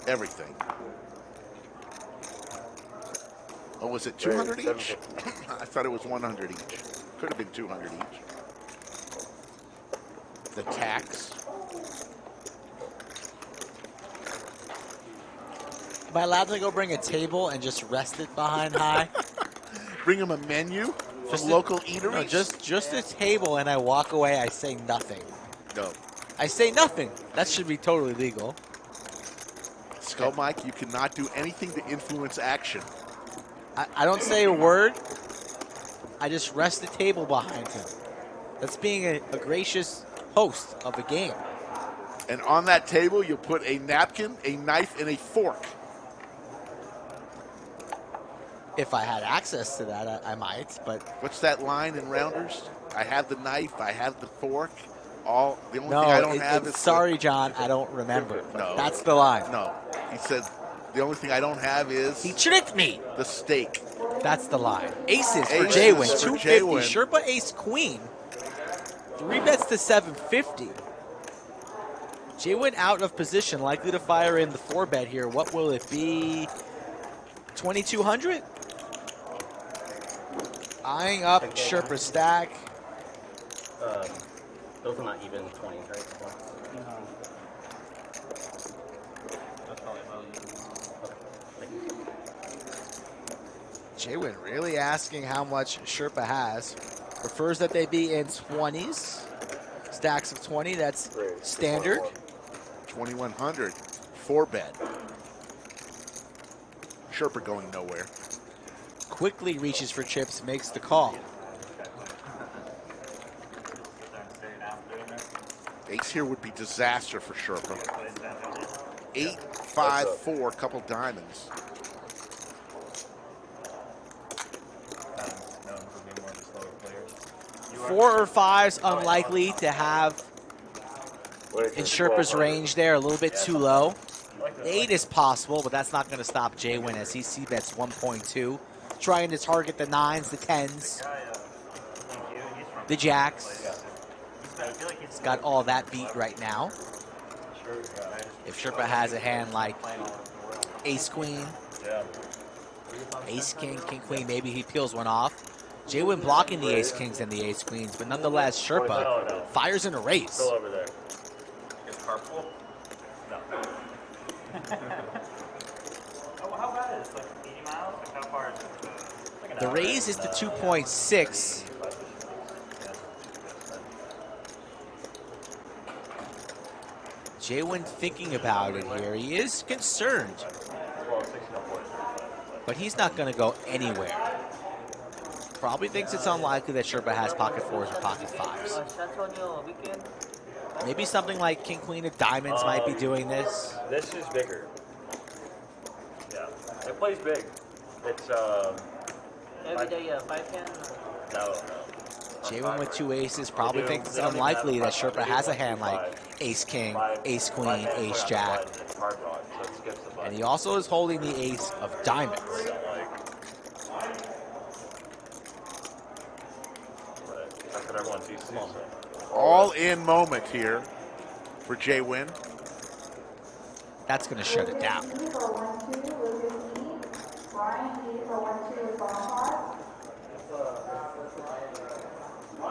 everything. Oh, was it 200 each? I thought it was 100 each. Could have been 200 each. The tax. Am I allowed to go bring a table and just rest it behind high? Bring him a menu from Just local a, eateries? No, just a table, and I walk away. I say nothing. No. I say nothing. That should be totally legal. Skull Mike, you cannot do anything to influence action. I don't say a word. I just rest the table behind him. That's being a gracious host of the game. And on that table, you'll put a napkin, a knife, and a fork. If I had access to that, I might, but... What's that line in Rounders? I have the knife, I have the fork. The only thing No, I don't have is... sorry, John, I don't remember. No. That's the line. No. He said, the only thing I don't have is... He tricked me. The steak. That's the line. Aces for Aces JWin, for 250. JWin. Sherpa ace queen. 3 bets to 750. JWin out of position, likely to fire in the 4-bet here. What will it be? 2,200? Eyeing up Sherpa stack. Those are not even 20s, right? No. JWin really asking how much Sherpa has. Prefers that they be in 20s. Stacks of 20, that's standard. 2,100. 4-bet. Sherpa going nowhere. Quickly reaches for chips, makes the call. Ace here would be disaster for Sherpa. 8, 5, 4, couple diamonds. Four or fives unlikely to have in Sherpa's range there, a little bit too low. 8 is possible, but that's not going to stop JWin as he c-bets 1.2. Trying to target the 9s, the 10s, the jacks. He's got all that beat right now. If Sherpa has a hand like ace-queen, ace-king, king-queen, maybe he peels one off. JWin blocking the ace-kings and the ace-queens, but nonetheless, Sherpa fires in a raise. Still over there. Is carpool? No. How bad is it? Like 80 miles? Like how far is it? The raise is to 2.6. JWin thinking about it here. He is concerned, but he's not going to go anywhere. Probably thinks it's unlikely that Sherpa has pocket 4s or pocket 5s. Maybe something like King Queen of Diamonds might be doing this. This is bigger. Yeah. It plays big. It's Every day, 5-10? No. JWin with 2 aces probably thinks it's unlikely that Sherpa has a hand like ace-king, ace-queen, ace-jack. And he also is holding the ace of diamonds. All in moment here for JWin. That's going to shut it down.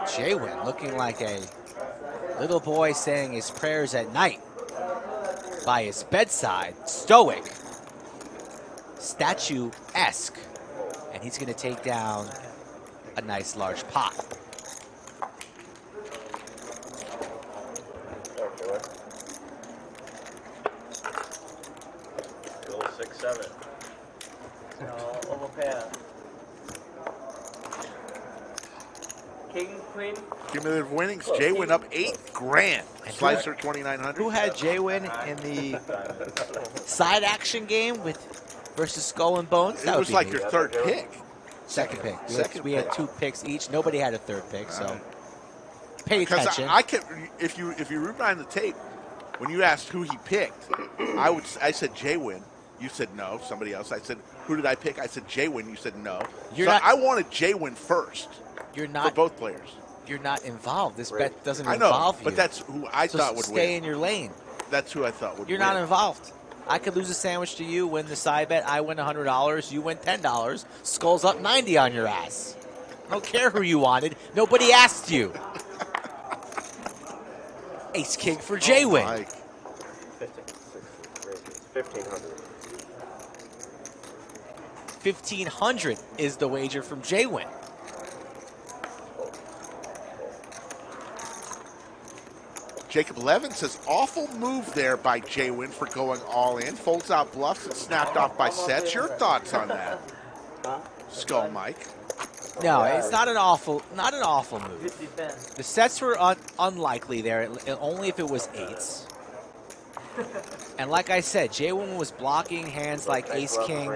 JWin looking like a little boy saying his prayers at night by his bedside, stoic, statue-esque, and he's going to take down a nice large pot. Still 6-7. No, overpair. King, queen. Cumulative winnings. JWin up 8 grand. Slicer 2,900. Who had JWin in the side action game with versus Skull and Bones? It was like your third pick. Second pick. Second We had 2 picks each. Nobody had a third pick, so pay attention. I kept, if you rewind the tape, when you asked who he picked, I said JWin. You said no. Somebody else. I said, who did I pick? I said JWin. You said no. I wanted JWin first. You're not for both players. You're not involved. This bet doesn't I know, involve you. but that's who I thought would win. Stay in your lane. That's who I thought would win. You're not involved. I could lose a sandwich to you, win the side bet. I win $100. You win $10. Skull's up 90 on your ass. I don't care who you wanted. Nobody asked you. Ace king for JWin. 1,500. 1,500 is the wager from JWin. Jacob Levin says, awful move there by JWin for going all in. Folds out bluffs and snapped off by sets. Your thoughts on that, Skull Mike? No, it's not an awful move. The sets were unlikely there, only if it was 8s. And like I said, JWin was blocking hands like Ace King,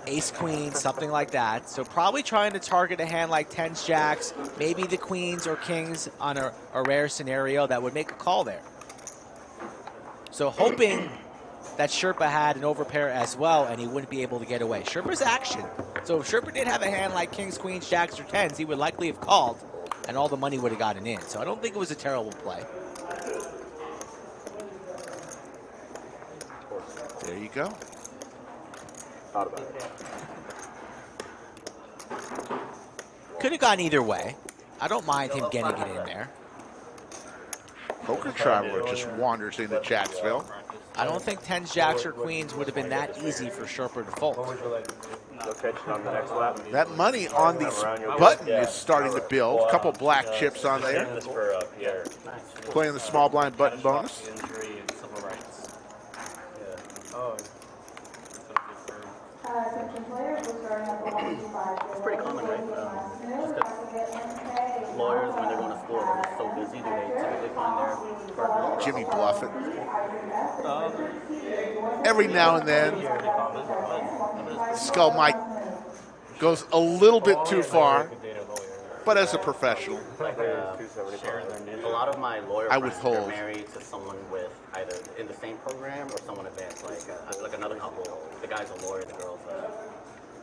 Ace Queen, something like that. So probably trying to target a hand like 10s Jacks, maybe the Queens or Kings on a rare scenario that would make a call there. So hoping that Sherpa had an overpair as well and he wouldn't be able to get away. Sherpa's action. So if Sherpa did have a hand like Kings, Queens, Jacks, or 10s, he would likely have called and all the money would have gotten in. So I don't think it was a terrible play. There you go. Could have gone either way. I don't mind him getting it in there. Poker Traveler just wanders into Jacksville. I don't think 10s, Jacks, or Queens would have been that easy for Sherpa to fold. That money on the button is starting to build. A couple black chips on there. Playing the small blind button bonus. It's pretty common, right? Just that lawyers, when they're going to school, are just so busy, do they typically find their partner? Jimmy Bluffett. Every now and then, Skull Mike goes a little bit too far, but as a professional, a lot of my lawyer friends are married to someone with either in the same program or someone advanced, like another couple. The guy's a lawyer, the girl's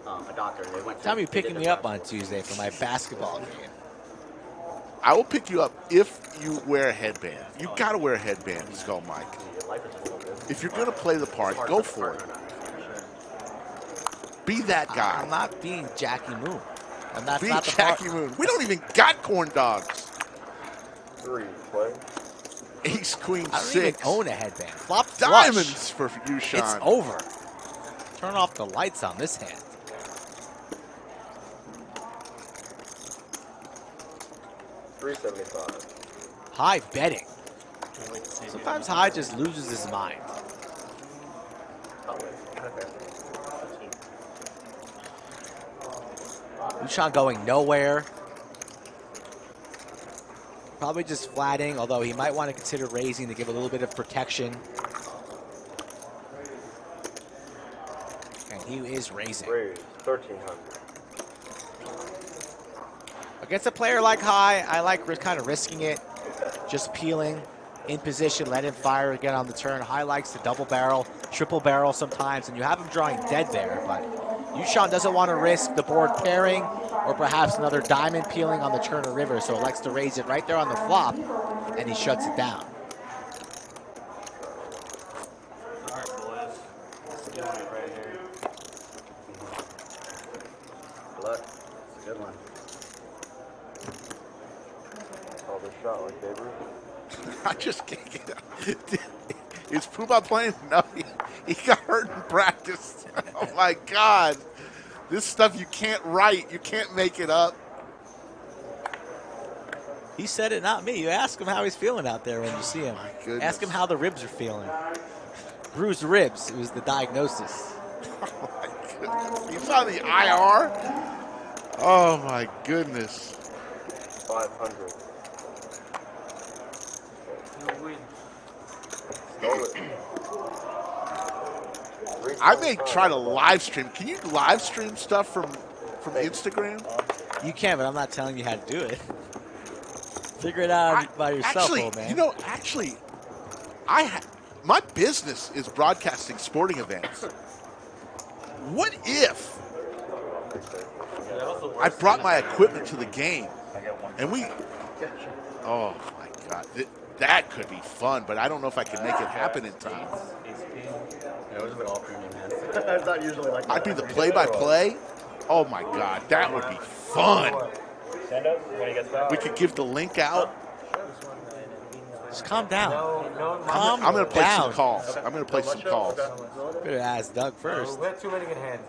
a doctor. And they went. Time you picking me up on Tuesday for my basketball game. I will pick you up if you wear a headband. You got to wear a headband, Skull Mike. If you're going to play the part, go for it. Be that guy. I'm not being Jackie Moon. And that's Be not the Jackie Moon. We don't even got corn dogs. 3 play. Ace Queen I don't 6. even own a headband. Flop flush. Diamonds for Yoochan. It's over. Turn off the lights on this hand. $375. High betting. Sometimes High just loses his mind. Yoochan going nowhere. Probably just flatting, although he might want to consider raising to give a little bit of protection. And he is raising. Raise, 1,300. Against a player like High, I like kind of risking it. Just peeling, in position, let him fire again on the turn. High likes to double barrel, triple barrel sometimes, and you have him drawing dead there, but Yoochan doesn't want to risk the board pairing or perhaps another diamond peeling on the turn or river, so elects to raise it right there on the flop, and he shuts it down. All right, boys. Let's get it right here. Luck. It's a good one. Call this shot like Babe Ruth. I just can't get it. Is Pooba playing? No, he got hurt in practice. Oh, my God. This stuff you can't write. You can't make it up. He said it, not me. You ask him how he's feeling out there when you see him. Ask him how the ribs are feeling. Bruised ribs. It was the diagnosis. Oh, my goodness. You saw the IR? Oh, my goodness. 500. I may try to live stream. Can you live stream stuff from from Instagram? You can, but I'm not telling you how to do it. Figure it out by yourself, Actually, old man. you know, my business is broadcasting sporting events. What if I brought my equipment to the game and oh my God, that could be fun, but I don't know if I can make it happen in time. Yeah, those are all premium hands. It's not usually like that. I'd be the play-by-play. Oh my God, that would be fun. We could give the link out. Just calm down. I'm going to play some calls. I'm going to play some calls. Better ask Doug first. We have too many good hands.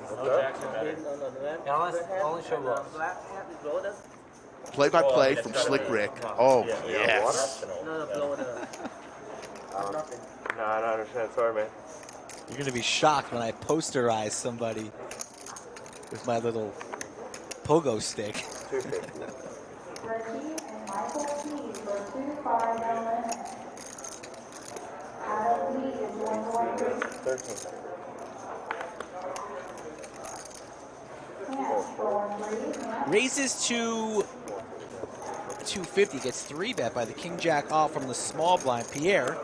Only show loss. Play-by-play from Slick Rick. Oh, yes. No, I don't understand. Sorry, man. You're going to be shocked when I posterize somebody with my little pogo stick. 250. Raises to 250, gets 3-bet by the king-jack off from the small blind. Pier.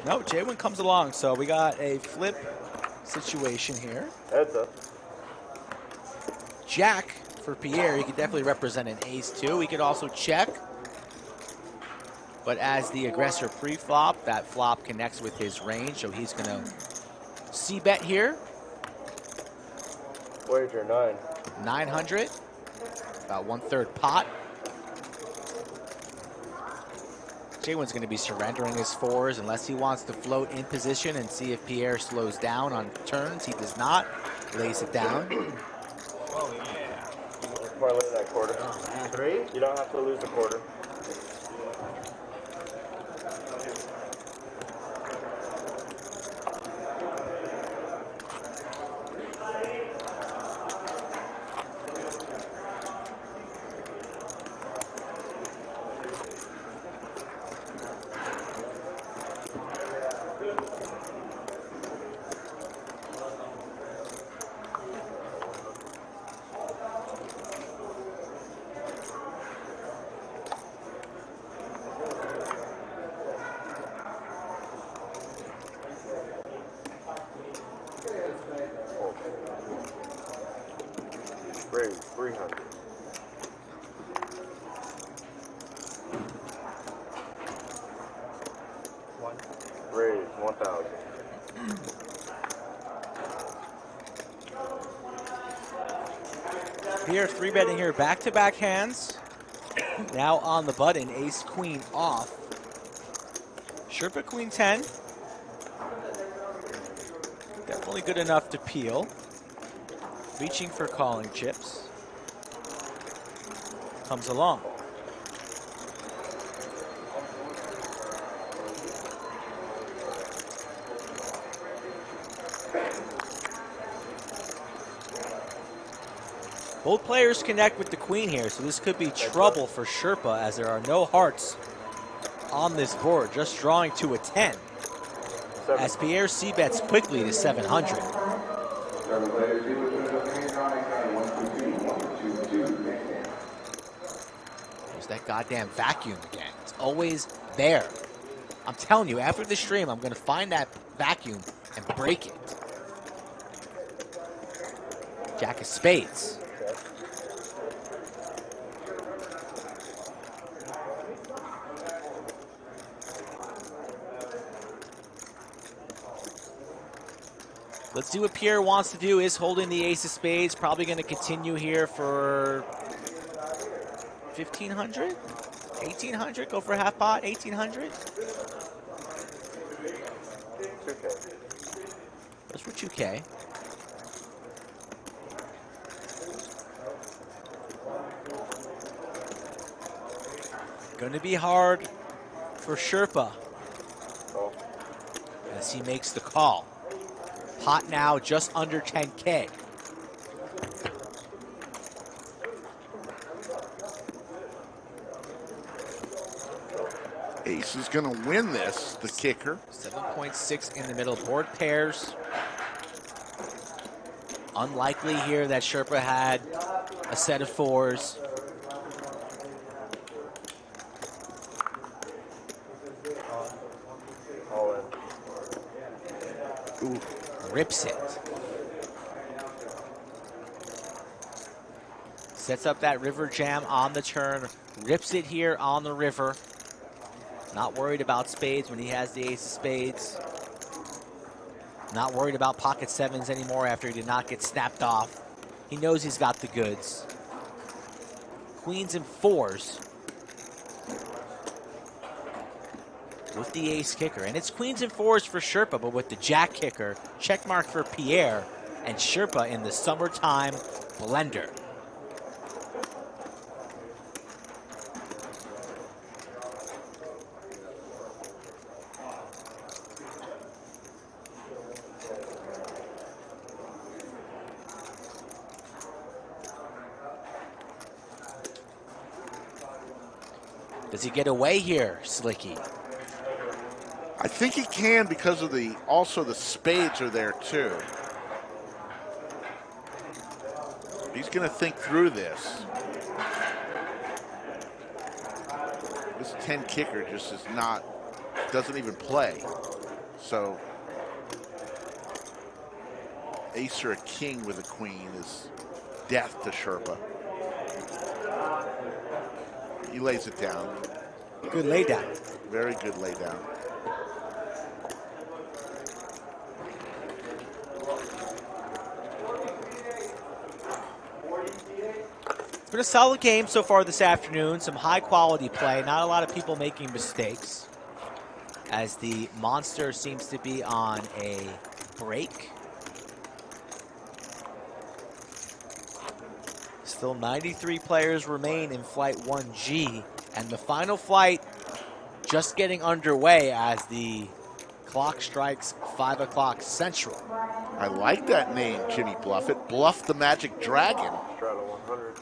No, JWin comes along, so we got a flip situation here. Heads up. Jack for Pier, he could definitely represent an ace too. He could also check. But as the aggressor pre-flop, that flop connects with his range, so he's going to c-bet here. Wager 9. 900, about 1/3 pot. JWin's going to be surrendering his 4s unless he wants to float in position and see if Pier slows down on turns. He does not. Lays it down. Oh, yeah. Parlay that quarter. 3? You don't have to lose the quarter. Raise 300. Raise 1,000. Pier 3-betting here, back-to-back hands. Now on the button, ace queen off. Sherpa queen 10. Definitely good enough to peel. Reaching for calling chips. Comes along. Both players connect with the queen here, so this could be trouble for Sherpa as there are no hearts on this board, just drawing to a 10. As Pier c-bets quickly to 700. There's that goddamn vacuum again. It's always there. I'm telling you, after the stream, I'm going to find that vacuum and break it. Jack of spades. Let's see what Pier wants to do. Is holding the ace of spades. Probably going to continue here for 1,500? 1,800? Go for a half pot? 1,800? That's for 2K. Going to be hard for Sherpa as he makes the call. Pot now just under 10K. Ace is going to win this, the kicker. 7.6 in the middle. Board pairs. Unlikely here that Sherpa had a set of 4s. All in. Ooh, rips it. Sets up that river jam on the turn. Rips it here on the river. Not worried about spades when he has the ace of spades. Not worried about pocket 7s anymore after he did not get snapped off. He knows he's got the goods. Queens and 4s. With the ace kicker. And it's queens and 4s for Sherpa, but with the jack kicker, check mark for Pier, and Sherpa in the summertime blender. Does he get away here, Slicky? I think he can because of also the spades are there too. He's going to think through this. This 10 kicker just doesn't even play. So ace or a king with a queen is death to Sherpa. He lays it down. Good lay down. Very good lay down. It's been a solid game so far this afternoon. Some high quality play. Not a lot of people making mistakes. As the monster seems to be on a break. Still 93 players remain in Flight 1G, and the final flight just getting underway as the clock strikes 5 o'clock Central. I like that name, Jimmy Bluffett. Bluff the Magic Dragon. Straddle 100.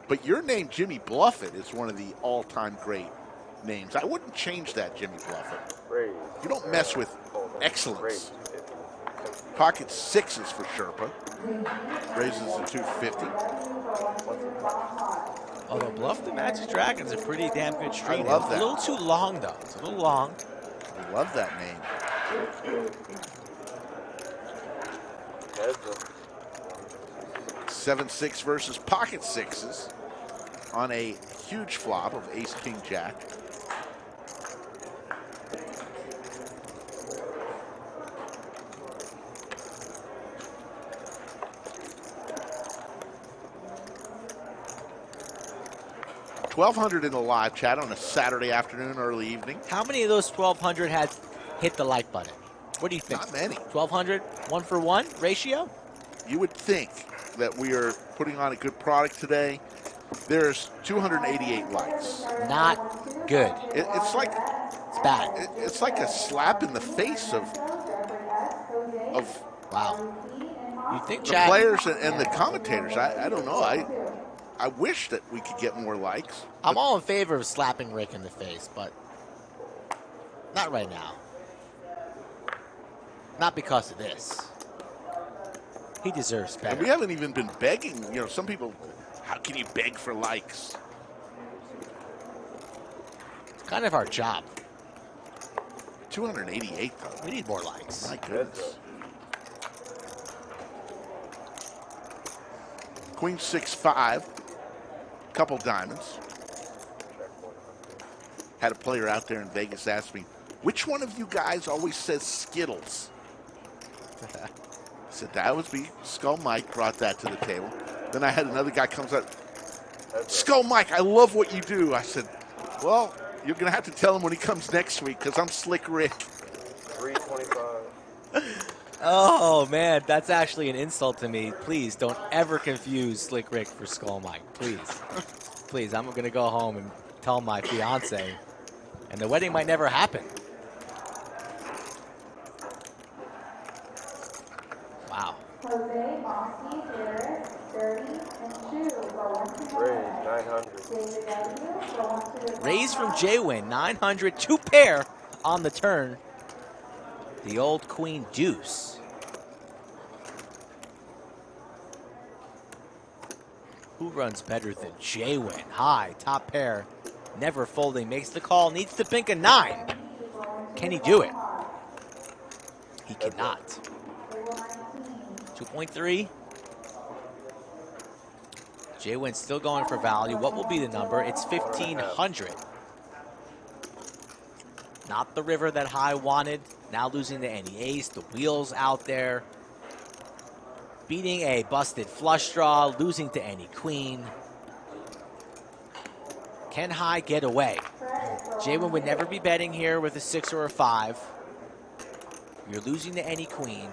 But your name, Jimmy Bluffett, is one of the all-time great names. I wouldn't change that, Jimmy Bluffett. You don't mess with excellence. Pocket 6s for Sherpa. Raises to 250. Although Bluff the Magic Dragon's a pretty damn good stream. I love that. A little too long, though. It's a little long. I love that name. 7-6 versus pocket 6s on a huge flop of ace, king, jack. $1,200 in the live chat on a Saturday afternoon, early evening. How many of those 1,200 had hit the like button? What do you think? Not many. 1,200, 1-for-1 ratio? You would think that we are putting on a good product today. There's 288 likes. Not good. It's like it's bad. It's like a slap in the face of wow. You think the players and the commentators? I don't know. I wish that we could get more likes. I'm all in favor of slapping Rick in the face, but not right now. Not because of this. He deserves better. And we haven't even been begging. You know, some people, how can you beg for likes? It's kind of our job. 288, though. We need more likes. My goodness. Queen 6-5. Couple diamonds. Had a player out there in Vegas ask me, which one of you guys always says Skittles? I said, that was me. Skull Mike brought that to the table. Then I had another guy comes up, Skull Mike, I love what you do. I said, well, you're going to have to tell him when he comes next week because I'm Slick Rick. 325. Oh, man, that's actually an insult to me. Please don't ever confuse Slick Rick for Skull Mike. Please. Please, I'm going to go home and tell my fiance, and the wedding might never happen. Wow. Jose, Mossy, Harris, 30, and 2 for 100. Raise from JWin, 900, 2 pair on the turn. The old queen deuce. Who runs better than JWin? High, top pair, never folding, makes the call, needs to pink a 9. Can he do it? He cannot. 2.3. JWin still going for value. What will be the number? It's 1,500. Not the river that High wanted. Now losing to any ace. The wheels out there. Beating a busted flush draw. Losing to any queen. Can High get away? JWin would never be betting here with a 6 or a 5. You're losing to any queen.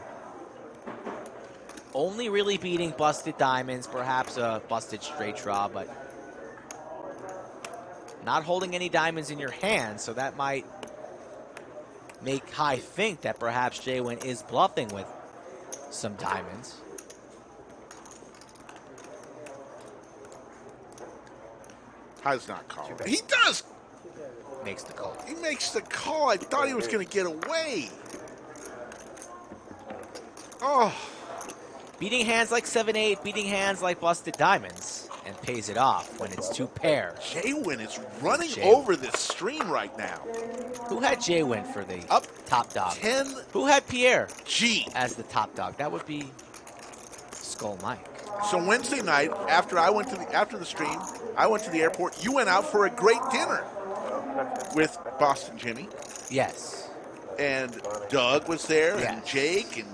Only really beating busted diamonds, perhaps a busted straight draw, but not holding any diamonds in your hand, so that might make High think that perhaps JWin is bluffing with some diamonds. High's not calling. He does! Makes the call. He makes the call. I thought he was going to get away. Oh. Beating hands like 7-8, beating hands like busted diamonds, and pays it off when it's 2 pair. JWin is running over this stream right now. Who had JWin for the top dog? 10. Who had Pier G as the top dog? That would be Skull Mike. So Wednesday night, after the stream, I went to the airport. You went out for a great dinner with Boston Jimmy. Yes. And Doug was there, Yes. and Jake, and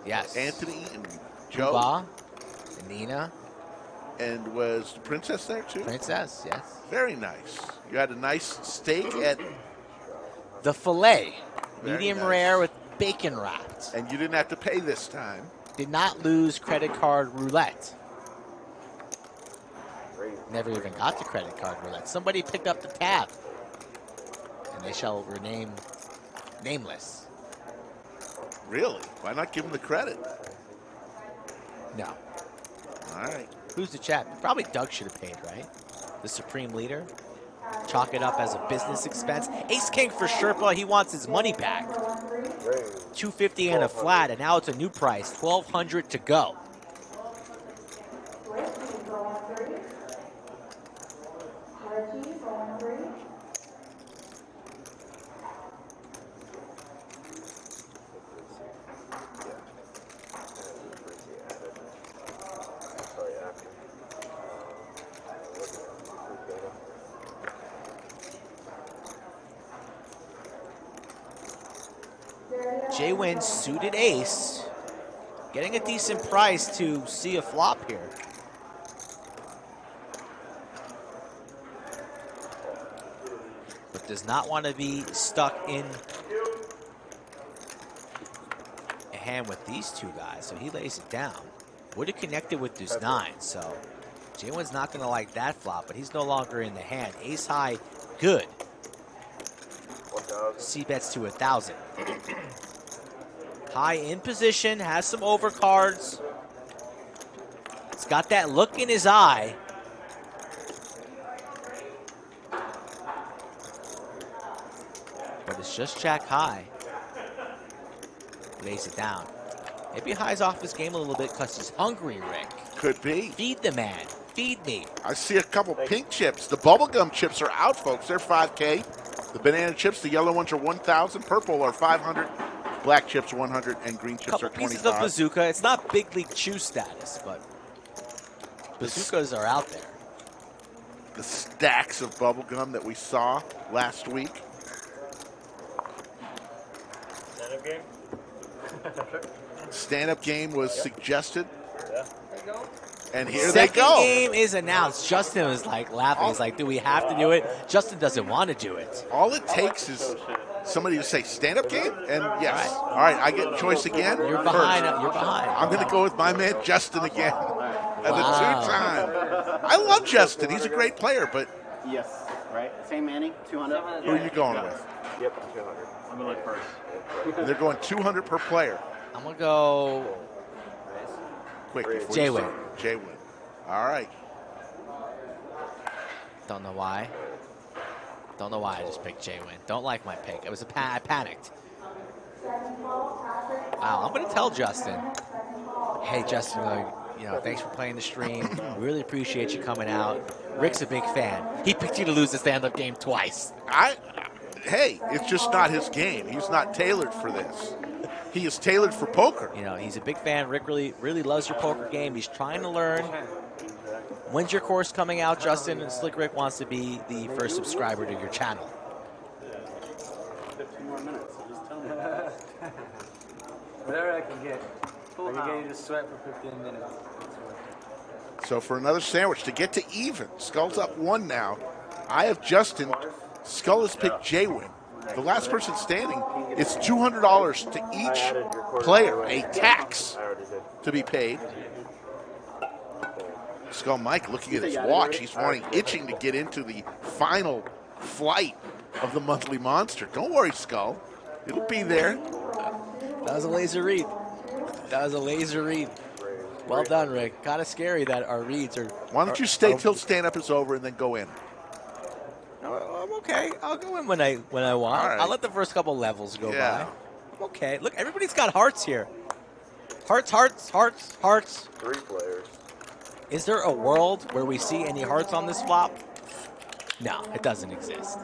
yes, Anthony, and Joe. Uba, and Nina. And was the princess there too? Princess, yes. Very nice. You had a nice steak at the filet, Very medium nice. rare with bacon wrapped. And you didn't have to pay this time. Did not lose credit card roulette. Never even got to credit card roulette. Somebody picked up the tab, and they shall remain nameless. Really? Why not give him the credit? No. All right. Who's the chap? Probably Doug should have paid, right? The supreme leader. Chalk it up as a business expense. Ace King for Sherpa. He wants his money back. $250 and a flat, and now it's a new price. $1,200 to go. JWin suited ace, getting a decent price to see a flop here. But does not want to be stuck in a hand with these two guys, so he lays it down. Would have connected with deuce 9, so JWin's not going to like that flop, but he's no longer in the hand. Ace high, good. C bets to 1,000. High in position, has some overcards. It's got that look in his eye. But it's just jack high. Lays it down. Maybe High's off his game a little bit because he's hungry, Rick. Could be. Feed the man. Feed me. I see a couple pink chips. The bubblegum chips are out, folks. They're $5K. The banana chips, the yellow ones are 1,000. Purple are 500. Black chips 100, and green chips are 25. Pieces of bazooka. It's not big league chew status, but bazookas are out there. The stacks of bubblegum that we saw last week. Stand-up game? Stand-up game was suggested. Yeah. And here Second they go. Game is announced. Justin was like laughing. He's like, do we have to do it? Justin doesn't want to do it. All it takes is somebody to say stand-up game, and yes. All right, I get choice again. You're behind. First. You're behind. I'm going to go with my man Justin again. At the two-time. I love Justin. He's a great player, but... Yes, right? Same Manny, 200. Who are you going with? Yep, 200. I'm going to look first. They're going 200 per player. I'm going to go... Quick. JWin. JWin. All right. Don't know why. Don't know why I just picked JWin. Don't like my pick. It was I panicked. Wow, I'm going to tell Justin. Hey, Justin, thanks for playing the stream. Really appreciate you coming out. Rick's a big fan. He picked you to lose the stand-up game twice. Hey, it's just not his game. He's not tailored for this. He is tailored for poker. He's a big fan. Rick really loves your poker game. He's trying to learn. When's your course coming out, Justin? And Slick Rick wants to be the first subscriber to your channel. 15 more minutes, so just tell me. Whatever I can get. I can get you to sweat for 15 minutes. So for another sandwich to get to even, Skull's up 1 now. I have Justin. Skull has picked JWin. The last person standing, it's $200 to each player, a tax to be paid. Skull Mike looking at his watch. He's itching to get into the final flight of the monthly monster. Don't worry, Skull. It'll be there. That was a laser read. Well done, Rick. Kind of scary that our reads are... Why don't you stay till stand-up is over and then go in? I'm okay. I'll go in when I want. Right. I'll let the first couple levels go by. I'm okay. Look, everybody's got hearts here. Hearts. 3 players. Is there a world where we see any hearts on this flop? No, it doesn't exist.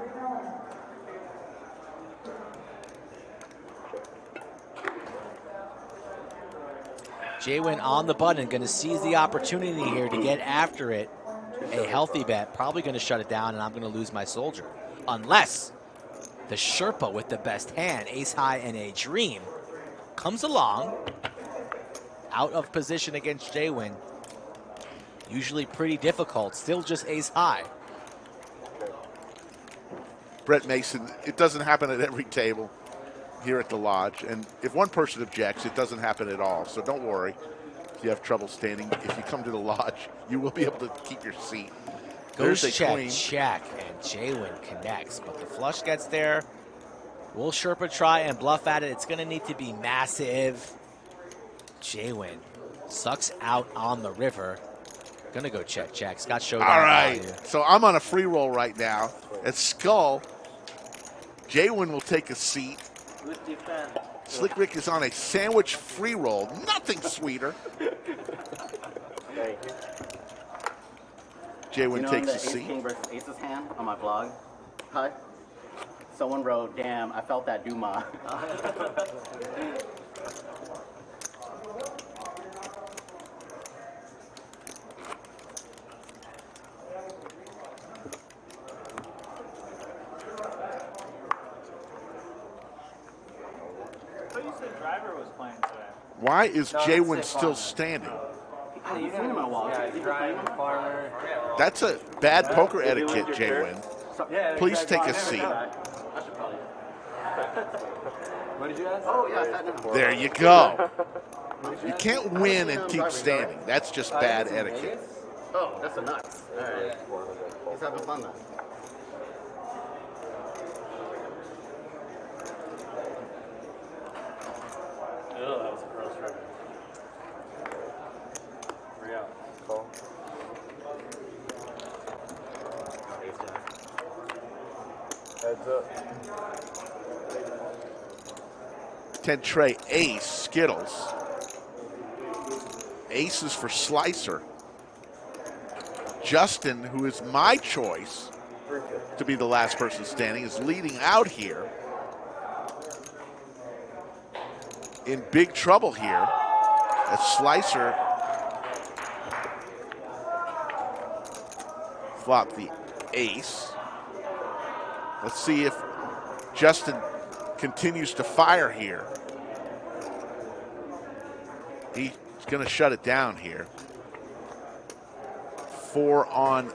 JWin on the button, going to seize the opportunity here to get after it. A healthy bet, probably going to shut it down, and I'm going to lose my soldier. Unless the Sherpa with the best hand, ace high and a dream, comes along, out of position against JWin. Usually pretty difficult, still just ace high. Brett Mason, it doesn't happen at every table here at the lodge. And if one person objects, it doesn't happen at all. So don't worry if you have trouble standing. If you come to the lodge, you will be able to keep your seat. Goes There's a queen. check, and JWin connects, but the flush gets there. Will Sherpa try and bluff at it? It's going to need to be massive. JWin sucks out on the river. Going to go check. Scott showdown. All right, so I'm on a free roll right now. At Skull, JWin will take a seat. Good defense. Slick Rick is on a sandwich free roll. Nothing sweeter. Thank you. JWin takes a Ace seat. King versus Ace's hand on my vlog. Hi. Someone wrote, "Damn, I felt that Duma." I thought you said Driver was playing today. Why is JWin still standing? I haven't seen him in a while. Yeah, Driver, Farmer. That's a bad poker etiquette, JWin. Please take a seat. What did you ask? Oh, yeah, I sat in. There you go. You can't win and keep standing. That's just bad etiquette. Oh, that's a nut. All right. He's having fun then. Oh, that was a gross record. 3 out. Call. Heads up. 10 tray ace, Skittles. Aces for Slicer. Justin, who is my choice to be the last person standing, is leading out here. In big trouble here as Slicer flopped the ace. Let's see if Justin continues to fire here. He's going to shut it down here. 4 on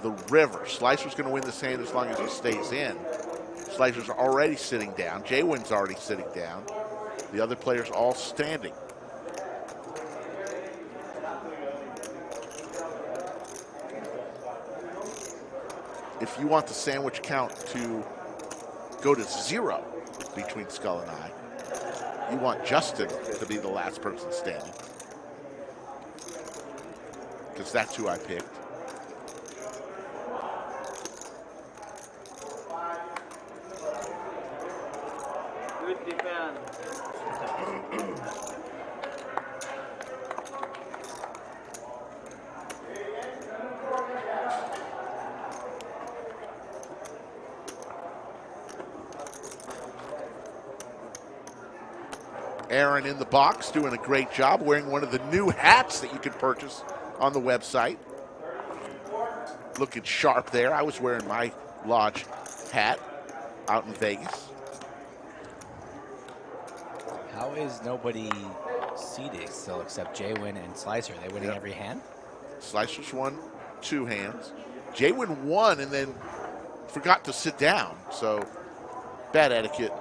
the river. Slicer's going to win this hand as long as he stays in. Slicer's already sitting down. JWin's already sitting down. The other players all standing. If you want the sandwich count to go to 0 between Skull and I, you want Justin to be the last person standing. Because that's who I picked. Good defense. Aaron in the box doing a great job wearing one of the new hats that you can purchase on the website. Looking sharp there. I was wearing my Lodge hat out in Vegas. How is nobody seated still except JWin and Slicer? Are they winning every hand? Slicer's won 2 hands. JWin won and then forgot to sit down. So bad etiquette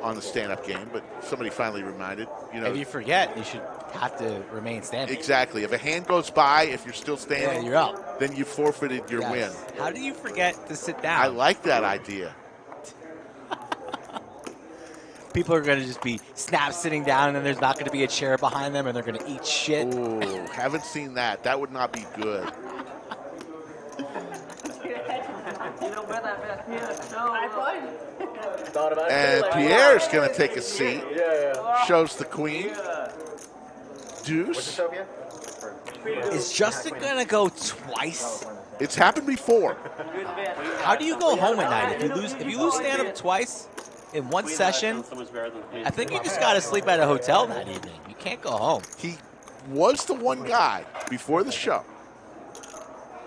on the stand-up game, but somebody finally reminded. If you forget, you should have to remain standing. Exactly. If a hand goes by, if you're still standing, you're up. Then you forfeited your win. How do you forget to sit down? I like that idea. People are going to just be sitting down, and then there's not going to be a chair behind them, and they're going to eat shit. Ooh, haven't seen that. That would not be good. And Pierre's going to take a seat. Shows the queen. Deuce. Is Justin going to go twice? It's happened before. How do you go home at night if you lose stand-up twice in one session? I think you just got to sleep at a hotel that evening. You can't go home. He was the one guy before the show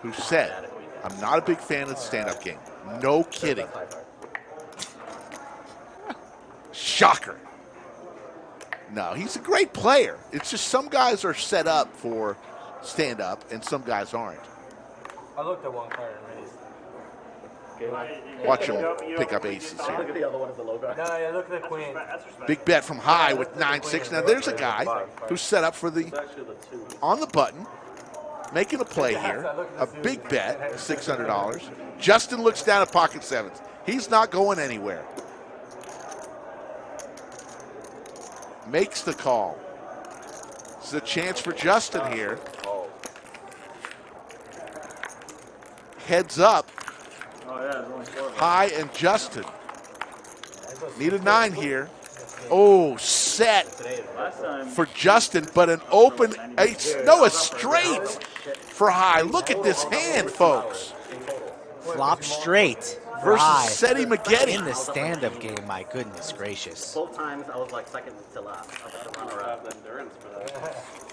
who said, I'm not a big fan of the stand-up game. No kidding. Shocker. No, he's a great player. It's just some guys are set up for stand-up and some guys aren't. I looked at one card and Watch him pick up aces Look here. at the other one as the low guy. No, yeah, look at the queen. Big bet from high with 9-6. Now there's a guy who's set up for the on the button, making a play here. A big bet, $600. Justin looks down at pocket sevens. He's not going anywhere. Makes the call. This is a chance for Justin here. Heads up. High and Justin. Need a 9 here. Oh, set for Justin, but an open, a straight for High. Look at this hand, folks. Flop straight versus High. Seti Maggette in the stand-up game. My goodness gracious. Both times I was like second to last. I got the runner-up.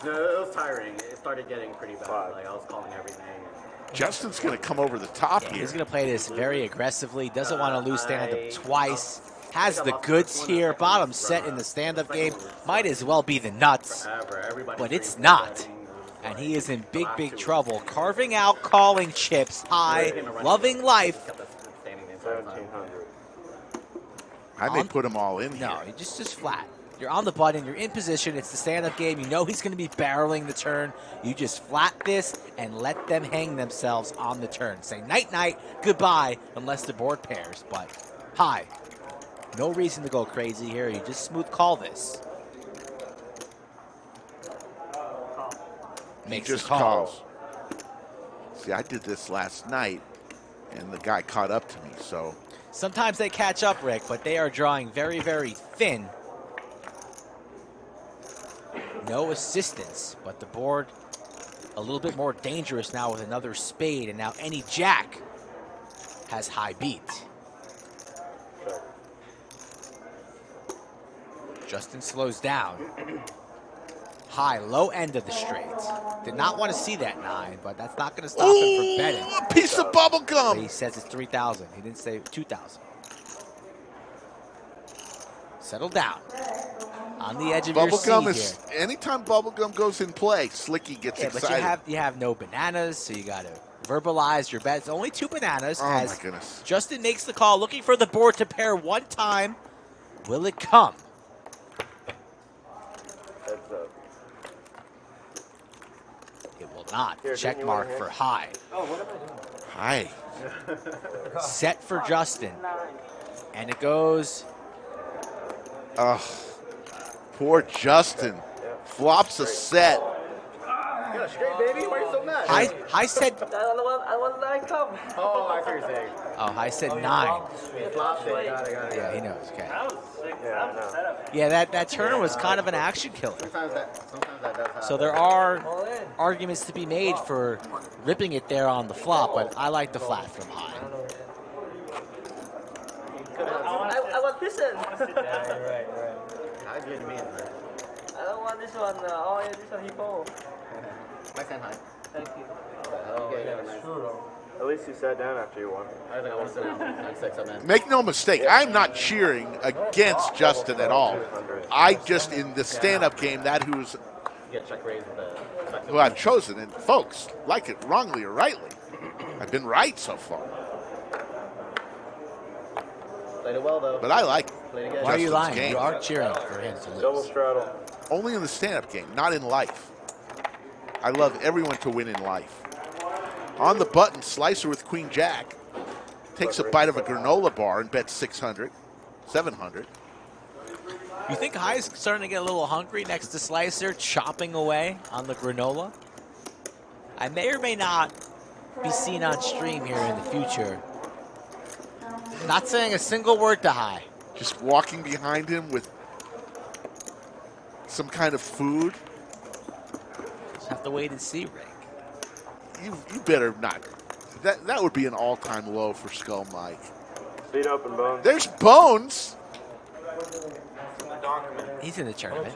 No, it was tiring. It started getting pretty bad. Like I was calling everything. Justin's going to come over the top here. He's going to play this very aggressively. Doesn't want to lose stand-up twice. Has the goods here. Bottom set in the stand-up game. Might as well be the nuts. But it's not. And he is in big, big trouble. Carving out calling chips. High. Loving life. I may put them all in here. No, just flat. You're on the button. You're in position. It's the stand-up game. You know he's going to be barreling the turn. You just flat this and let them hang themselves on the turn. Say night-night, goodbye, unless the board pairs. But High. No reason to go crazy here. You just smooth call this. Makes just the call. calls. See, I did this last night, and the guy caught up to me, so. Sometimes they catch up, Rick, but they are drawing very, very thin. No assistance, but the board a little bit more dangerous now with another spade, and now any jack has High beat. Justin slows down. High, low end of the straight. Did not want to see that 9, but that's not going to stop him from betting. A piece of bubble gum. He says it's 3,000. He didn't say 2,000. Settle down. On the edge of your seat Bubblegum here. is anytime bubblegum goes in play, Slicky gets excited. But you have no bananas, so you got to verbalize your bets. Only 2 bananas. Oh as my goodness! Justin makes the call, looking for the board to pair one time. Will it come? It will not. Check mark for High. High. Set for Justin, and it goes. Ugh. Poor Justin. Flops a set. You got a straight, baby? Why are you so mad? High said. I want 9 come. Oh, I see what you're saying. Oh, High said 9. Flopped it. Got it. Yeah, he knows. Okay. That was sick. That was a setup. Yeah, that turner was kind of an action killer. Sometimes that does happen. So there are arguments to be made for ripping it there on the flop, but I like the flat from High. I want listen. Yeah, you're right. I didn't mean that. I don't want this one. Oh, yeah, this one he fold. Mike saying hi. Thank you. Okay, have a nice. At least you sat down after you won. I think I want to sit down. 9-6, I'm in. Make no mistake, I'm not cheering against Justin at all. I just, in the stand-up game, who's Get check raised with the. who I've chosen. And folks, like it wrongly or rightly, I've been right so far. Played it well, though. But I like Played again. Why are you Justin's lying? game. You are cheering for him to lose. Double straddle. Only in the stand-up game, not in life. I love everyone to win in life. On the button, Slicer with Queen Jack takes a bite of a granola bar and bets 600, 700. You think High's starting to get a little hungry next to Slicer, chopping away on the granola? I may or may not be seen on stream here in the future. Not saying a single word to High. Just walking behind him with some kind of food. Just have to wait and see, Rick. You better not. That would be an all-time low for Skull Mike. Feet open, Bones. There's Bones. He's in the tournament.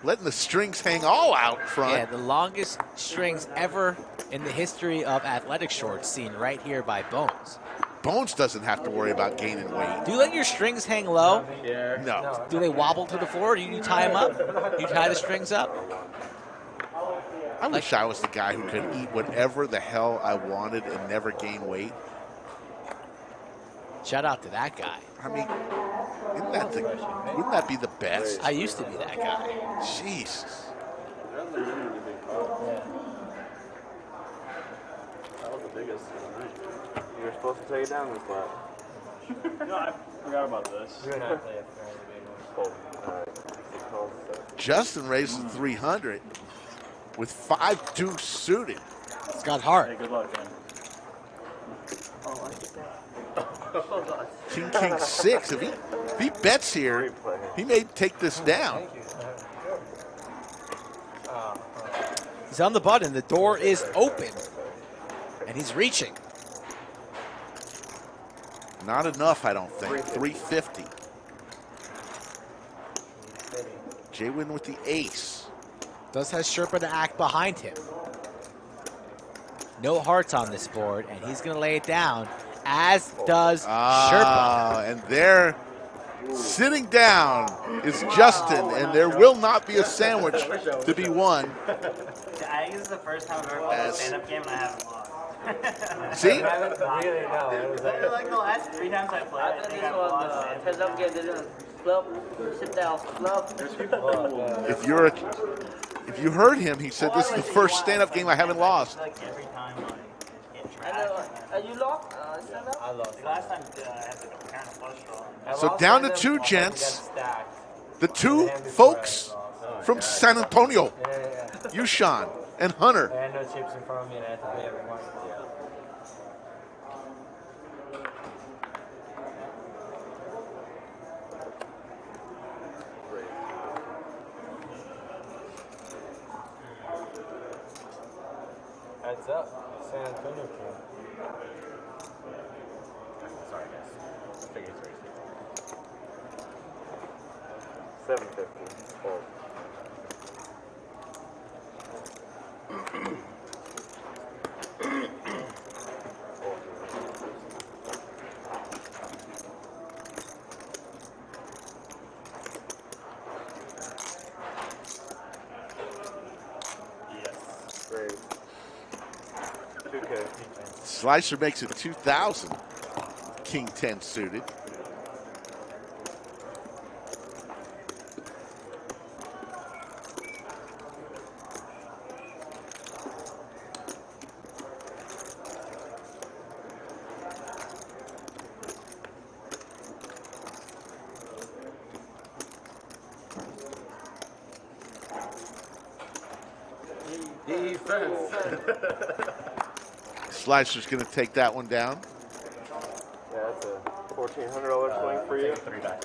Letting the strings hang all out front. Yeah, the longest strings ever in the history of athletic shorts seen right here by Bones. Bones doesn't have to worry about gaining weight. Do you let your strings hang low? No. Do they wobble to the floor? Do you tie them up? You tie the strings up? I wish I was the guy who could eat whatever the hell I wanted and never gain weight. Shout out to that guy. I mean, wouldn't that be the best? I used to be that guy. Jesus. That was the biggest of the night. You were supposed to take it down this lap. No, I forgot about this. You and I play a fairly big one. Justin raises 300 with 5-2 suited. It's got heart. Hey, good luck, man. King 6. If he bets here, he may take this down. He's on the button. The door is open. And he's reaching. Not enough, I don't think. 350. JWin with the ace. Does has Sherpa to act behind him. No hearts on this board, and he's going to lay it down, as does Sherpa. And there, sitting down, is Justin, and there will not be a sandwich to be won. I think this is the first time I've ever played a stand-up game and I haven't lost. See? Really, no. It was like the last 3 times I played, I think I've lost. Heads-up game, they didn't bluff, sit down, bluff. If you heard him, he said this is the first stand-up game I haven't lost. Like every time, like, You lost? Stand-up? I lost. the last time I had to kind of flush draw. So down to 2, gents. The 2 folks from San Antonio, Yoochan and Hunter. I had no chips in front of me and I had to pay every once. Heads up, San Antonio team. Sorry, guys. Figure it's raised. 750. Fold. Yes. Great. 2K. Slicer makes it 2,000. King 10 suited. Slicer's going to take that one down. Yeah, that's a $1,400 swing for you. 3 die.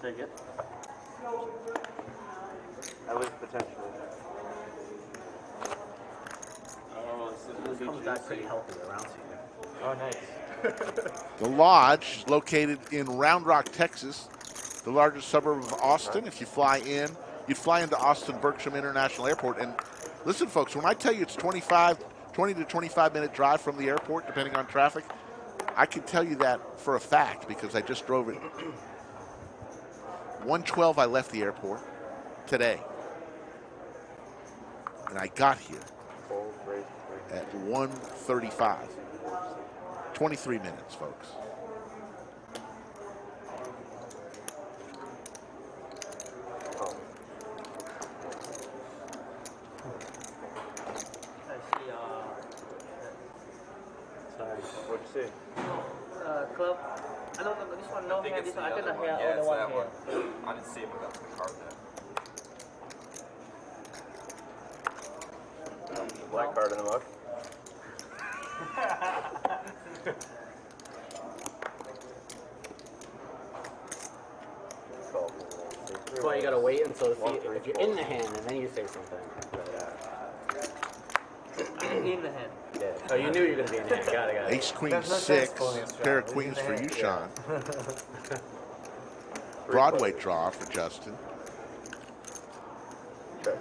Take it. At least potentially. This comes back pretty healthy around here. Oh, nice. The Lodge is located in Round Rock, Texas, the largest suburb of Austin. If you fly in, you'd fly into Austin Bergstrom International Airport. And listen, folks, when I tell you it's 20 to 25-minute drive from the airport, depending on traffic, I can tell you that for a fact because I just drove it. 1:12 I left the airport today. And I got here at 1:35. 23 minutes, folks. Sorry. What'd you see? Club. I don't know this one. No hair. This one. I think the hair. Yeah, Only it's one that hair. one. I didn't see it, but that's the card there. Black card in the muck. That's why you gotta wait until see if you're in the hand and then you say something. In the hand. Yeah. Oh, you knew you were gonna be in the hand. Got it. Ace, queen, 6, pair of queens for Yoochan. Broadway draw for Justin. Okay.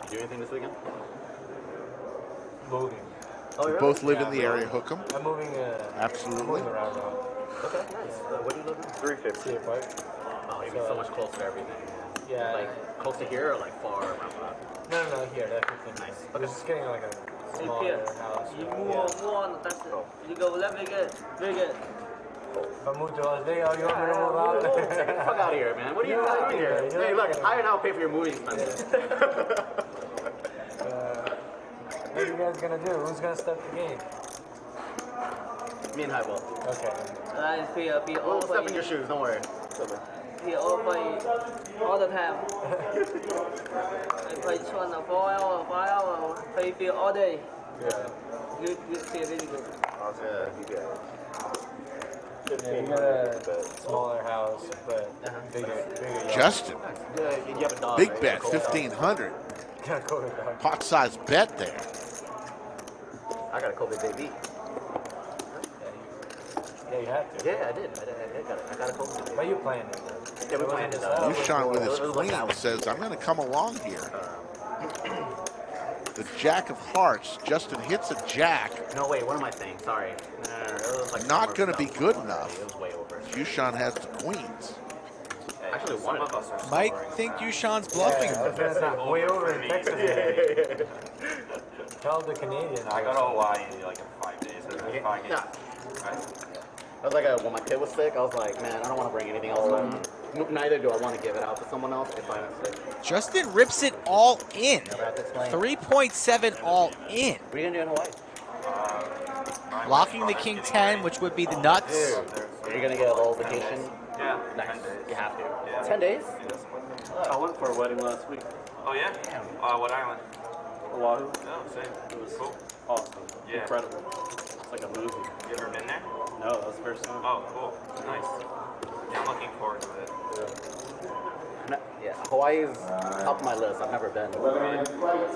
You do anything this weekend? Moving. Oh, We really? both live in the area, hook 'em. I'm moving. Absolutely. I'm moving around. Okay, nice. What do you live in? 350. Oh, you'd be so much closer to everything. Yeah. Like close to here or like far around that? No, here. That's 15. Nice. But just getting like a Pier. smaller house. You move on. That's it. You go left. Very good. Very good. If I move to Las Vegas, you want me to move out? Get the fuck out of here, man. What are you doing here? Hey, look, hire now, pay for your movie expenses. What are you guys gonna do? Who's gonna start the game? Me and High will. Okay. Nice. Pier. We'll step in your shoes, don't worry. Pier all play all the time. I play each one 4 hours, 5 hours. Play Pier all day. Yeah. Good. Pier. Really good. Yeah. Yeah, you got a smaller house, but bigger. Justin. Yeah, you have a dog. Big right? bet, 1,500. Got a Kobe dog. Pot size bet there. I got a Kobe baby. Yeah, you have to. Yeah, I did. I got a Kobe baby. Why are you playing it? Yeah, we playing it. Yoochan with his queen says, I'm going to come along here. The Jack of Hearts. Justin hits a jack. No, wait, what am I saying? Sorry. It was like Not going to be good It enough. was way over. Yoochan has the queens. Actually, one of us. Might think Yoochan's bluffing. Yeah, I was gonna say, way over in Texas. Tell the Canadian. I go to Hawaii like in 5 days. There's 5 days. I was like, when my kid was sick, I was like, man, I don't want to bring anything else home. Neither do I want to give it out to someone else if I'm sick. Justin rips it all in. 3.7 all in. What are you going to do in Hawaii? Locking the king 10, which would be the nuts. Are you going to get a little vacation? Yeah. Nice. You have to. Yeah. 10 days? I went for a wedding last week. Oh, yeah? What island? Oahu. No, same. It was cool. Awesome. Yeah. Incredible. It's like a movie. You ever been there? No, that was the first time. Oh, cool. Nice. Yeah, I'm looking forward to it. Yeah, Hawaii is top of my list. I've never been. It's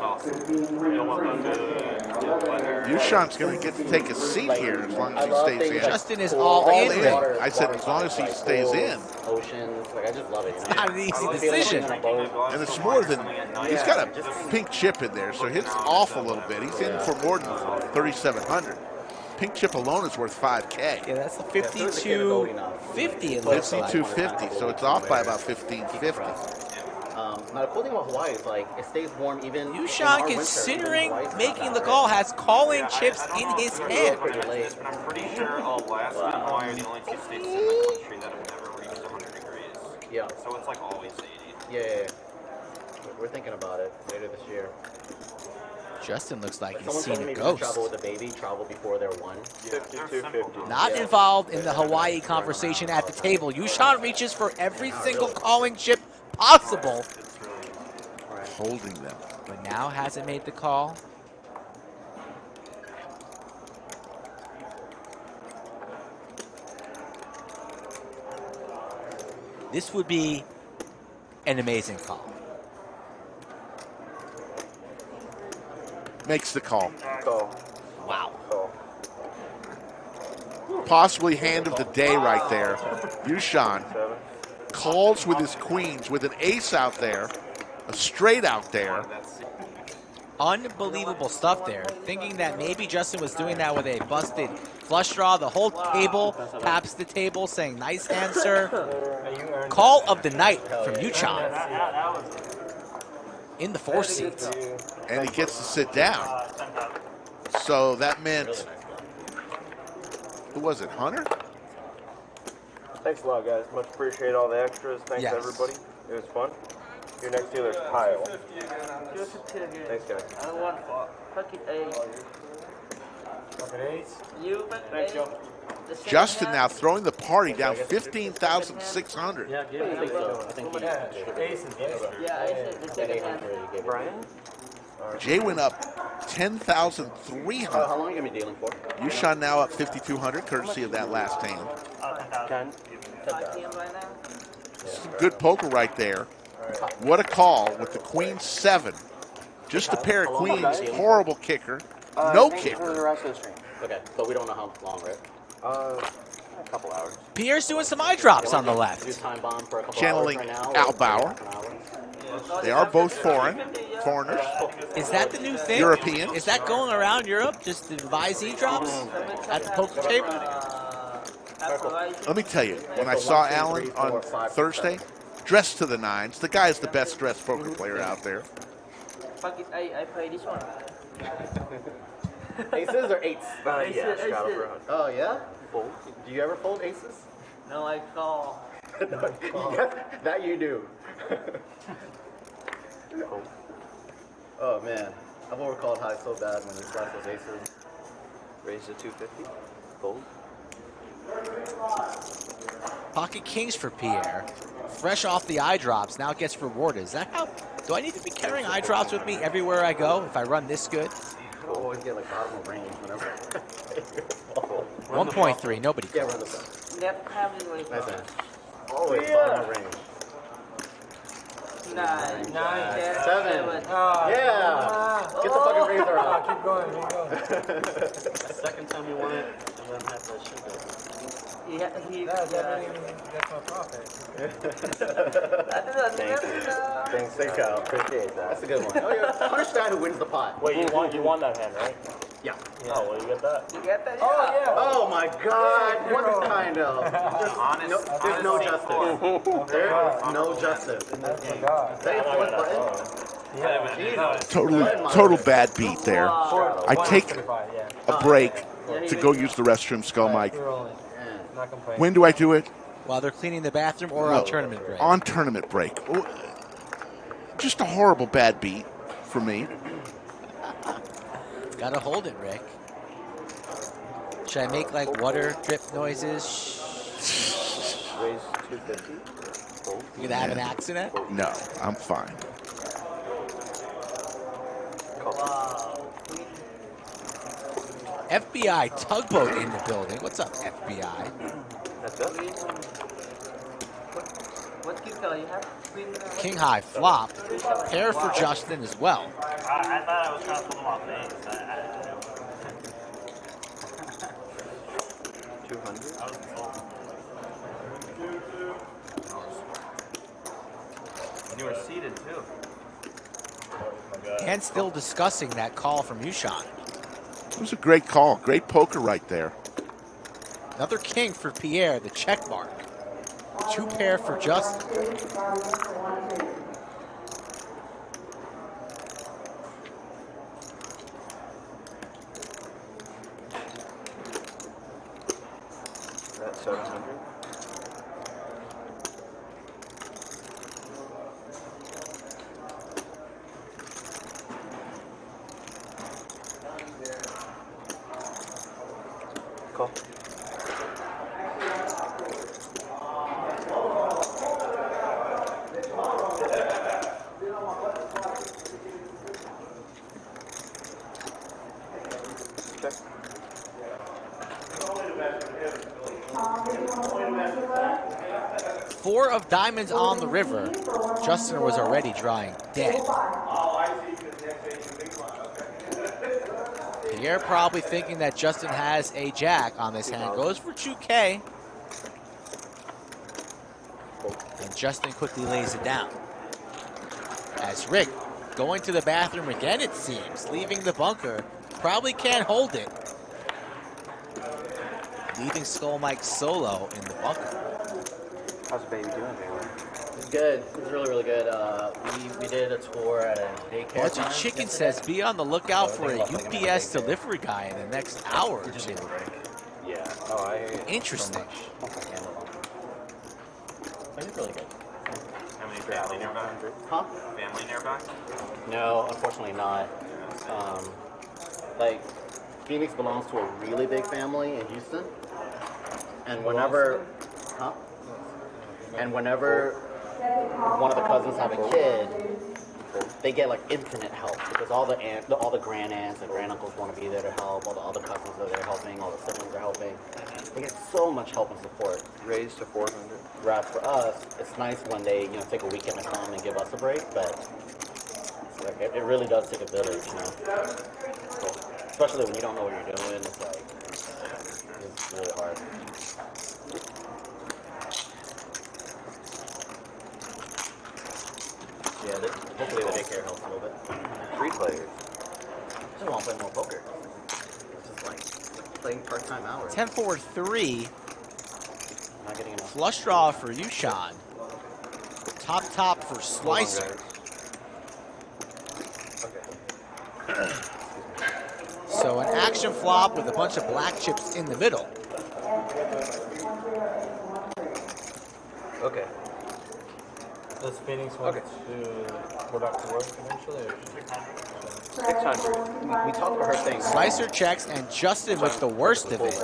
awesome. You don't want to go to weather. Yushan's going to get to take a seat here as long as he stays in. Justin is all in. I said as long as he stays in. Oceans, like I just love it. It's not an easy decision. And it's more than, he's got a pink chip in there, so hits off a little bit. He's in for more than 3,700. Pink chip alone is worth 5K. Yeah, that's a 52.50. It looks like. 52.50, so it's off by about 15.50. Now the cool thing about Hawaii is like it stays warm even. Yoochan considering making the call, has calling chips in his hand. But I'm pretty sure Alaska and Hawaii are the only 2 states in the country that have never reached 100 degrees. Yeah. So it's like always 80. Yeah. We're thinking about it later this year. Justin looks like he's Someone seen told me a if you ghost. travel with a baby, travel before they're 1. 52.50. Not involved in the Hawaii conversation at the table. Yoochan reaches for every single calling chip possible. Holding them. But now hasn't made the call. This would be an amazing call. Makes the call. Call. Wow. Call. possibly hand of the day right there. Yoochan calls with his queens with an ace out there, a straight out there. Unbelievable stuff there. Thinking that maybe Justin was doing that with a busted flush draw. The whole table taps the table saying, nice hand, sir. Call of the night from Yoochan in the 4 seats. And he gets to sit down. So that meant, who was it, Hunter? Thanks a lot, guys. Much appreciate all the extras. Thanks, everybody. It was fun. Your next dealer's Kyle. Thanks, guys. I want pocket ace. Pocket ace. You pocket Thanks, ace. Joe. Justin now throwing the party down 15,600. Yeah, give it. I think he Ace is Yeah, ace is the second hand. Brian? JWin up 10,300. How long are you going to be dealing for? Yoochan now up 5,200, courtesy of that last hand. 10. 5 PM right now. Some good poker right there. What a call with the queen 7. Just a pair of queens, horrible kicker, no kicker. Okay, but we don't know how long, right? A couple hours. Pierre's doing some eye drops on the left. Channeling Al Bauer. They are both foreigners. Is that the new thing? European. Is that going around Europe? Just the advise drops at the poker table? Let me tell you, when I saw Alan on Thursday, dressed to the nines, the guy is the best dressed poker player out there. Pocket ace, I play this one. Aces or eights? Aces. Oh, yeah? Fold. Do you ever fold aces? No, I call. That you do. Oh, man. I've overcalled high so bad when we slash those aces. Raise to 250. Fold. Pocket kings for Pierre. Fresh off the eye drops, now gets rewarded. Is that how? Do I need to be carrying eye drops with me everywhere I go if I run this good? I always get like bottom of range whenever. 1.3, nobody Yeah, calls. run the sun. Left hand is like Nice man. Always bottom of range. 9. 7. Yeah. Get the fucking razor out. Keep going. Second time you won it, and then have to shoot it. That's my profit. Thanks, Kyle. Appreciate that. That's a good one. Oh, yeah. Understand who wins the pot. Wait, you won that hand, right? Yeah. Oh, well, you get that? You get that? Oh, yeah. Oh my God! What kind of? There's no justice. There's no justice. Say fourth button. Total bad beat there. I take a break to go use the restroom, Skull Mike. When do I do it? While they're cleaning the bathroom or on tournament break? On tournament break. Just a horrible bad beat for me. Gotta hold it, Rick. Should I make like water drip noises? Raise 250. You gonna have an accident? No, I'm fine. FBI tugboat in the building. What's up, FBI? That's it. What you call you have? King high flop. Pair for Justin as well. I thought I was trying to pull them off things. 200. And you were seated too. And still discussing that call from Yoochan. It was a great call. Great poker right there. Another king for Pierre, the check mark. 2 pair for Justin. That's 700. Call. Check. 4 of diamonds on the river. Justin was already drawing dead. Pier probably thinking that Justin has a jack on this hand. Goes for 2K. And Justin quickly lays it down. As Rick going to the bathroom again, it seems, leaving the bunker. Probably can't hold it. Leaving Skull Mike solo in the bunker. How's the baby doing, JWin? He's good. He's really, really good. We did a tour at a daycare. Bunch of Chicken says be on the lookout for a UPS delivery guy in the next hour or two. Yeah. Oh, I hear you. Interesting. But he's really good. How many family nearby? Huh? Family nearby? No, unfortunately not. Like, Phoenix belongs to a really big family in Houston. And whenever one of the cousins have a kid, they get like infinite help because all the grand aunts and grand uncles want to be there to help. All the other cousins are there helping. All the siblings are helping. They get so much help and support. Raised to 400. Whereas for us, it's nice when they take a weekend to come and give us a break, but it's like it really does take a village, Especially when you don't know what you're doing. It's like it's really hard. Yeah, hopefully the daycare helps a little bit. 3 players. I just want to play more poker. It's just like playing part-time hours. 10-4-3. Not getting enough. Flush draw for Yoochan. Top for Slicer. So an action flop with a bunch of black chips in the middle. Okay. Does Phoenix want to go back to work eventually? Or 600. We talked about her saying Slicer checks and Justin with the worst of it.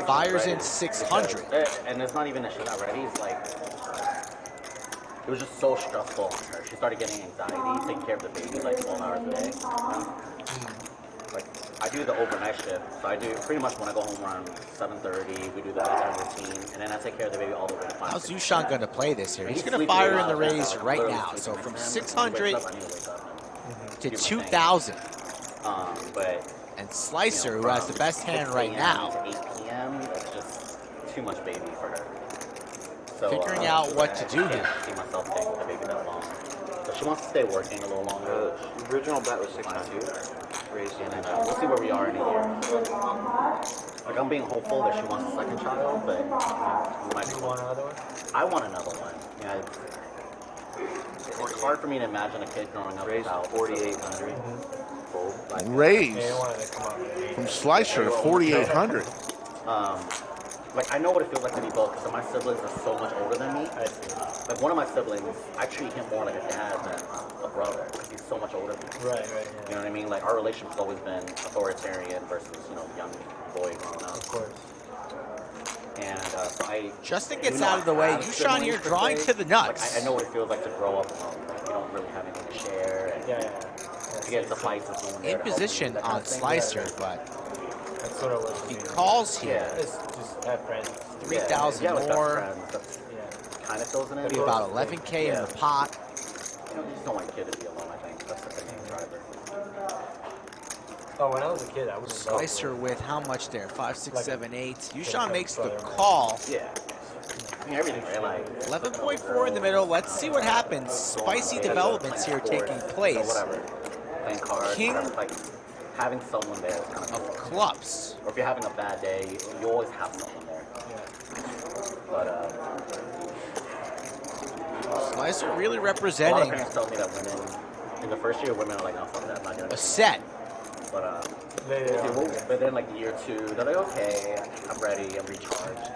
Fires in 600. And it's not even that she's not ready. It's like it was just so stressful on her. She started getting anxiety, taking care of the baby like 12 hours a day. Like I do the overnight shift, so I do pretty much when I go home around 7:30. We do the bedtime routine, and then I take care of the baby all the way to 5. How's Yoochan going to play this here? He's going to fire in the raise right now. So from 600 to 2,000. And Slicer, who has the best hand right now, 8 p.m. It's just too much baby for her. So, figuring out what to do here. I can't see myself taking the baby that long. So she wants to stay working a little longer. The original bet was 600. Raised in, and we'll see where we are in a year. Like I'm being hopeful that she wants a second child, but we might. You want another one? I want another one. Yeah. It's hard for me to imagine a kid growing up without 4,800. Raised from Slicer to 4,800. Like I know what it feels like to be both because my siblings are so much older than me. Like one of my siblings, I treat him more like a dad than a brother because he's so much older than me. Right. Yeah. You know what I mean? Like our relationship's always been authoritarian versus young boy growing up. Of course. And so Justin gets out of the way. Yoochan here drawing to the nuts. Like, I know what it feels like to grow up alone. Like, you don't really have anything to share. And you get into fights with someone there in position on Slicer, but that's what it was. He calls here. It's just have friends. 3,000 more. Kind of fills it in. Maybe about 11K in the pot. You just don't want your kid to be alone, I think. That's the main driver. Oh, when I was a kid, I was Slicer with how much there? 5, 6, 7, 8. Yoochan makes the call. Yeah. I mean, everything, right? Like 11.4 in the middle. Let's see what happens. Spicy developments here taking place. Whatever. Playing cards. King like having someone there is kind of clubs. Or if you're having a bad day, you always have someone there. But Slicer really a representing lot of parents tell me that women in the first year, women are like, no, fuck that, I'm not gonna a set. But then like year 2, they're like, okay, I'm ready, I'm recharged.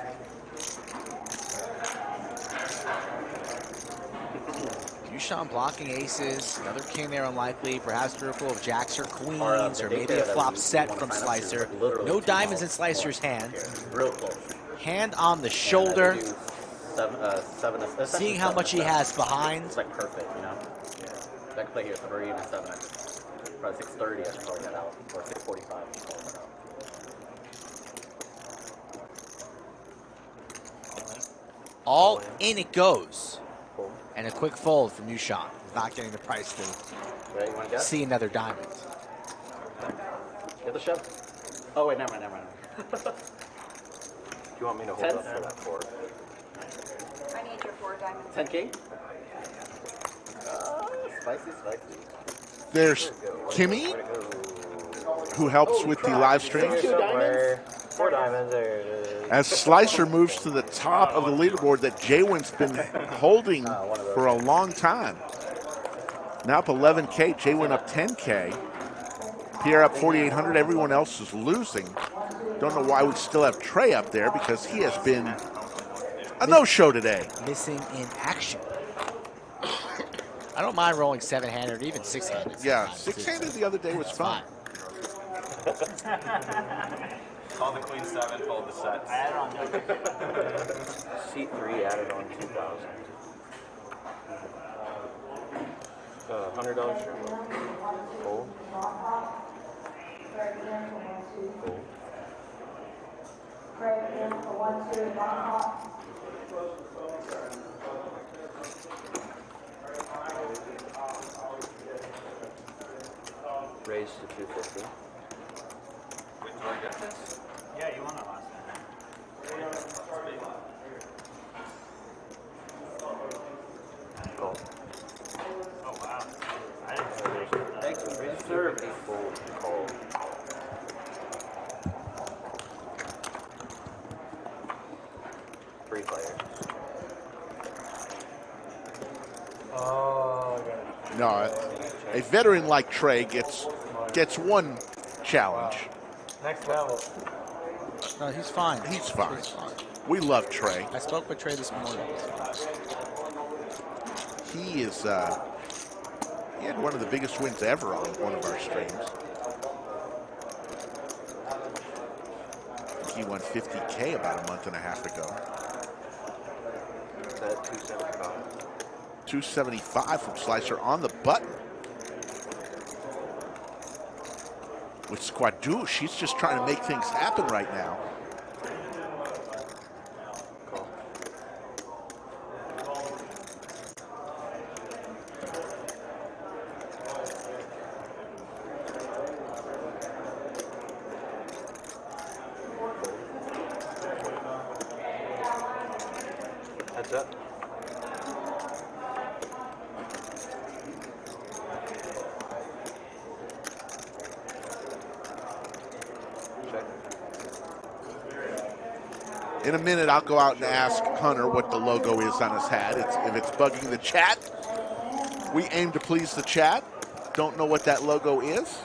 Yoochan blocking aces, another king there unlikely, perhaps a miracle of jacks or queens, or maybe a flop set from Slicer. No diamonds in Slicer's hand. Real close. Hand on the shoulder. Seeing how much he has behind. It's like perfect, you know? I could play here 3 and 7. Probably 6:30, I should probably get out. Or 6:45, I should probably get out. All in it goes. And a quick fold from Yoochan. Not getting the price to see another diamond. Get the shove. Oh, wait, never mind. Do you want me to hold 10? up for that 4? I need your 4 diamonds. 10 king? Spicy. There's Kimmy, who helps with the live stream. 4 diamonds. There it is. As Slicer moves to the top of the leaderboard that JWin's been holding for a long time. Now up 11K, JWin up 10K. Pier up 4,800. Everyone else is losing. Don't know why we still have Trey up there because he has been a no-show today. Missing in action. I don't mind rolling 7-handed or even 6-handed. Yeah, 6-handed the other day was fun. Call the queen 7, fold the sets. I had it on Seat 3 added on 2,000. $100 stream. Fold. Raise to 250. Wait, do I get this? Yeah, you won it last time. Call. Oh, wow. I didn't know there's Thanks for reserve. Fold. Call. Three players. Oh, No, a veteran like Trey gets one challenge. next level. No, he's fine. He's fine. We love Trey. I spoke with Trey this morning. He is. He had one of the biggest wins ever on one of our streams. He won 50K about a month and a half ago. Is that 275? 275 from Slicer on the button. With Squadouche, she's just trying to make things happen right now. Heads up. In a minute, I'll go out and ask Hunter what the logo is on his hat. If it's bugging the chat, we aim to please the chat. Don't know what that logo is.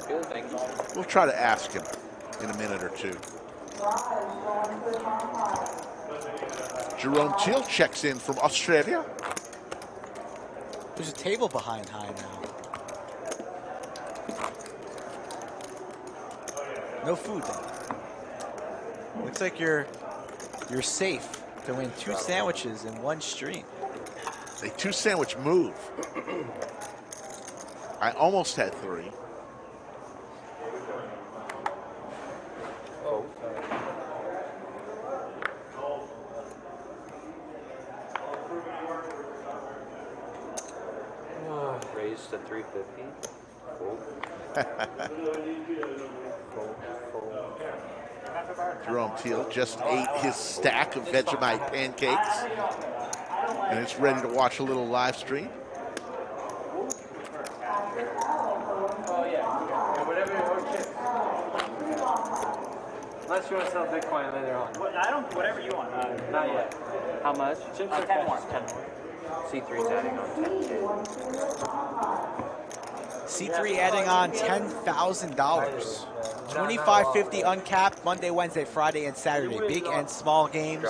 Good, thank you. We'll try to ask him in a minute or two. Jerome Teal checks in from Australia. There's a table behind high now. No food though. Looks like you're safe to win 2 sandwiches in one stream. A 2-sandwich move. I almost had 3. Raise to 350. Fold. Fold. Jerome Teal just ate his stack of Vegemite pancakes and is ready to watch a little live stream. Oh, yeah. Whatever, or chips. Unless you want to sell Bitcoin later on. I don't, whatever you want. Not yet. How much? Chips or 10 more. 10 more. C3's adding on 10K. C3 adding on $10,000. 25.50 uncapped Monday, Wednesday, Friday, and Saturday. Big and small games.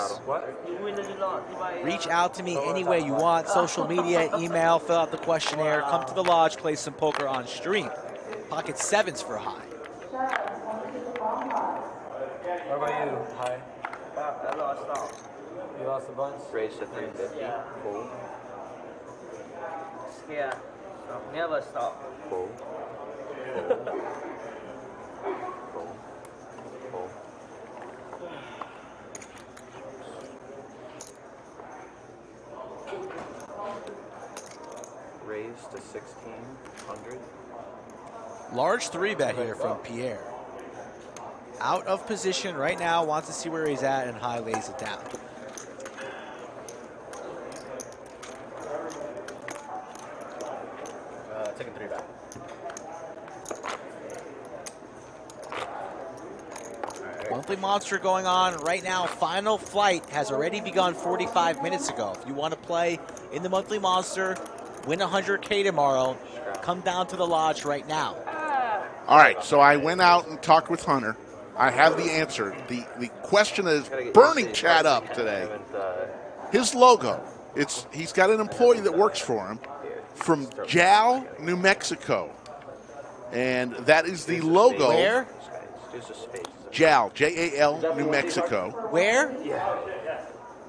Reach out to me any way you want. Social media, email, fill out the questionnaire. Come to the lodge, play some poker on stream. Pocket 7s for high. What about you? Hi. I lost out. You lost a bunch? Raise to 350. Fold. Yeah. So never stop. Fold. Fold. Fold. Raise to 1,600. Large 3-bet here from Pier. out of position right now, wants to see where he's at, and high lays it down. Taking 3 back. Monthly Monster going on right now. Final flight has already begun 45 minutes ago. If you want to play in the Monthly Monster, win 100K tomorrow, come down to the lodge right now. All right, so I went out and talked with Hunter. I have the answer. The question is burning chat up today. His logo. He's got an employee that works for him from JWin, New Mexico. And that is the logo. Where? JWin, J-A-L, New Mexico. Where?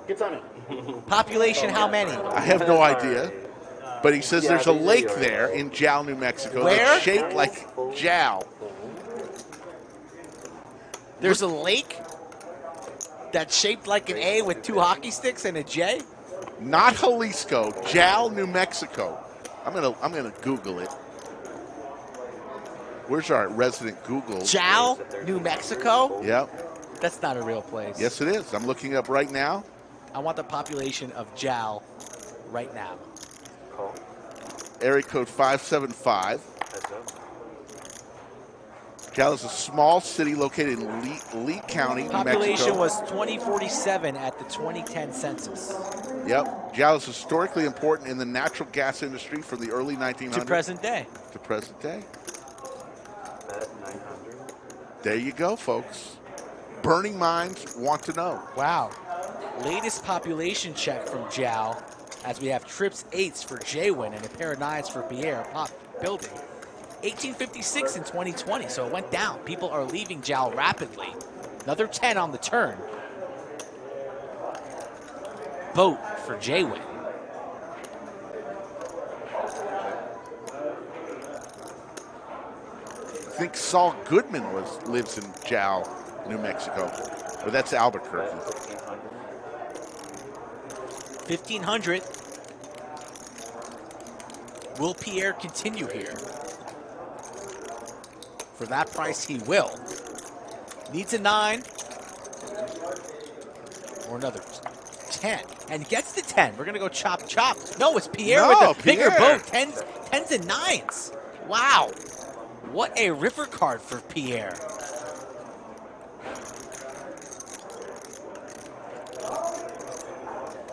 Get on it. Population, how many? I have no idea. But he says there's a lake there in JWin, New Mexico. Where? That's shaped like JWin. There's a lake that's shaped like an A with 2 hockey sticks and a J? Not Jalisco, JWin, New Mexico. I'm gonna Google it. Where's our resident Google? JWin, New Mexico? Yep. That's not a real place. Yes, it is. I'm looking up right now. I want the population of JWin right now. Area code 575. JWin is a small city located in Lee County, New Mexico. Population was 2047 at the 2010 census. Yep. JWin is historically important in the natural gas industry from the early 1900s. To present day. To present day. There you go, folks. Burning minds want to know. Wow. Latest population check from JWin, as we have trips 8s for JWin and a pair of 9s for Pier pop building. 1856 in 2020, so it went down. People are leaving JWin rapidly. Another 10 on the turn. Vote for JWin. I think Saul Goodman lives in JWin, New Mexico. Or that's Albuquerque. 1,500. Will Pierre continue here? For that price, he will. Needs a 9. Or another 10. And gets the 10. We're going to go chop, chop. No, it's Pierre with a bigger boat. 10s and 9s. Wow. What a river card for Pierre.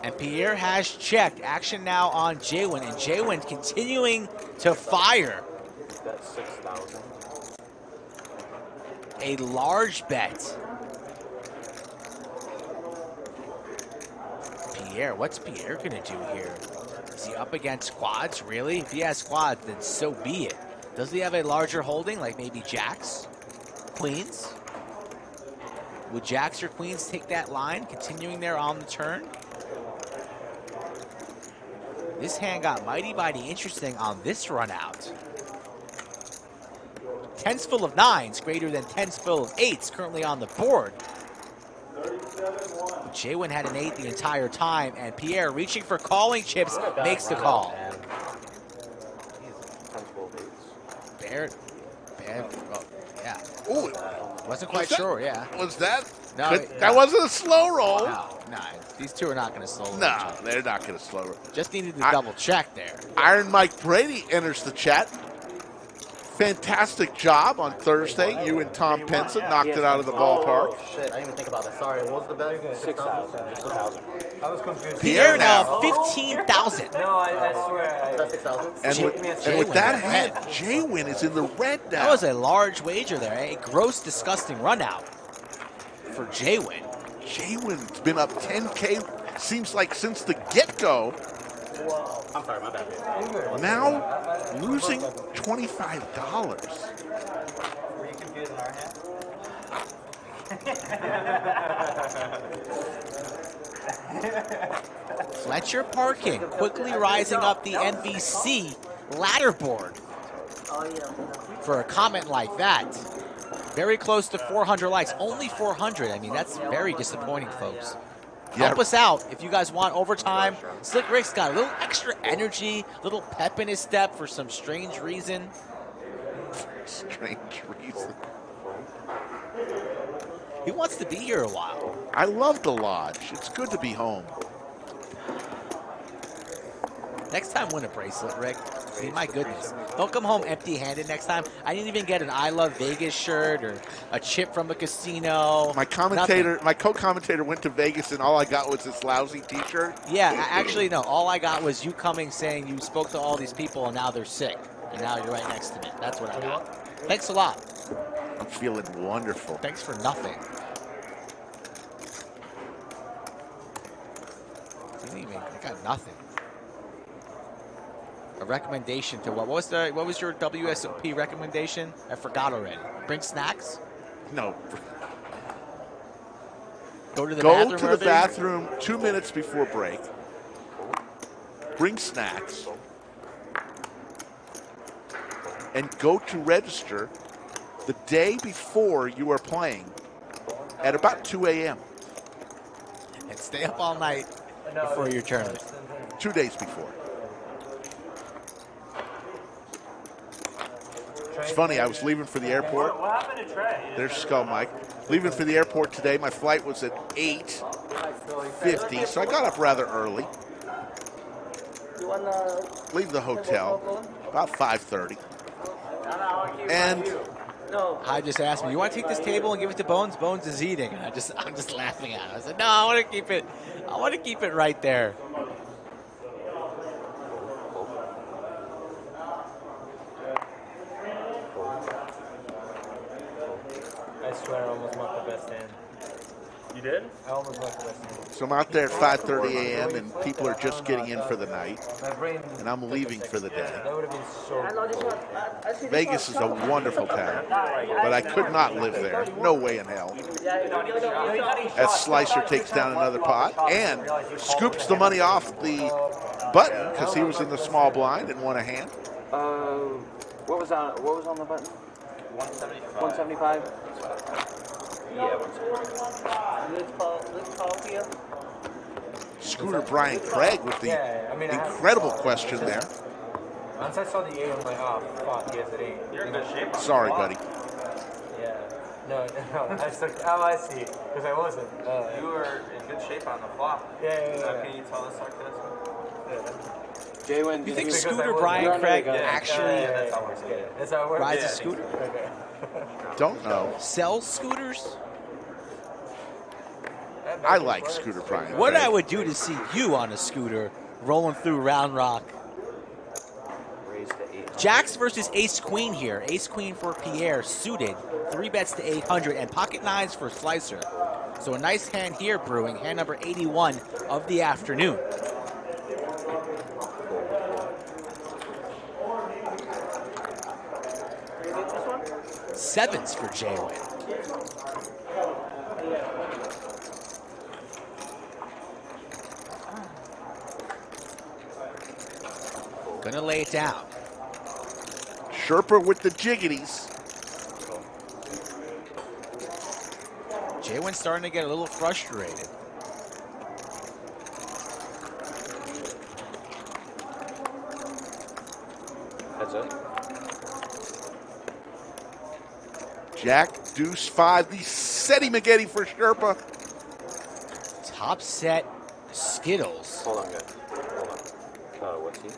And Pierre has checked. Action now on JWin, and JWin continuing to fire. That's 6,000. A large bet. Pierre, what's Pierre gonna do here? Is he up against squads, really? If he has squads, then so be it. Does he have a larger holding, like maybe jacks, queens? Would jacks or queens take that line, continuing there on the turn? This hand got mighty interesting on this run out. 10s full of 9s, greater than 10s full of 8s, currently on the board. JWin had an 8 the entire time, and Pierre, reaching for calling chips, makes the call. Barrett, oh, yeah. Ooh, wasn't quite sure, yeah. Was that? No, that wasn't a slow roll. No, these two are not going to slow roll. No, they're not going to slow roll. Just needed to double check there. Iron Mike Brady enters the chat. Fantastic job on Thursday. You and Tom Penson knocked it out of the ballpark. Oh, shit, I didn't even think about that. Sorry, what was the bet? 6,000. I was confused. Pierre now 15,000. No, I swear. That's 6,000. And with that hand, JWin is in the red now. That was a large wager there. A gross, disgusting run out for JWin. JWin's been up 10K, seems like since the get-go. I'm sorry, my bad. Now losing $25. Were you confused in our hand? Fletcher Parking quickly rising up the NBC ladder board for a comment like that. Very close to 400 likes, only 400. I mean, that's very disappointing, folks. Help us out if you guys want overtime. Slick Rick's got a little extra energy, little pep in his step for some strange reason. Strange reason. He wants to be here a while. I love the lodge. It's good to be home. Next time, win a bracelet, Rick. I mean, my goodness. Don't come home empty-handed next time. I didn't even get an I Love Vegas shirt or a chip from a casino. My co-commentator went to Vegas, and all I got was this lousy T-shirt. Yeah, actually, no. All I got was you coming saying you spoke to all these people, and now they're sick. And now you're right next to me. That's what I got. Thanks a lot. I'm feeling wonderful. Thanks for nothing. I got nothing. A recommendation to what? What was your WSOP recommendation? I forgot already. Bring snacks? No. Go to the bathroom. bathroom. 2 minutes before break. Bring snacks. And go to register the day before you are playing at about 2 a.m. And stay up all night before your tournament. 2 days before. It's funny, I was leaving for the airport. What happened to Trey? There's Skull Mike. Leaving for the airport today. My flight was at 8:50, so I got up rather early. Leave the hotel about 5:30. And I just asked him, "You want to take this table and give it to Bones?" Bones is eating. And I'm just laughing at him. I said, "No, I want to keep it. I want to keep it right there." I swear I almost marked the best hand. You did? I almost marked the best hand. so I'm out there at 5:30 a.m. and people are just getting in for the night. And I'm leaving for the day. That would have been so cool. Vegas is a wonderful town, but I could not live there. No way in hell. As Slicer takes down another pot and scoops the money off the button because he was in the small blind and won a hand. What was on the button? 175. Yeah, 175. Scooter Brian Craig with the incredible question there. Once I saw the 8, I'm like, oh, fuck, he has an 8. You're in good shape. Sorry, buddy. Yeah. No, I see. Because I wasn't. You were in good shape on the flop. Yeah. Can you tell us sarcasm? JWin, You think Scooter Brian Craig actually rides a scooter? Don't know. Sells scooters? I like Scooter Brian What Craig. I would do to see you on a scooter rolling through Round Rock. Jacks versus Ace Queen here. Ace Queen for Pier, suited. 3 bets to 800 and pocket nines for Slicer. So a nice hand here brewing. Hand number 81 of the afternoon. Sevens for JWin. Gonna lay it down. Sherpa with the jiggities. JWin's starting to get a little frustrated. That's it. Jack, deuce, 5. The Seti Magetti for Sherpa. Top set Skittles. Hold on, guys. Hold on. What's he?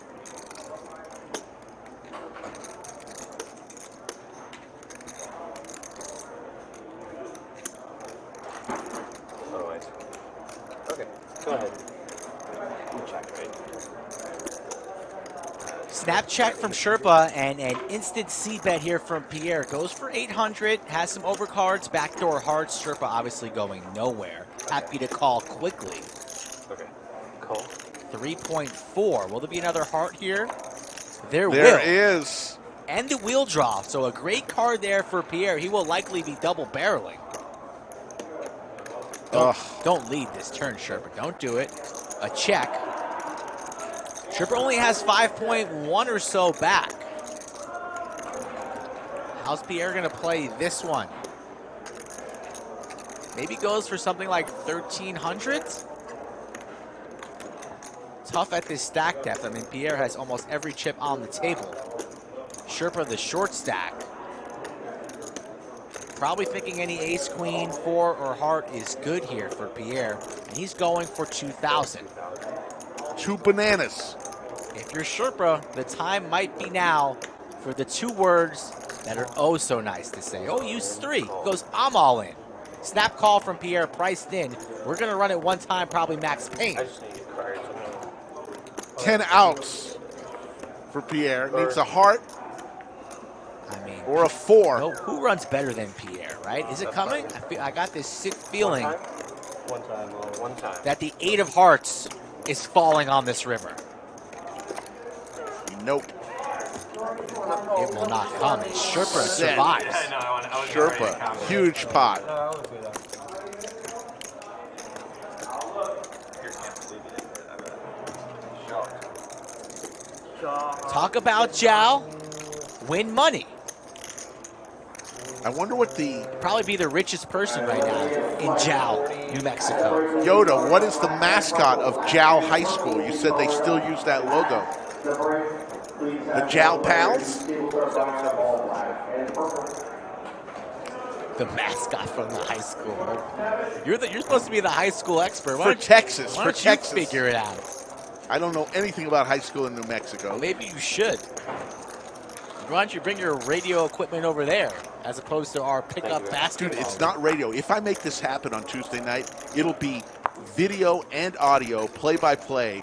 Oh, I see. Okay, go ahead. You check, right? Snap check from Sherpa and an instant C bet here from Pier. Goes for 800, has some overcards, backdoor hearts. Sherpa obviously going nowhere. Happy to call quickly. Okay, call. 3.4. Will there be another heart here? There There will. is. And the wheel draw. So a great card there for Pier. He will likely be double barreling. Don't lead this turn, Sherpa. Don't do it. A check. Sherpa only has 5.1 or so back. How's Pier going to play this one? Maybe goes for something like 1,300? Tough at this stack depth. I mean, Pier has almost every chip on the table. Sherpa the short stack. Probably thinking any ace, queen, 4, or heart is good here for Pier. And he's going for 2,000. 2 bananas. If you're Sherpa, the time might be now for the 2 words that are oh so nice to say. Oh, use 3. He goes, I'm all in. Snap call from Pier, priced in. We're going to run it one time, probably max pain. 10 outs for Pierre. Needs a heart. I mean, or a 4. No, who runs better than Pierre, right? Is it coming? I got this sick feeling One time. that the 8 of hearts is falling on this river. Nope. It will not come. Sherpa survives. Sherpa, huge pot. Talk about Jow. Win money. I wonder what the... Probably be the richest person right now in Jow, New Mexico. Yoda, what is the mascot of Jow High School? You said they still use that logo. The Jow Pals? The mascot from the high school. You're supposed to be the high school expert. For Texas. Why don't you figure it out? I don't know anything about high school in New Mexico. Well, maybe you should. Why don't you bring your radio equipment over there as opposed to our pickup basketball? Dude, it's not radio. If I make this happen on Tuesday night, it'll be video and audio, play-by-play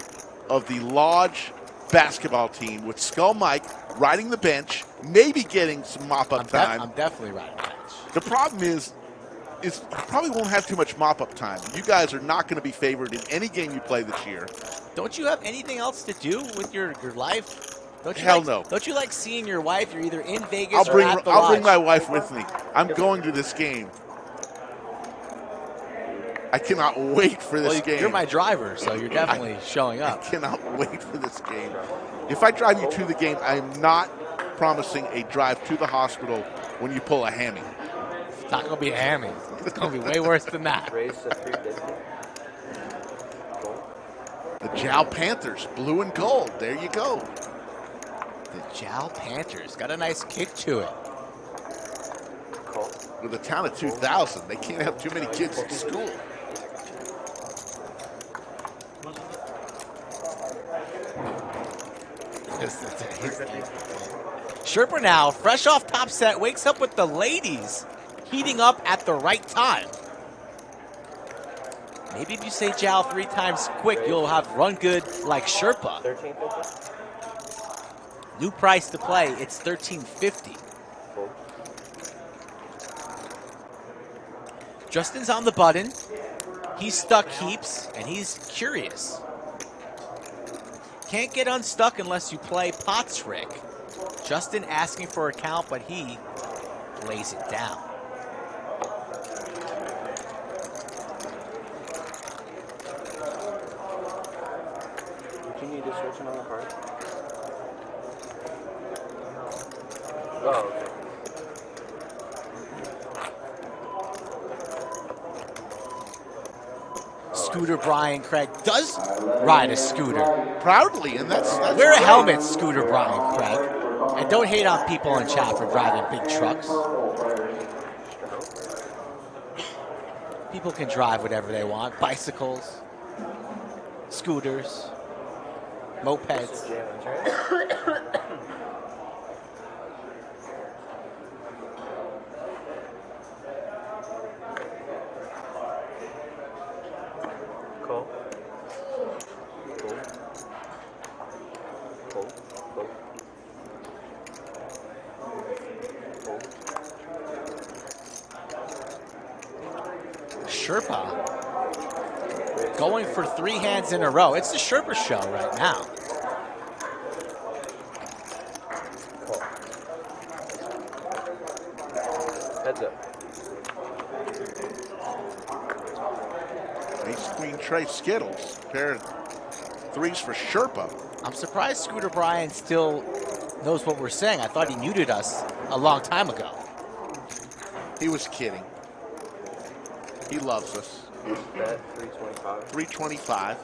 of the Lodge basketball team with Skull Mike riding the bench, maybe getting some mop-up time. I'm definitely riding the bench. The problem is probably won't have too much mop-up time. You guys are not going to be favored in any game you play this year. Don't you have anything else to do with your life? No. Don't you like seeing your wife? You're either in Vegas or at the I'll lodge. bring my wife with me. I'm going to this game. I cannot wait for this game. You're my driver, so you're definitely showing up. I cannot wait for this game. If I drive you to the game, I am not promising a drive to the hospital when you pull a hammy. It's not going to be a hammy. It's going to be way worse than that. The Jow Panthers, blue and gold. There you go. The Jow Panthers got a nice kick to it. With a town of 2,000, they can't have too many kids in school. Sherpa now, fresh off top set, wakes up with the ladies heating up at the right time. Maybe if you say Jow 3 times quick, you'll have run good like Sherpa. New price to play, it's $13.50. Justin's on the button. He's stuck heaps, and he's curious. Can't get unstuck unless you play pot trick. Justin asking for a count, but he lays it down. Do you need to switch another card? Oh, okay. Scooter Brian Craig does ride a scooter. Proudly, and that's Wear a helmet, Scooter Brian Craig. And don't hate on people in chat for driving big trucks. People can drive whatever they want. Bicycles, scooters, mopeds. Cool. Sherpa going for 3 hands in a row. It's the Sherpa show right now. Heads up. Ace Queen Trey Skittles. Pair of 3s for Sherpa. I'm surprised Scooter Brian still knows what we're saying. I thought he muted us a long time ago. He was kidding. He loves us. Bet 325. 325.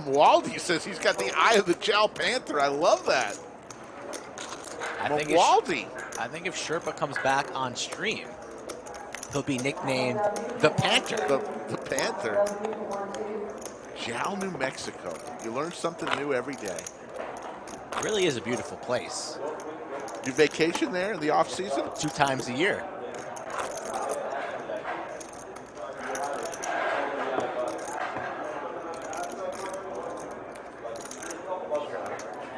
Waldy says he's got the eye of the Jal Panther. I love that. I think if Sherpa comes back on stream, he'll be nicknamed the Panther. The Panther. Jal, New Mexico. You learn something new every day. It really is a beautiful place. You vacation there in the off season? 2 times a year.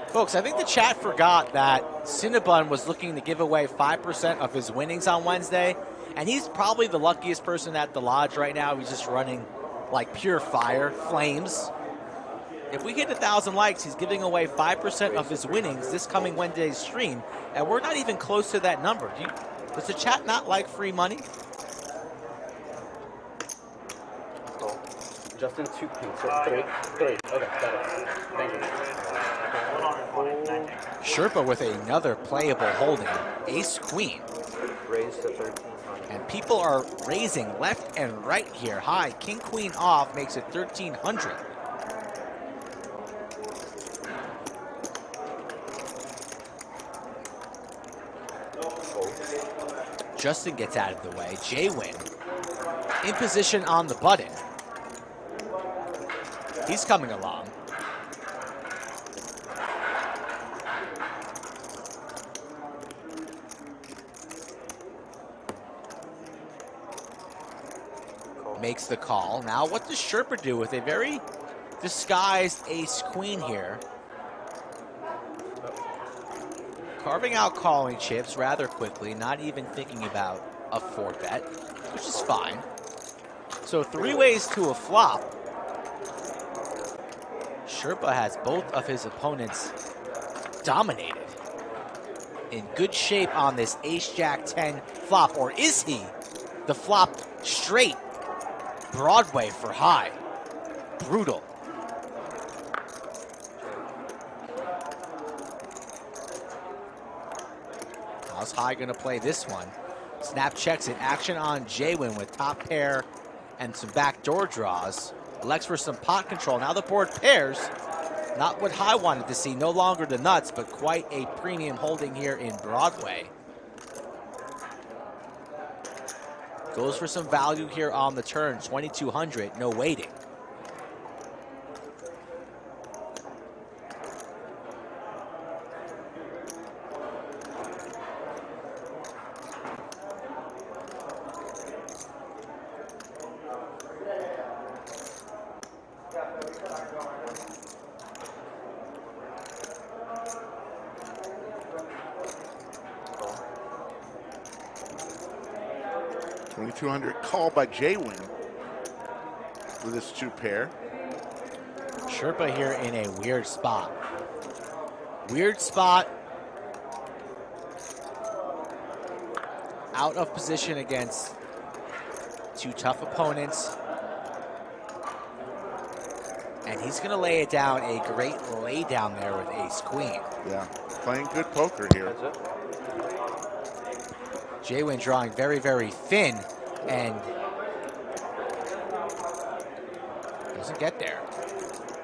Folks, I think the chat forgot that Cinnabon was looking to give away 5% of his winnings on Wednesday, and he's probably the luckiest person at the lodge right now. He's just running like pure fire, flames. If we hit 1,000 likes, he's giving away 5% of his winnings this coming Wednesday's stream, and we're not even close to that number. Does the chat not like free money? Justin, 2 queens. 3. Okay, got it. Thank you. Sherpa with another playable holding. Ace Queen. Raised to 1300. And people are raising left and right here. High, King Queen off makes it 1,300. Justin gets out of the way. JWin in position on the button. He's coming along. Makes the call. Now what does Sherpa do with a very disguised ace queen here? Carving out calling chips rather quickly, not even thinking about a 4-bet, which is fine. So 3 ways to a flop. Sherpa has both of his opponents dominated. In good shape on this ace-jack-10 flop, or is he the flop straight Broadway for high? Brutal. How's High gonna play this one? Snap checks in action on JWin with top pair and some backdoor draws. Elects for some pot control. Now the board pairs. Not what High wanted to see. No longer the nuts, but quite a premium holding here in Broadway. Goes for some value here on the turn. 2,200, no waiting. Call by JWin with his 2 pair. Sherpa here in a weird spot. Weird spot. Out of position against 2 tough opponents. And he's going to lay it down, a great lay down there with ace queen. Yeah, playing good poker here. JWin drawing very, very thin and doesn't get there.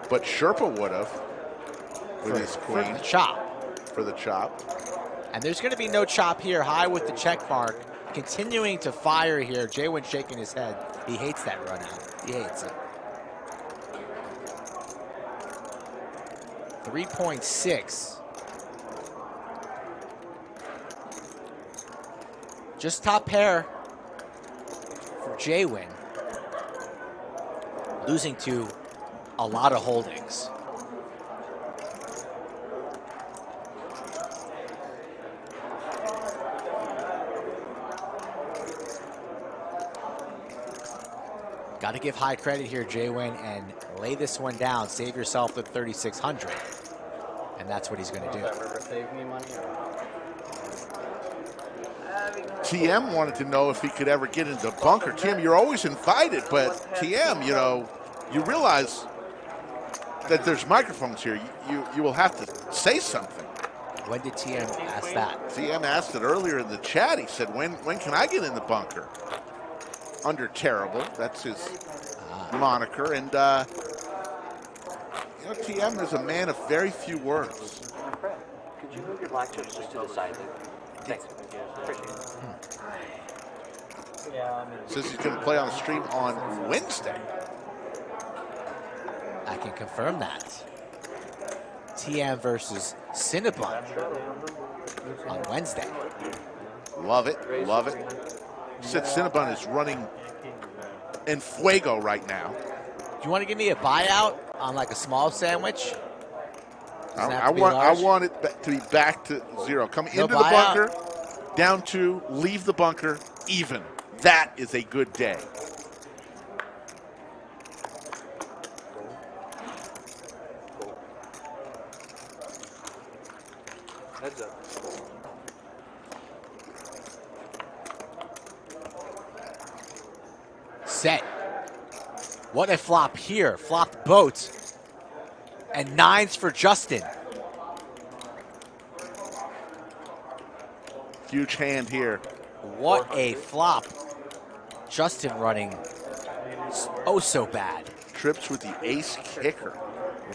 But Sherpa would have with his queen. For the chop. For the chop. And there's going to be no chop here. High with the check mark. Continuing to fire here. JWin shaking his head. He hates that run out. He hates it. 3.6. Just top pair for JWin. Losing to a lot of holdings. Got to give high credit here, JWin, and lay this one down. Save yourself the 3,600. And that's what he's going to do. Save me money. TM wanted to know if he could ever get into the bunker. TM, you're always invited, but TM, you know, you realize that there's microphones here. You will have to say something. When did TM ask that? TM asked it earlier in the chat. He said, when can I get in the bunker? Under Terrible. That's his moniker. And You know, TM is a man of very few words. Could you move your black chips just to the side? Thanks. Appreciate it. Yeah, I mean. Says he's going to play on the stream on Wednesday. I can confirm that. TM versus Cinnabon on Wednesday. Love it. Love it. Said Cinnabon is running en fuego right now. Do you want to give me a buyout on like a small sandwich? I want it to be back to zero. Come No into the buyout? bunker, down 2, leave the bunker, even. That is a good day. Heads up. Set. What a flop here. Flopped boat. And 9s for Justin. Huge hand here. What a flop. Justin running oh so bad. Trips with the ace kicker.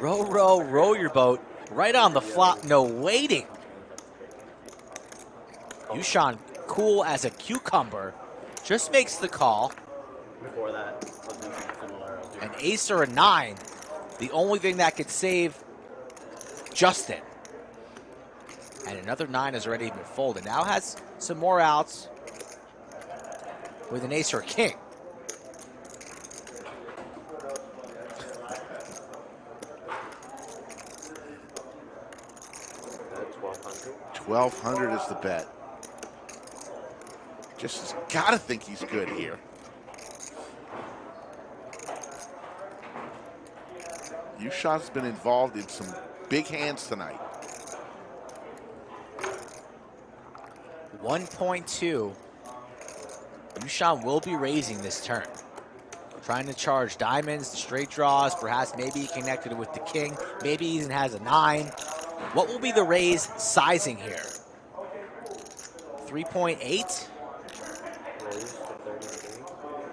Row your boat. Right on the flop, no waiting. Yoochan, cool as a cucumber, just makes the call. Before that, something similar. An ace or a 9, the only thing that could save Justin. And another 9 has already been folded. Now has some more outs with an ace or a king. $1,200 is the bet. Just has got to think he's good here. Yoochan's been involved in some big hands tonight. 1.2. Yoochan will be raising this turn. Trying to charge diamonds, straight draws, perhaps maybe he connected with the king, maybe he even has a 9. What will be the raise sizing here? 3.8?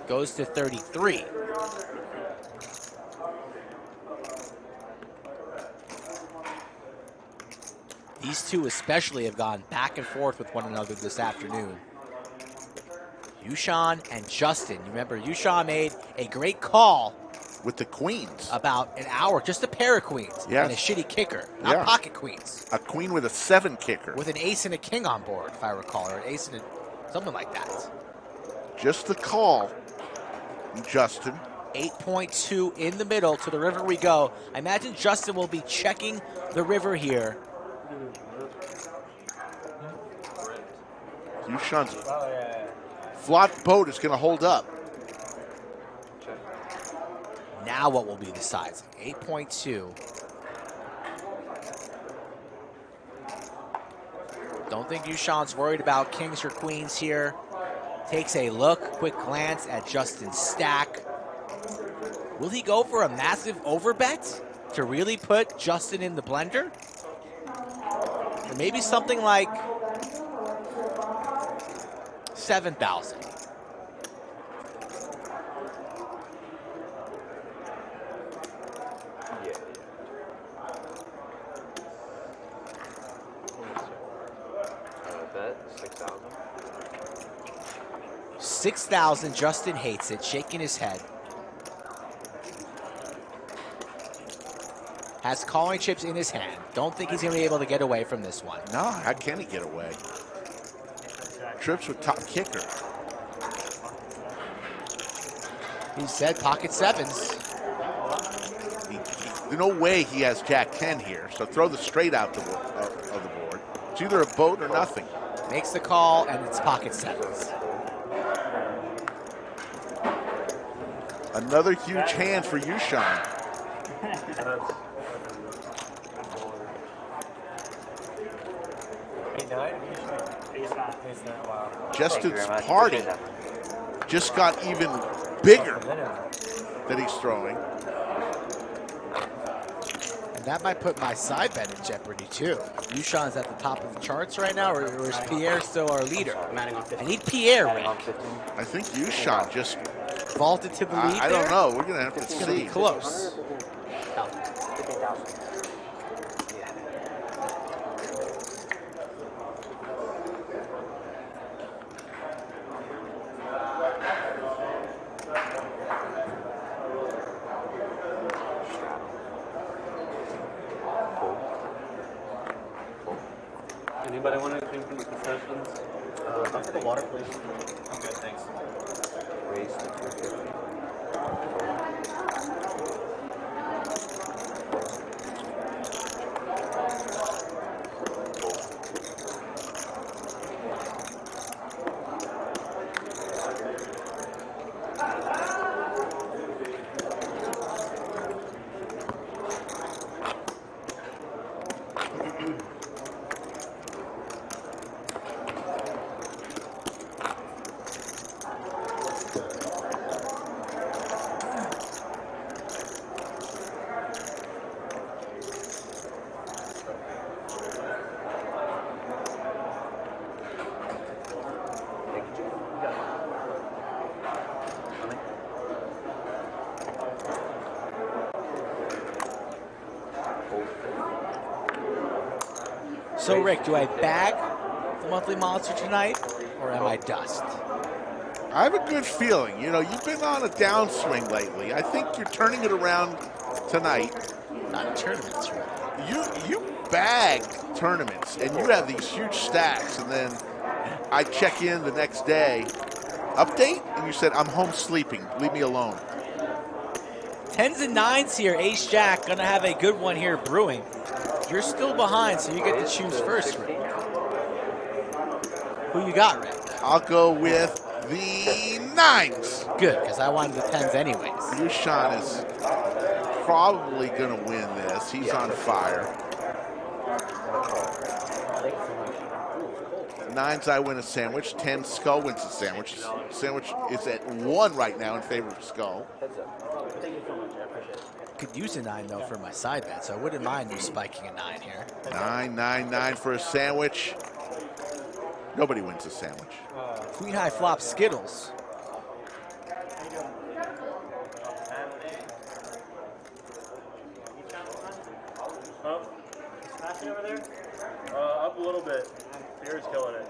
Goes to 33. These two especially have gone back and forth with one another this afternoon. Yoochan and Justin. You remember Yoochan made a great call with the queens about an hour, just a pair of queens and a shitty kicker, not pocket queens. A queen with a 7 kicker. With an ace and a king on board, if I recall, or an ace and something like that. Just the call, Justin. 8.2 in the middle, to the river we go. I imagine Justin will be checking the river here. Yoochan's flop boat is going to hold up. Now what will be the size? 8.2. Don't think Yoochan's worried about kings or queens here. Takes a look, quick glance at Justin's stack. Will he go for a massive overbet to really put Justin in the blender? Or maybe something like 7,000. Bet 6,000. 6,000. Justin hates it, shaking his head. Has calling chips in his hand. Don't think he's going to be able to get away from this one. No, how can he get away? Trips with top kicker. He said pocket 7s. There's no way he has Jack 10 here, so throw the straight out of the board. It's either a boat or nothing. Makes the call, and it's pocket 7s. Another huge hand for Yoochan. Justin's party just got even bigger that he's throwing. And that might put my side bet in jeopardy too. Yoochan's at the top of the charts right now, or is Pier still our leader? I need Pier, Rick. I think Yoochan just vaulted to the lead. I don't know. We're going to have to It's see. going to be close. Anybody want anything from the concessions? I'll take a water, please. Okay, thanks. Raise to 350. So, Rick, do I bag the monthly monster tonight, or am I dust? I have a good feeling. You know, you've been on a downswing lately. I think you're turning it around tonight. Not tournaments, right? You bag tournaments, and you have these huge stacks, and then I check in the next day, update, and you said, I'm home sleeping. Leave me alone. 10s and 9s here. Ace Jack gonna have a good one here brewing. You're still behind, so you get to choose first, Rick. Who you got, Rick? I'll go with the 9s. Good, because I wanted the 10s anyways. Yoochan is probably going to win this. He's on fire. 9s, I win a sandwich. 10, Skull wins a sandwich. Sandwich is at 1 right now in favor of Skull. Could use a 9, though, for my side bet, so I wouldn't mind you spiking a 9 here. 9, 9, 9 for a sandwich. Nobody wins a sandwich. Queen high flop Skittles. Oh, smashing over there? Up a little bit. Pier's killing it.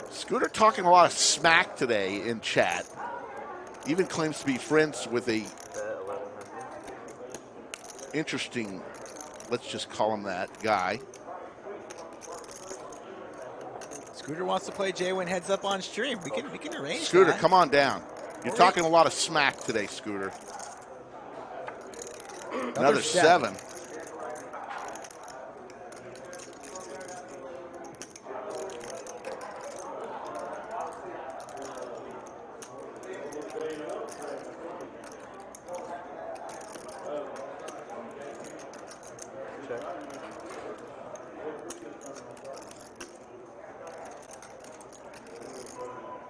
Scooter talking a lot of smack today in chat. Even claims to be friends with a interesting, let's just call him that, guy. Scooter wants to play JWin heads up on stream. We can arrange Scooter, that. come on down. You're talking a lot of smack today, Scooter. Another 7.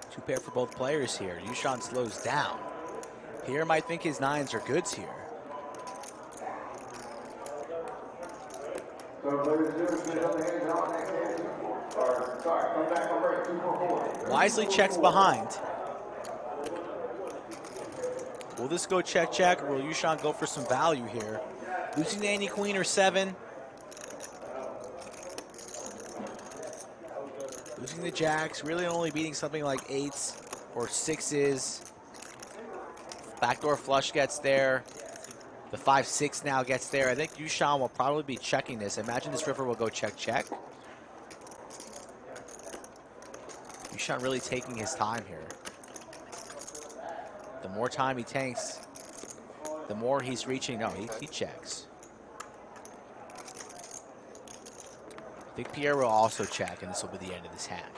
Two pair for both players here. Yoochan slows down. Pier might think his 9s are goods here. Wisely checks behind. Will this go check, check, or will Yoochan go for some value here? Losing to any queen or 7. Losing the jacks, really only beating something like 8s or 6s. Backdoor flush gets there. The 5-6 now gets there. I think Yoochan will probably be checking this. I imagine this river will go check, check. Yoochan really taking his time here. The more time he takes, the more he's reaching. No, he checks. I think Pier will also check, and this will be the end of this hand.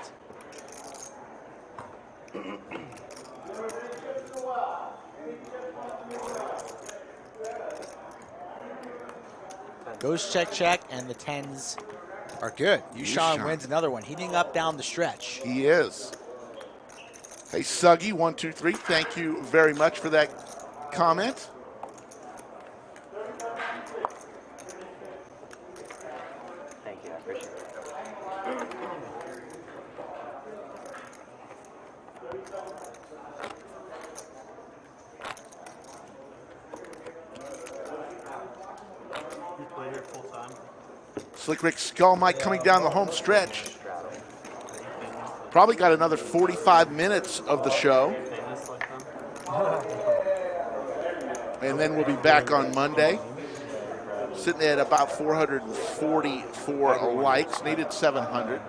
Goes check, check, and the 10s are good. Yoochan wins another one, heating up down the stretch. He is. Hey, Suggy, 1, 2, 3. Thank you very much for that comment. Thank you, I appreciate it. You play here full time. Slick Rick Skull Mike coming down the home stretch. Probably got another 45 minutes of the show. And then we'll be back on Monday. Sitting at about 444 likes. Needed 700.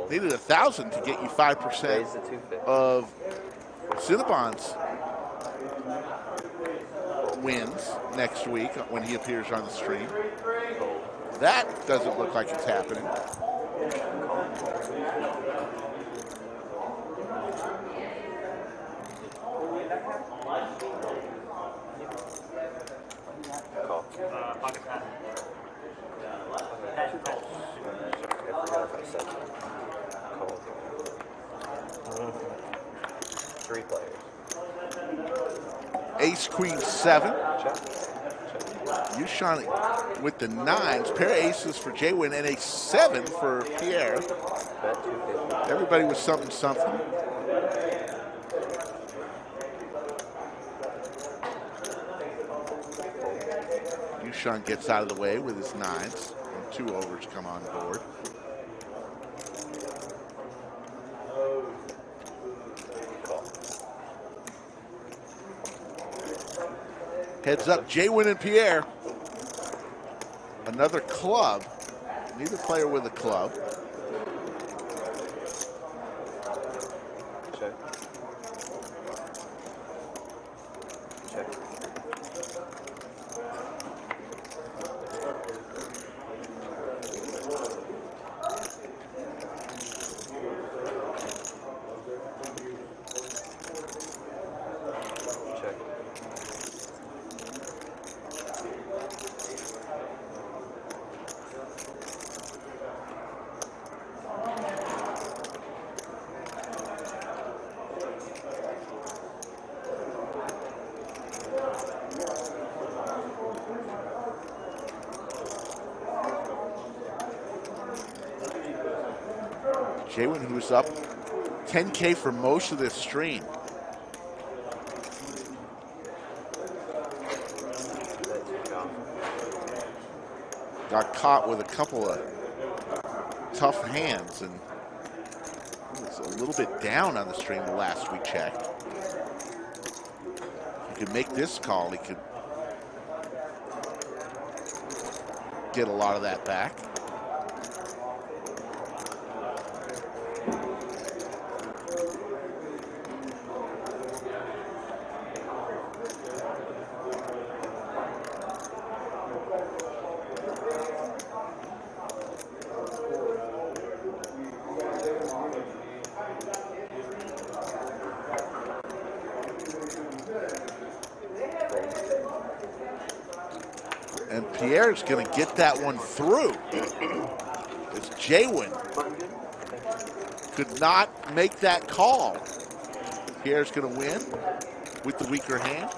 Needed 1,000 to get you 5% of Cinnabon's wins next week when he appears on the stream. That doesn't look like it's happening. Pocket pass. Three players. Ace, queen, 7. Yoochan with the 9s. Pair of aces for JWin and a 7 for Pier. Everybody was something, something. Yoochan gets out of the way with his 9s. And 2 overs come on board. Heads up, JWin and Pier. Another club. Neither player with a club. Check. Check. JWin, who's up 10K for most of this stream. Got caught with a couple of tough hands and was a little bit down on the stream the last we checked. He could make this call, he could get a lot of that back. And Pierre's going to get that one through. It's JWin. Could not make that call. Pierre's going to win with the weaker hand.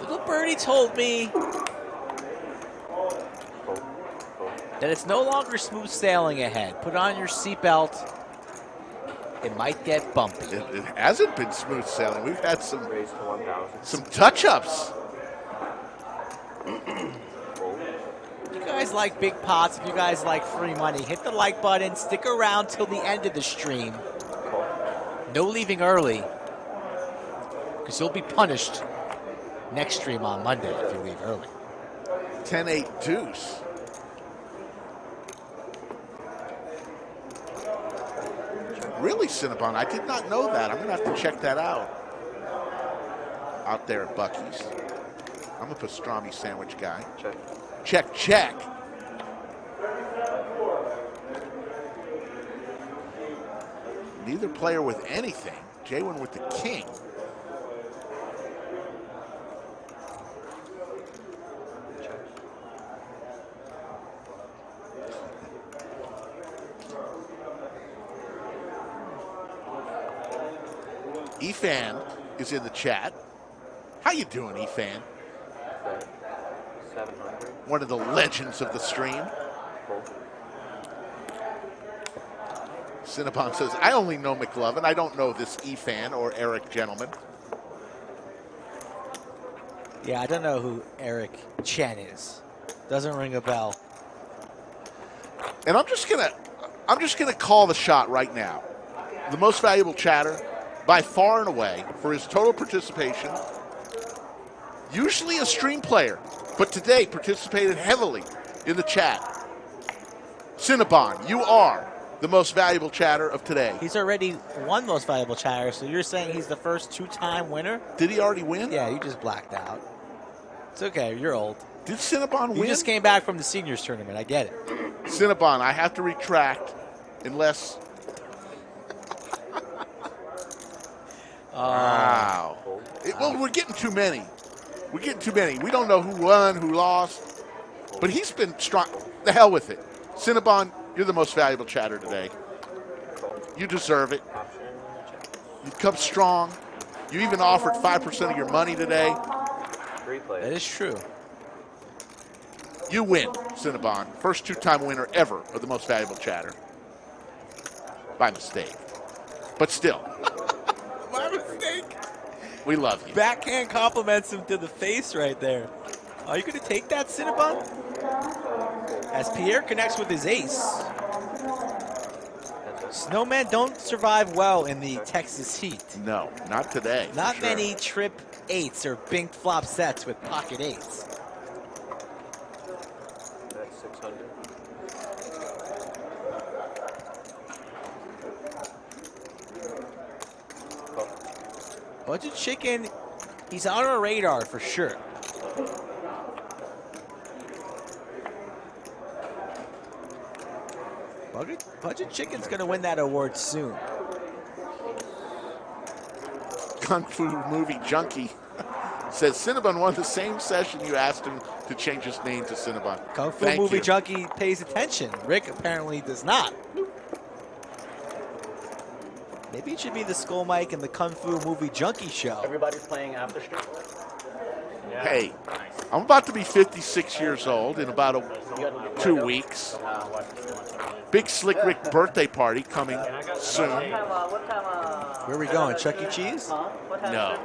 Little birdie told me that it's no longer smooth sailing ahead. Put on your seatbelt. It might get bumpy. It hasn't been smooth sailing. We've had some touch-ups. If you guys like big pots, if you guys like free money, hit the like button. Stick around till the end of the stream. No leaving early, because you'll be punished next stream on Monday if you leave early. 10-8 deuce. Really, Cinnabon, I did not know that. I'm going to have to check that out. Out there at Buc-ee's. I'm a pastrami sandwich guy. Check. Check, check. Neither player with anything. JWin with the king. Efan is in the chat. How you doing, Efan? 700. One of the legends of the stream. Cinnabon says, I only know McLovin. I don't know this Efan or Eric gentleman. Yeah, I don't know who Eric Chen is. Doesn't ring a bell. And I'm just gonna call the shot right now. The most valuable chatter, by far and away, for his total participation. Usually a stream player, but today participated heavily in the chat. Cinnabon, you are the most valuable chatter of today. He's already won most valuable chatter, so you're saying he's the first two-time winner? Did he already win? Yeah, you just blacked out. It's okay, you're old. Did Cinnabon win? You just came back from the seniors tournament, I get it. Cinnabon, I have to retract unless... Wow. Well, we're getting too many. We're getting too many. We don't know who won, who lost. But he's been strong. The hell with it. Cinnabon, you're the most valuable chatter today. You deserve it. You've come strong. You even offered 5% of your money today. That is true. You win, Cinnabon. First two-time winner ever of the most valuable chatter. By mistake. But still. My mistake. We love you. Backhand compliments him to the face right there. Are you going to take that, Cinnabon? As Pier connects with his ace. Snowmen don't survive well in the Texas heat. No, not today. Not many trip eights or binked flop sets with pocket eights. That's 600. Budget Chicken, he's on our radar for sure. Budget Chicken's going to win that award soon. Kung Fu Movie Junkie says Cinnabon won the same session you asked him to change his name to Cinnabon. Kung Fu Movie Junkie pays attention. Rick apparently does not. Maybe it should be the Skull Mike and the Kung Fu Movie Junkie show. Everybody's playing after stream. Hey, I'm about to be 56 years old in about 2 weeks. Big Slick Rick birthday party coming soon. Where are we going, Chuck E. Cheese? No.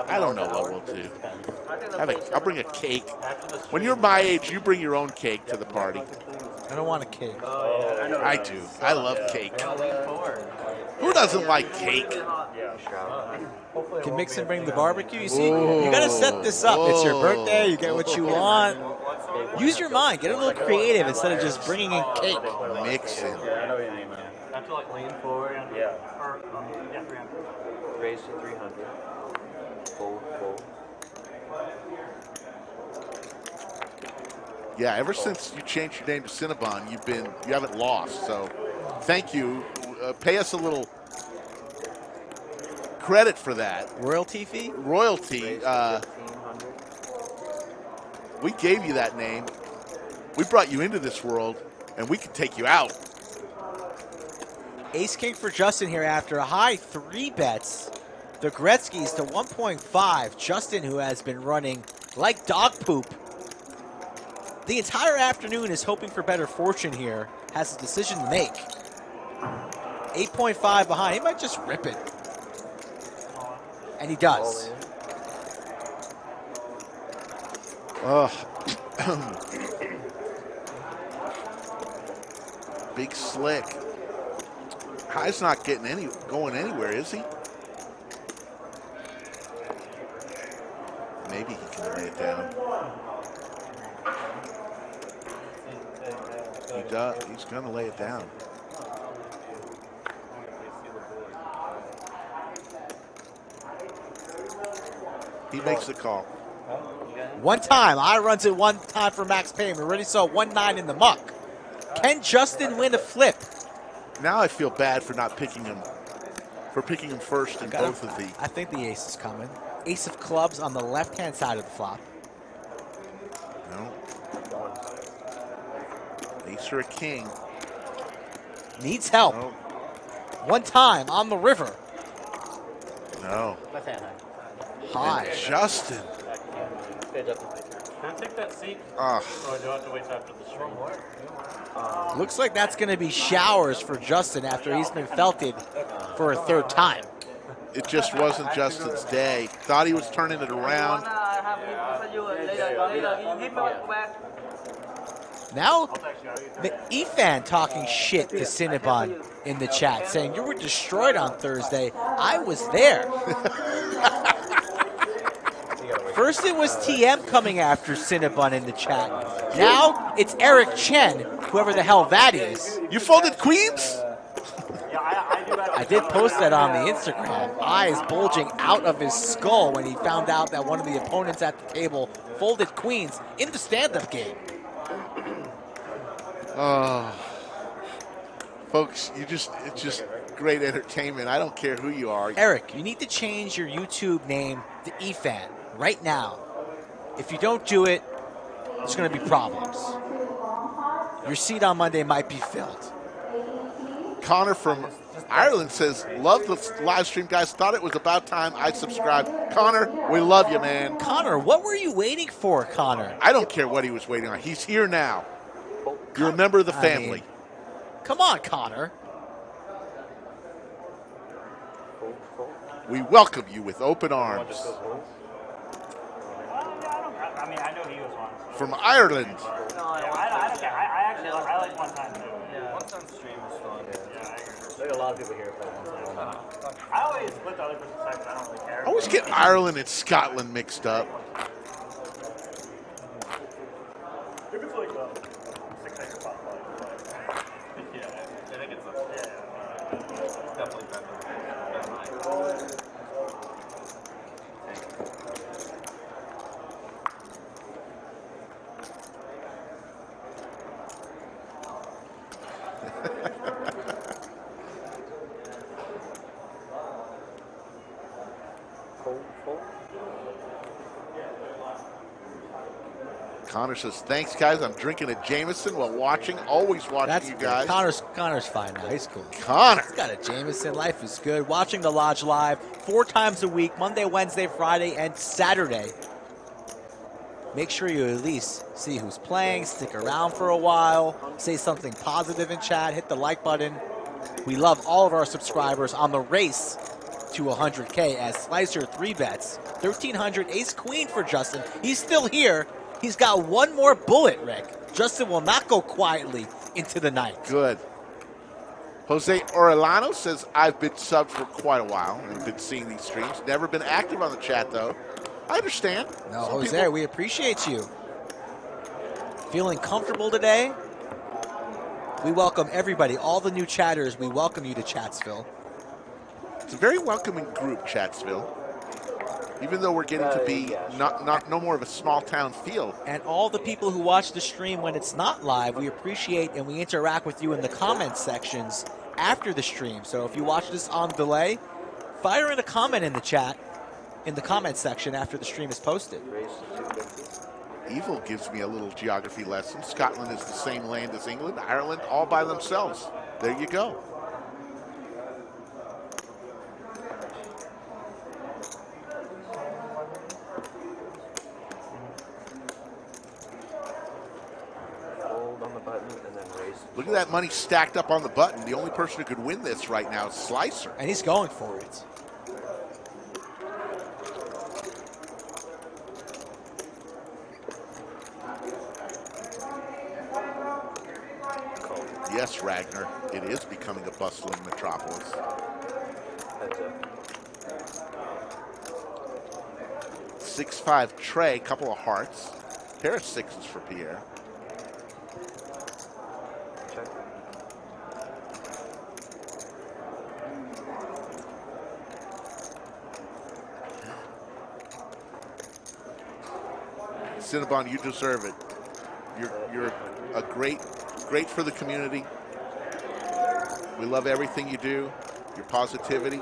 I don't know what we'll do. I'll bring a cake. When you're my age, you bring your own cake to the party. I don't want a cake. I do. I love cake. Who doesn't like cake? Can Mixon bring the barbecue? You see, you got to set this up. It's your birthday. You get what you want. Use your mind. Get a little creative instead of just bringing in cake. Mixon. Have to like lean forward. And, Yeah. Or, yeah, 300. Raise to 300. Fold, fold. Yeah, ever since you changed your name to Cinnabon, you haven't lost. So, thank you. Pay us a little credit for that. Royalty fee? Royalty. We gave you that name. We brought you into this world, and we can take you out. Ace King for Justin here after a high 3 bets. The Gretzky's to 1.5. Justin, who has been running like dog poop the entire afternoon, is hoping for better fortune here. Has a decision to make. 8.5 behind. He might just rip it. And he does. Big Slick. High's not going anywhere, is he? Maybe he can lay it down. He does. He's going to lay it down. He makes the call. One time. I runs it one time for Max Payne. We already saw 1-9 in the muck. Can Justin win a flip? Now I feel bad for not picking him. For picking him first in both of the. I think the ace is coming. Ace of clubs on the left-hand side of the flop. No. Ace or a king. Needs help. No. One time on the river. No. Left hand High. And Justin. Good, Justin. Can I take that seat? Ah. Or do I have to wait till after the stream? Looks like that's going to be showers for Justin after he's been felted for a third time. It just wasn't Justin's day. Thought he was turning it around. Now, Efan talking shit to Cinnabon in the chat, saying, you were destroyed on Thursday. I was there. First it was TM coming after Cinnabon in the chat. Now it's Eric Chen, whoever the hell that is. You folded queens? I did post that on the Instagram. Eyes bulging out of his skull when he found out that one of the opponents at the table folded queens in the stand-up game. Oh, folks, it's just great entertainment. I don't care who you are. Eric, you need to change your YouTube name to Efan right now. If you don't do it, there's going to be problems. Your seat on Monday might be filled. Connor from Ireland says, love the live stream, guys. Thought it was about time I subscribed. Connor, we love you, man. Connor, what were you waiting for, Connor? I don't care what he was waiting on. He's here now. You're a member of the family. Come on, Connor. We welcome you with open arms. I mean, I know he was one. So. From Ireland. No, I don't care. I like one time too. Yeah. One time stream is fun. Yeah, I agree. There's a lot of people here for one time. I always split the other person's side, I don't really care. I always get Ireland and Scotland mixed up. If it's like a 6-acre pot, Yeah, I think it's definitely better. Connor says, thanks, guys. I'm drinking a Jameson while watching. Always watching you guys. Connor's fine now. He's cool. Connor. He's got a Jameson. Life is good. Watching the Lodge live 4 times a week, Monday, Wednesday, Friday, and Saturday. Make sure you at least see who's playing, stick around for a while, say something positive in chat, hit the like button. We love all of our subscribers on the race to 100K as Slicer 3-bets. 1,300 ace-queen for Justin. He's still here. He's got one more bullet, Rick. Justin will not go quietly into the night. Good. Jose Orellano says, I've been subbed for quite a while and been seeing these streams. Never been active on the chat, though. I understand. No, Jose, we appreciate you. Feeling comfortable today? We welcome everybody, all the new chatters. We welcome you to Chatsville. It's a very welcoming group, Chatsville. Even though we're getting to be no more of a small town feel. And all the people who watch the stream when it's not live, we appreciate and we interact with you in the comment sections after the stream. So if you watch this on delay, fire in a comment in the chat, in the comment section after the stream is posted. Evil gives me a little geography lesson. Scotland is the same land as England, Ireland, all by themselves. There you go. Look at that money stacked up on the button. The only person who could win this right now is Slicer. And he's going for it. Yes, Ragnar, it is becoming a bustling metropolis. 6-5 Trey, couple of hearts. Pair of sixes for Pier. Cinnabon, you deserve it. You're a great for the community. We love everything you do, your positivity.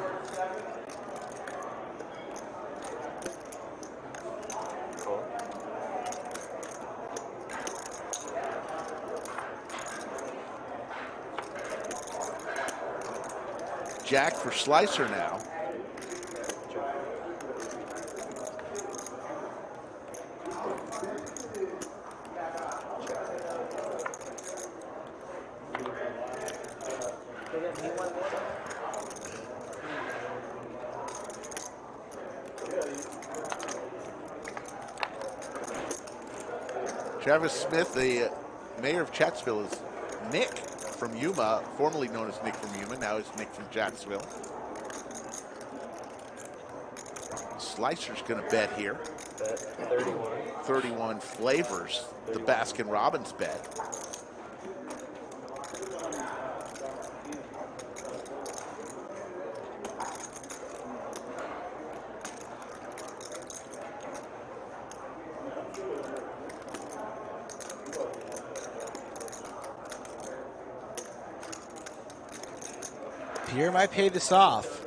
Jack for Slicer now. Travis Smith, the mayor of Chatsville, is Nick from Yuma, formerly known as Nick from Yuma. Now is Nick from Chatsville. Slicer's going to bet here. Bet 31. 31 flavors, the Baskin Robbins bet. Pier might pay this off.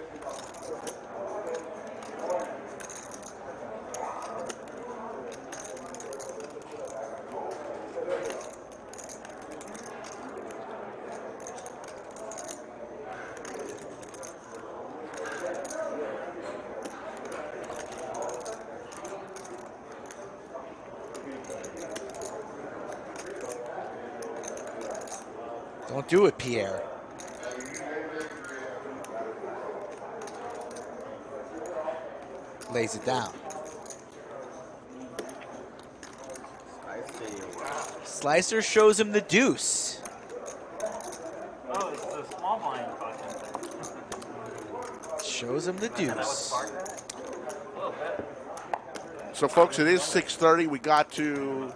Don't do it, Pierre. Lays it down. Slicer shows him the deuce. Oh, it's the small blind fucking thing. Shows him the deuce. So, folks, it is 6:30. We got to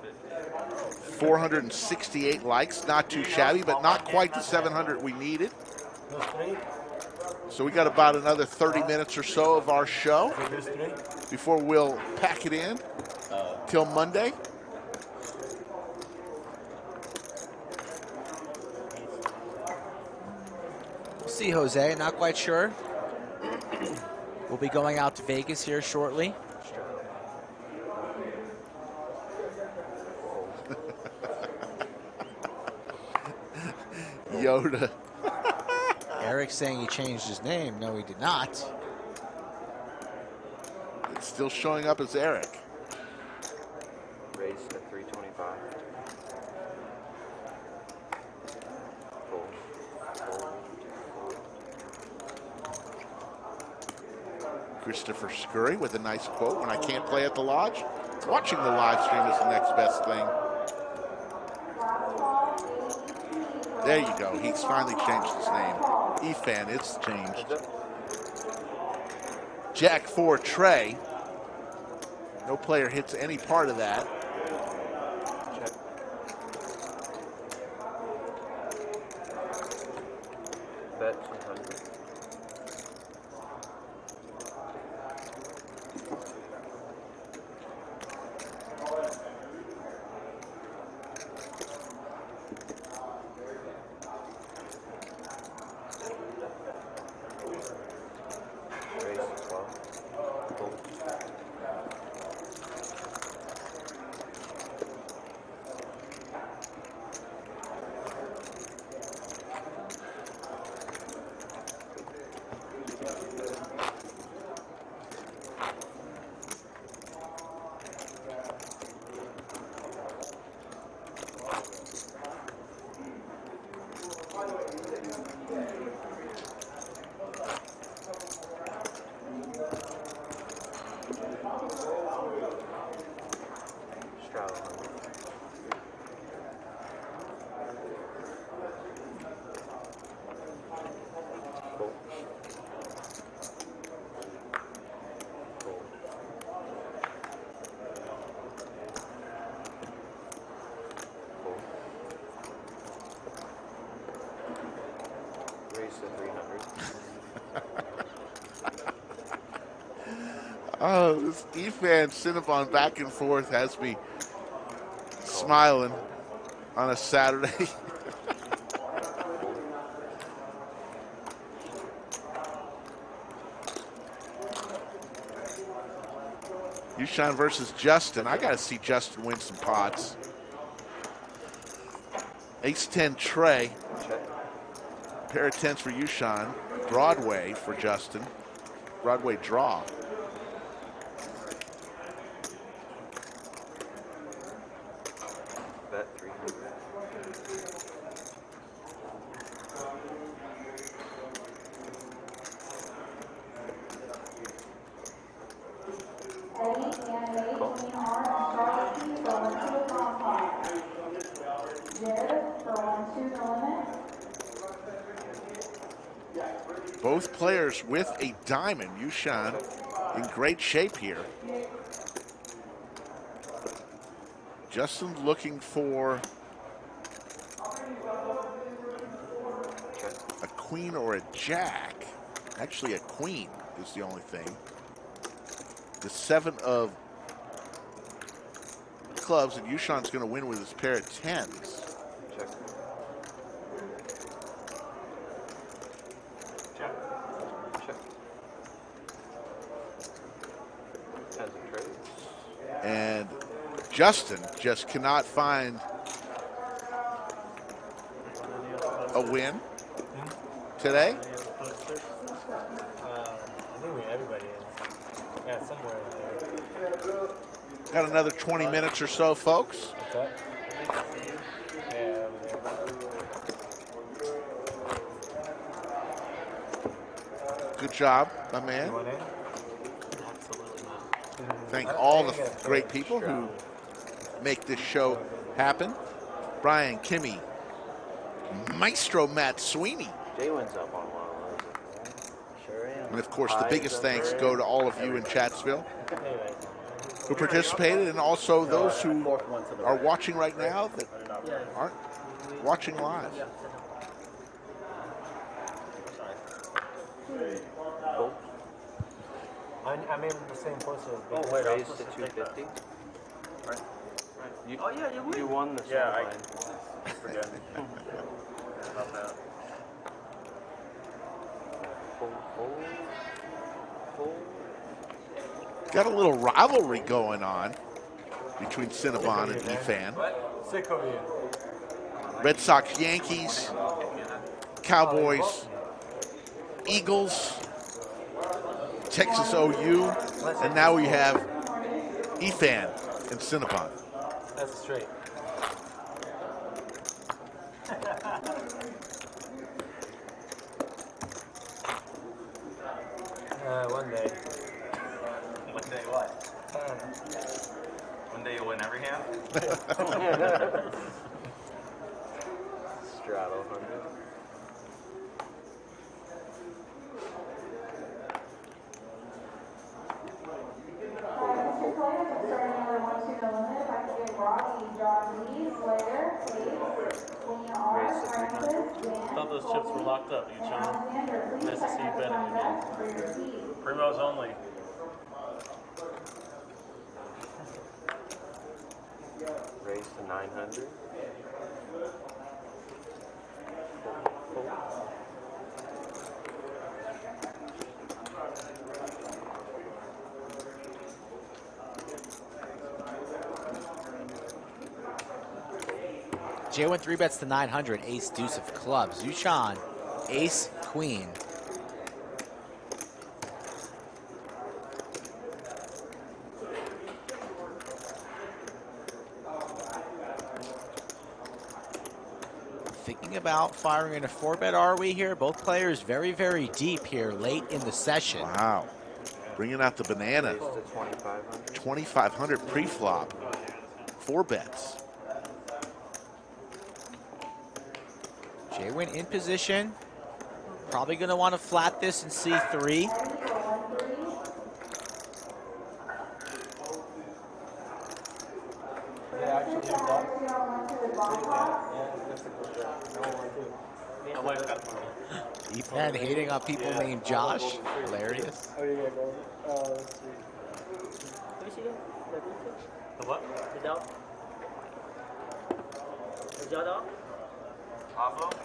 468 likes. Not too shabby, but not quite the 700 we needed. So we got about another 30 minutes or so of our show before we'll pack it in till Monday. We'll see, Jose. Not quite sure. We'll be going out to Vegas here shortly. Yoda. Eric's saying he changed his name. No, he did not. It's still showing up as Eric. Race at 325. Christopher Scurry with a nice quote. When I can't play at the lodge, watching the live stream is the next best thing. There you go. He's finally changed his name. Efan, it's changed. Jack 4 Trey. No player hits any part of that. Bet 200. Oh, this Efan Cinnabon back and forth has me smiling on a Saturday. Yoochan versus Justin. I got to see Justin win some pots. Ace-10 Trey. Pair of 10s for Yoochan. Broadway for Justin. Broadway draw. Bet 300. Both players with a diamond. Yoochan in great shape here. Justin looking for a queen or a jack. Actually, a queen is the only thing. The 7 of clubs, and Yoochan's going to win with his pair of 10s. Check. Check. Check. 10s and trades. And Justin just cannot find a win today. I think everybody is. Yeah, somewhere in there. Got another 20 minutes or so, folks. What's that? Yeah, over there. Good job, my man. You want in? Absolutely not. Thank all the great people who make this show happen. Brian, Kimmy, Maestro Matt Sweeney. JWin's up on one of those. Sure am. And of course, the biggest thanks go to all of you in Chatsville who participated, and also those who are watching right now that aren't watching live. I'm in the same poster. Oh, wait, raised to 250. Right. You, Oh, yeah, you win. You won the Yeah, line. Forget. About that. Got a little rivalry going on between Cinnabon and Efan. Sick of you. Red Sox, Yankees, Cowboys, Eagles, Texas OU, and now we have Efan and Cinnabon. That's straight. One day. One day what? One day you'll win every hand? Straddle 100. I thought those chips were locked up, Yoochan. Nice to see you betting again. Primos only. Raise to 900. JWin 3 bets to 900, ace deuce of clubs. Yoochan, ace queen. Thinking about firing in a 4-bet, are we here? Both players very, very deep here late in the session. Wow. Bringing out the banana. 2,500 pre-flop. 4 bets. JWin in position. Probably going to want to flat this in C3. Ethan hating on people named Josh. Hilarious. Oh, you get gold. Let's see. Let me see again. The what? The dog. The dog?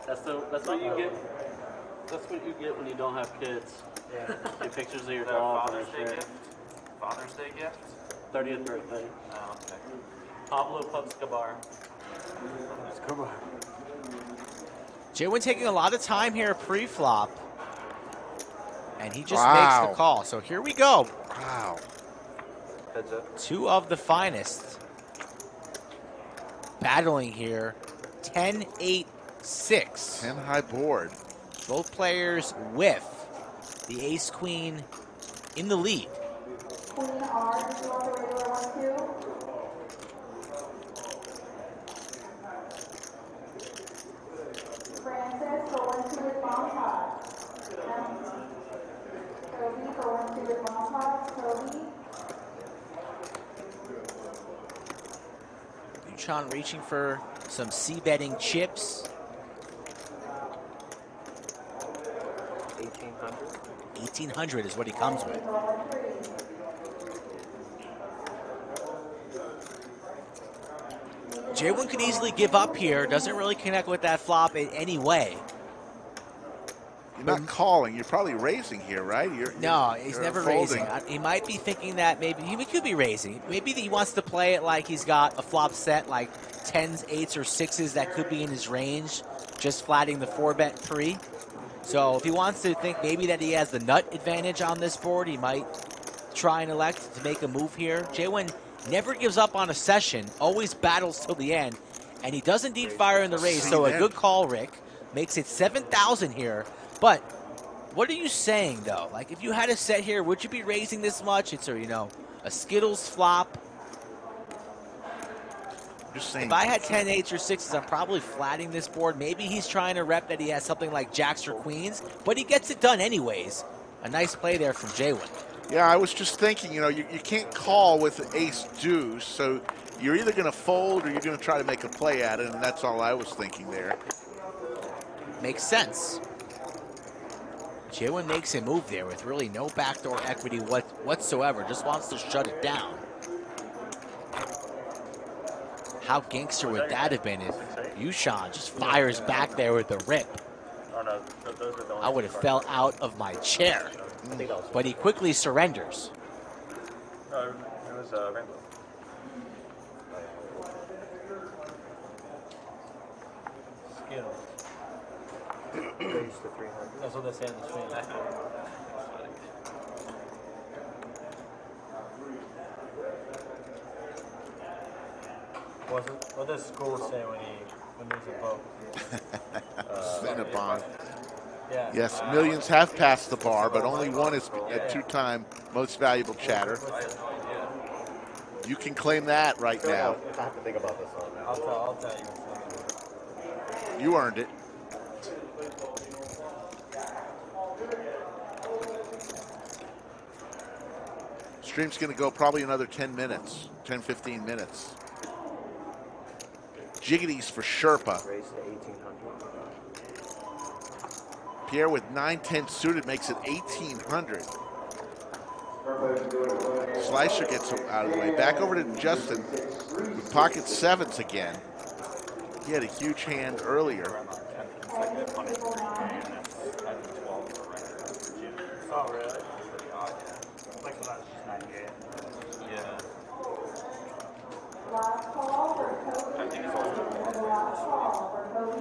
That's what you get. That's what you get when you don't have kids. Yeah. Get pictures of your Is that a dog. Father's Day gift? Father's Day gift? 30th birthday. Oh, okay. Pablo Escobar. Escobar. JWin taking a lot of time here pre-flop. And he just Wow. makes the call. So here we go. Wow. Heads up. 2 of the finest. Battling here. 10-8-6. 10 high board. Both players with the ace-queen in the lead. Queen R, did you want the regular one too? Francis, go 1-2 with bomb pot. Yoochan reaching for some c-betting chips. 1,800. 1,800 is what he comes with. JWin could easily give up here. Doesn't really connect with that flop in any way. You're not calling. You're probably raising here, right? No, he's you're never folding. raising. He might be thinking that maybe he could be raising. Maybe he wants to play it like he's got a flop set, like 10s, 8s, or 6s that could be in his range, just flatting the 4-bet pre. So if he wants to think maybe that he has the nut advantage on this board, he might try and elect to make a move here. JWin never gives up on a session, always battles till the end, and he does indeed fire in the raise. So a good call, Rick. Makes it 7,000 here. But what are you saying, though? Like, if you had a set here, would you be raising this much? It's a Skittles flop. Just saying. If I had 10 8s or 6s, I'm probably flatting this board. Maybe he's trying to rep that he has something like jacks or queens, but he gets it done anyways. A nice play there from JWin. Yeah, I was just thinking, you can't call with ace deuce, so you're either going to fold or you're going to try to make a play at it, and that's all I was thinking there. Makes sense. JWin makes a move there with really no backdoor equity whatsoever. Just wants to shut it down. How gangster would that have been if Yoochan just fires back there with the rip? Oh, no, those are the only I would have fell out of my chair. But he quickly surrenders. No, it was Rainbow. Skittles. Raise to 300. That's what they say in the stream. What does school say when there's a vote? Cinnabon. Yeah. Yes, millions have passed the bar, but only one is a two-time most valuable chatter. You can claim that right now. I have to think about this one. I'll tell you. You earned it. Stream's going to go probably another 10 minutes, 10, 15 minutes. Jiggities for Sherpa. Raise to 1,800. Pier with 9-10 suited makes it 1,800. Slicer gets out of the way. Back over to Justin with pocket sevens again. He had a huge hand earlier. Oh, really? Like so that's just 98. Yeah. Last call for Kobe. I think it's also Last call for Kobe.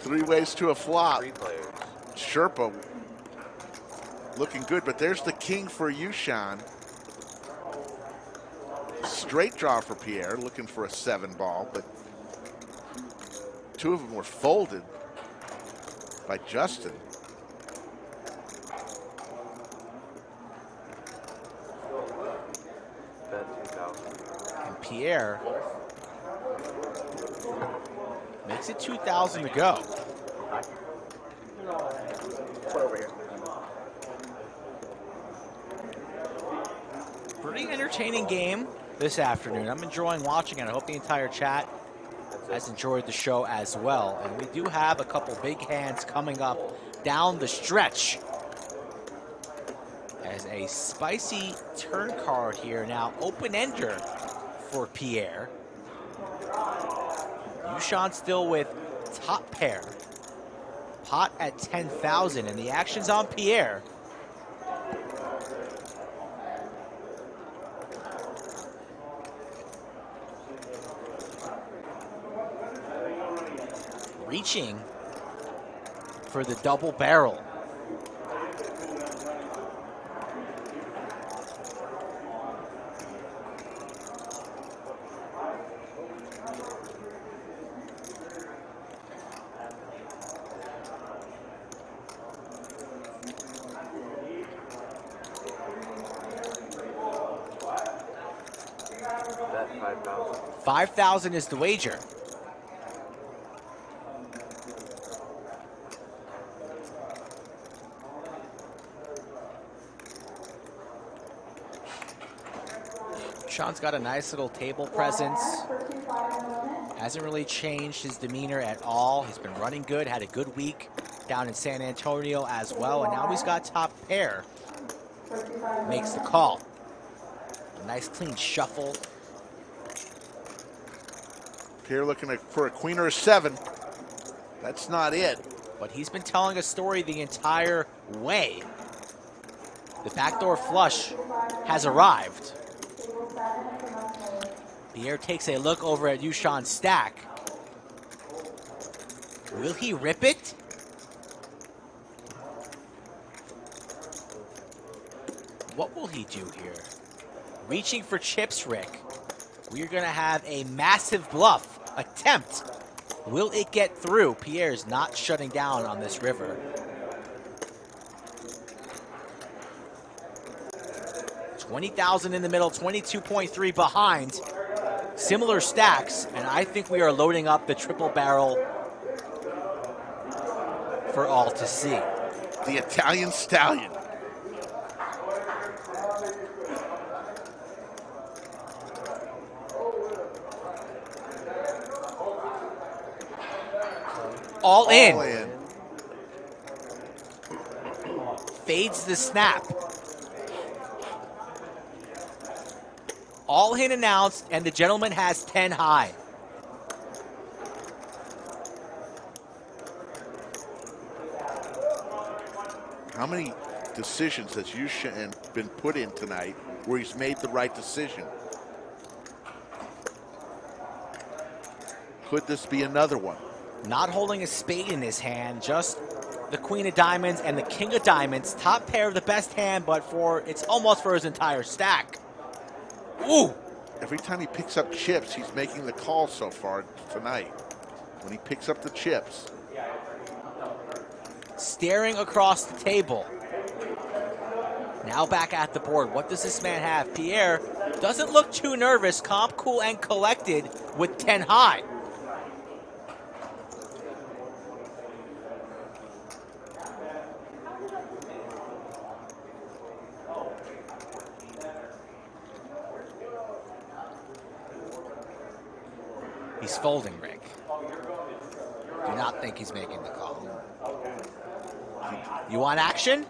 Three ways to a flop. Sherpa looking good, but there's the king for Yoochan. Straight draw for Pier, looking for a 7-ball, but two of them were folded by Justin. And Pier makes it 2,000 to go. Over here. Pretty entertaining game this afternoon. I'm enjoying watching it. I hope the entire chat has enjoyed the show as well. And we do have a couple big hands coming up down the stretch. As a spicy turn card here now, open-ender for Pier. Yoochan still with top pair. Pot at 10,000, and the action's on Pier. Reaching for the double barrel. 5,000. 5,000 is the wager. Sean's got a nice little table presence. Hasn't really changed his demeanor at all. He's been running good, had a good week down in San Antonio as well, and now he's got top pair. Makes the call. A nice clean shuffle. Pier looking for a queen or a 7. That's not it. But he's been telling a story the entire way. The backdoor flush has arrived. Pier takes a look over at Yoochan's stack. Will he rip it? What will he do here? Reaching for chips, Rick. We're going to have a massive bluff attempt. Will it get through? Pierre's not shutting down on this river. $20,000 in the middle, 22.3 behind. Similar stacks, and I think we are loading up the triple barrel for all to see. The Italian Stallion. All in. Fades the snap. All in announced, and the gentleman has 10 high. How many decisions has Yoochan been put in tonight where he's made the right decision? Could this be another one? Not holding a spade in his hand, just the queen of diamonds and the king of diamonds. Top pair of the best hand, but it's almost for his entire stack. Ooh! Every time he picks up chips, he's making the call so far tonight. When he picks up the chips. Staring across the table. Now back at the board. What does this man have? Pier doesn't look too nervous. Calm, cool, and collected with 10 high. He's folding, Rick. Do not think he's making the call. You want action?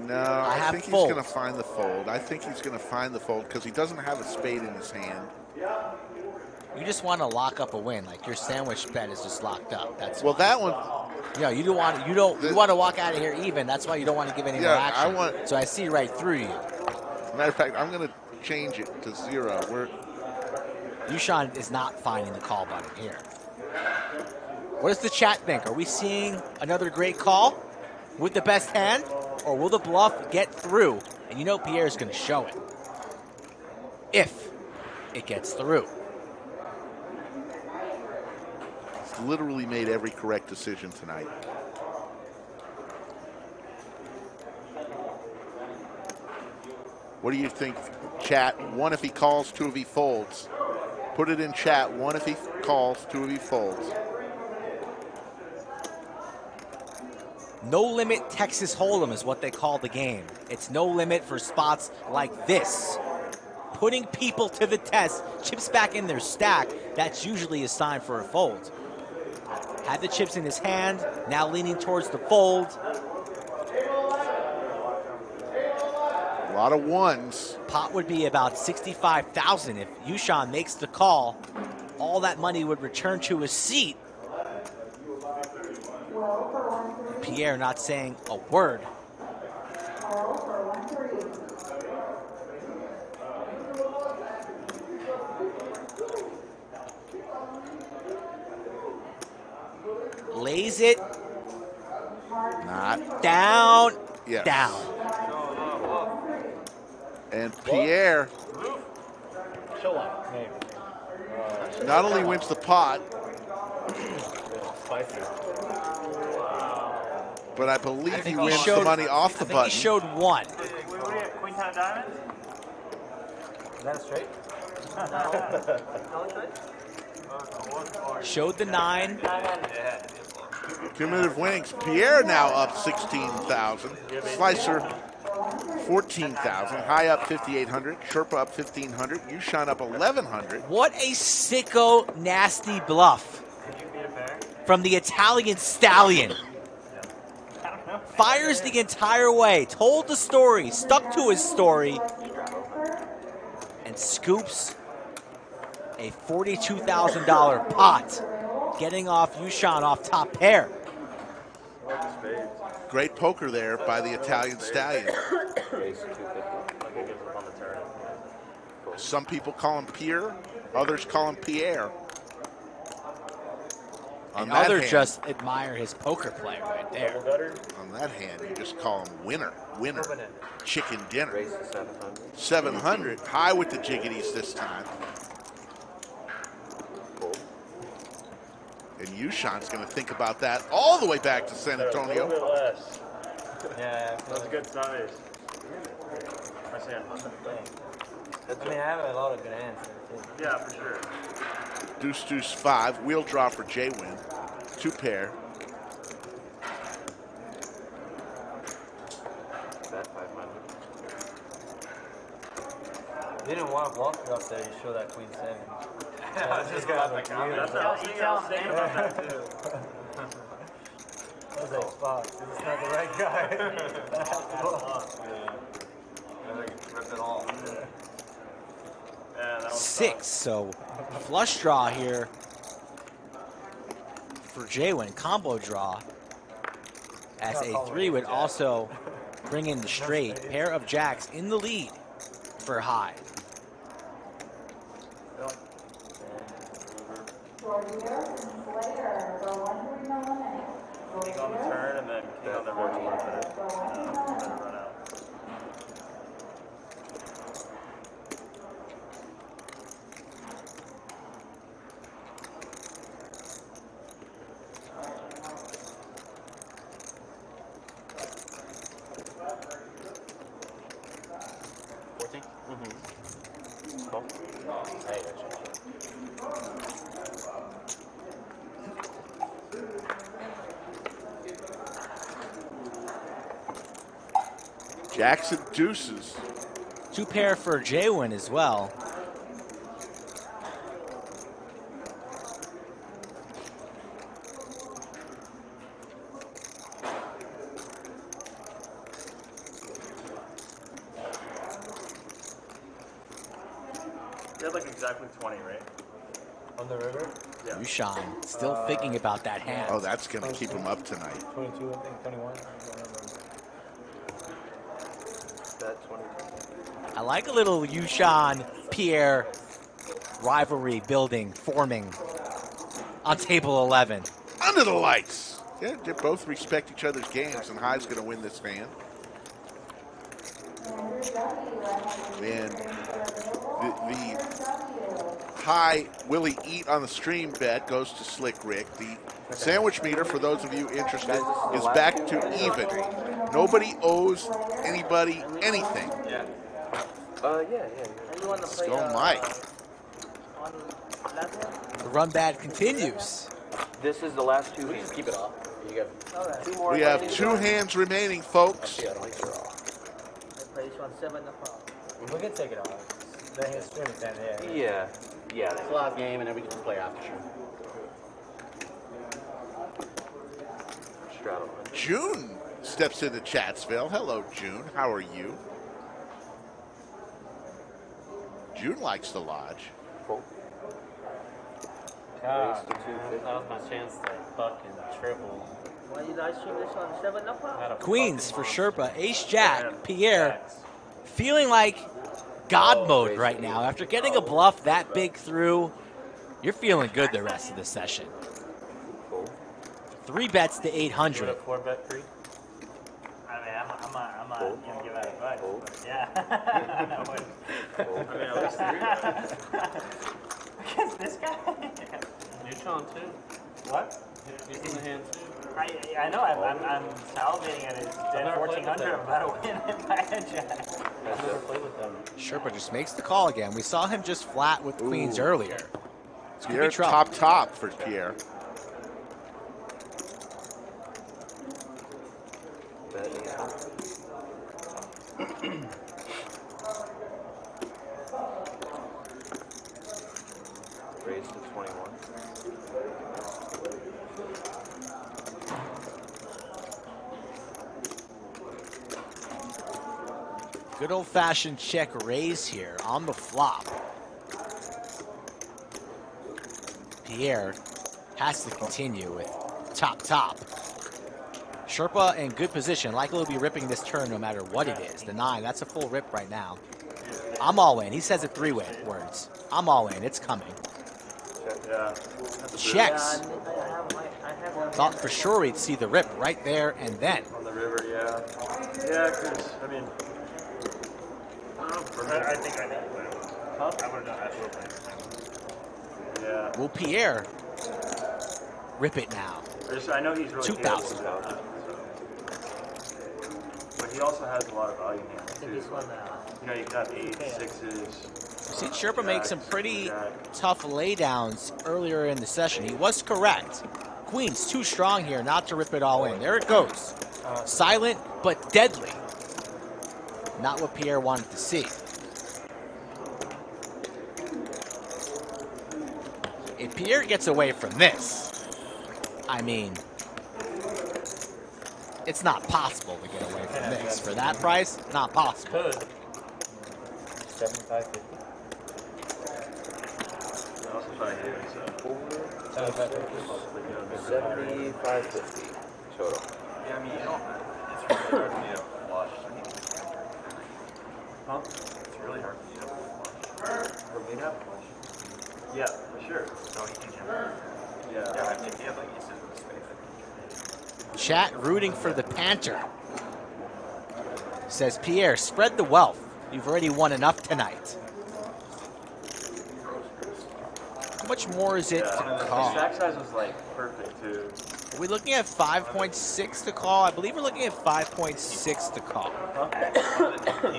No, I think he's going to find the fold. I think he's going to find the fold because he doesn't have a spade in his hand. You just want to lock up a win, like your sandwich bet is just locked up. That's well, that one. Yeah, you want to walk out of here even. That's why you don't want to give any more action. So I see right through you. Matter of fact, I'm going to change it to 0. Yoochan is not finding the call button here. What does the chat think? Are we seeing another great call with the best hand? Or will the bluff get through? And you know Pierre's going to show it. If it gets through. He's literally made every correct decision tonight. What do you think, chat? 1 if he calls, 2 if he folds. Put it in chat. 1 if he calls, 2 if he folds. No limit Texas Hold'em is what they call the game. It's no limit for spots like this. Putting people to the test, chips back in their stack, that's usually a sign for a fold. Had the chips in his hand, now leaning towards the fold. A lot of 1s. Pot would be about 65,000 if Yoochan makes the call. All that money would return to his seat. Pier not saying a word. Lays it. Not. Down. Yes. Down. And Pier not only wins the pot, but I believe he wins the money off the button. He showed 1. What do you have? Queen ten of diamonds? Is that straight? Showed the 9. Cumulative winnings. Pier now up 16,000. Slicer 14,000. High up 5,800. Sherpa up 1,500. Yoochan up 1,100. What a sicko, nasty bluff from the Italian stallion. Fires the entire way, told the story, stuck to his story, and scoops a $42,000 pot, getting off Yoochan off top pair. Great poker there by the Italian stallion. Some people call him Pier, others call him Pierre. And others just admire his poker play right there. On that hand, you just call him winner, chicken dinner. 700, high with the jiggities this time. And Yoochan's going to think about that all the way back to San Antonio. Yeah, that's a good size. I mean, I have a lot of good hands there, too. Yeah, for sure. Deuce, deuce, 5. Wheel draw for JWin. 2 pair. Bet 500. You didn't want to block it up there. You show that queen 7. Yeah, I was just going to like, that's what I was thinking about that too. I was like, fuck, this is not the right guy. Rip it all. Yeah, that was 6, so flush draw here for JWin, combo draw, as a 3 would also bring in the straight. Pair of jacks in the lead for high. King on the turn and then king on the run out. 14? Mm-hmm. Cool. Hey, Jackson deuces. 2 pair for JWin as well. You had like exactly 20, right? On the river? Yeah. Yoochan still thinking about that hand. Oh, that's going to keep him up tonight. 22, I think, 21. Bet 22. I like a little Yoochan Pier rivalry building, forming on table 11. Under the lights. Yeah, they both respect each other's games, and High's going to win this hand. And the High will he eat on the stream bet goes to Slick Rick. The sandwich meter, for those of you interested, is back to even. Nobody owes anybody anything. Yeah. Let's go, Mike. The run bad continues. This is the last 2 We hands. just keep it off. You got 2 more. We have 2 hands remaining, folks. We can take it off. The hand stream is down there. Yeah. Yeah. It's the last game, and then we can just play after stream. Straddle. June steps into Chatsville. Hello, June. How are you? June likes the lodge. Cool. God, that was my chance to fucking triple. Why you live stream this on 7 up? Queens for Sherpa, Ace Jack, Pierre, feeling like God mode right now. After getting a bluff that big through, you're feeling good the rest of the session. 3 bets to 800. 4 bet free. I mean, I'm not gonna give out advice, but yeah. I would. I mean, at least 3 Against this guy? Yoochan too. What? He's in the hand too. I know. I'm salivating at it. Dead 1400. I'm about to win it by a jack. I've never played with them. Sherpa just makes the call again. We saw him just flat with queens earlier. It's gonna Pierre be trouble. top for Pierre. Raise to 21. Good old-fashioned check raise here on the flop. Pierre has to continue with top. Sherpa in good position. Likely will be ripping this turn no matter what it is. The 9, that's a full rip right now. I'm all in. He says it 3 words. I'm all in. It's coming. Yeah. Checks. Thought for sure he'd see the rip right there and then. On the river, yeah. Yeah, because, I mean, I think. Huh? I would have done that. Yeah. Will Pierre rip it now? I know he's really 2,000. capable, but he also has a lot of value hands too. You know, you've got 8s, 6s. We've seen Sherpa make some pretty tough laydowns earlier in the session. He was correct. Queen's too strong here not to rip it all in. There it goes. Silent but deadly. Not what Pierre wanted to see. If Pierre gets away from this, I mean, it's not possible to get away from this. For that price, not possible. 75.50. Also try to use 75.50 total. Yeah, I mean, you don't. It's really hard for you to flush. Huh? It's really hard for you to flush. For me to have flush? Yeah, for sure. So you can jam. Yeah. I think you have like aces with spades. Chat rooting for the Panther. Says Pierre, spread the wealth. You've already won enough tonight. How much more is it to call? The stack size was like perfect too. Are we looking at 5.6 to call? I believe we're looking at 5.6 to call.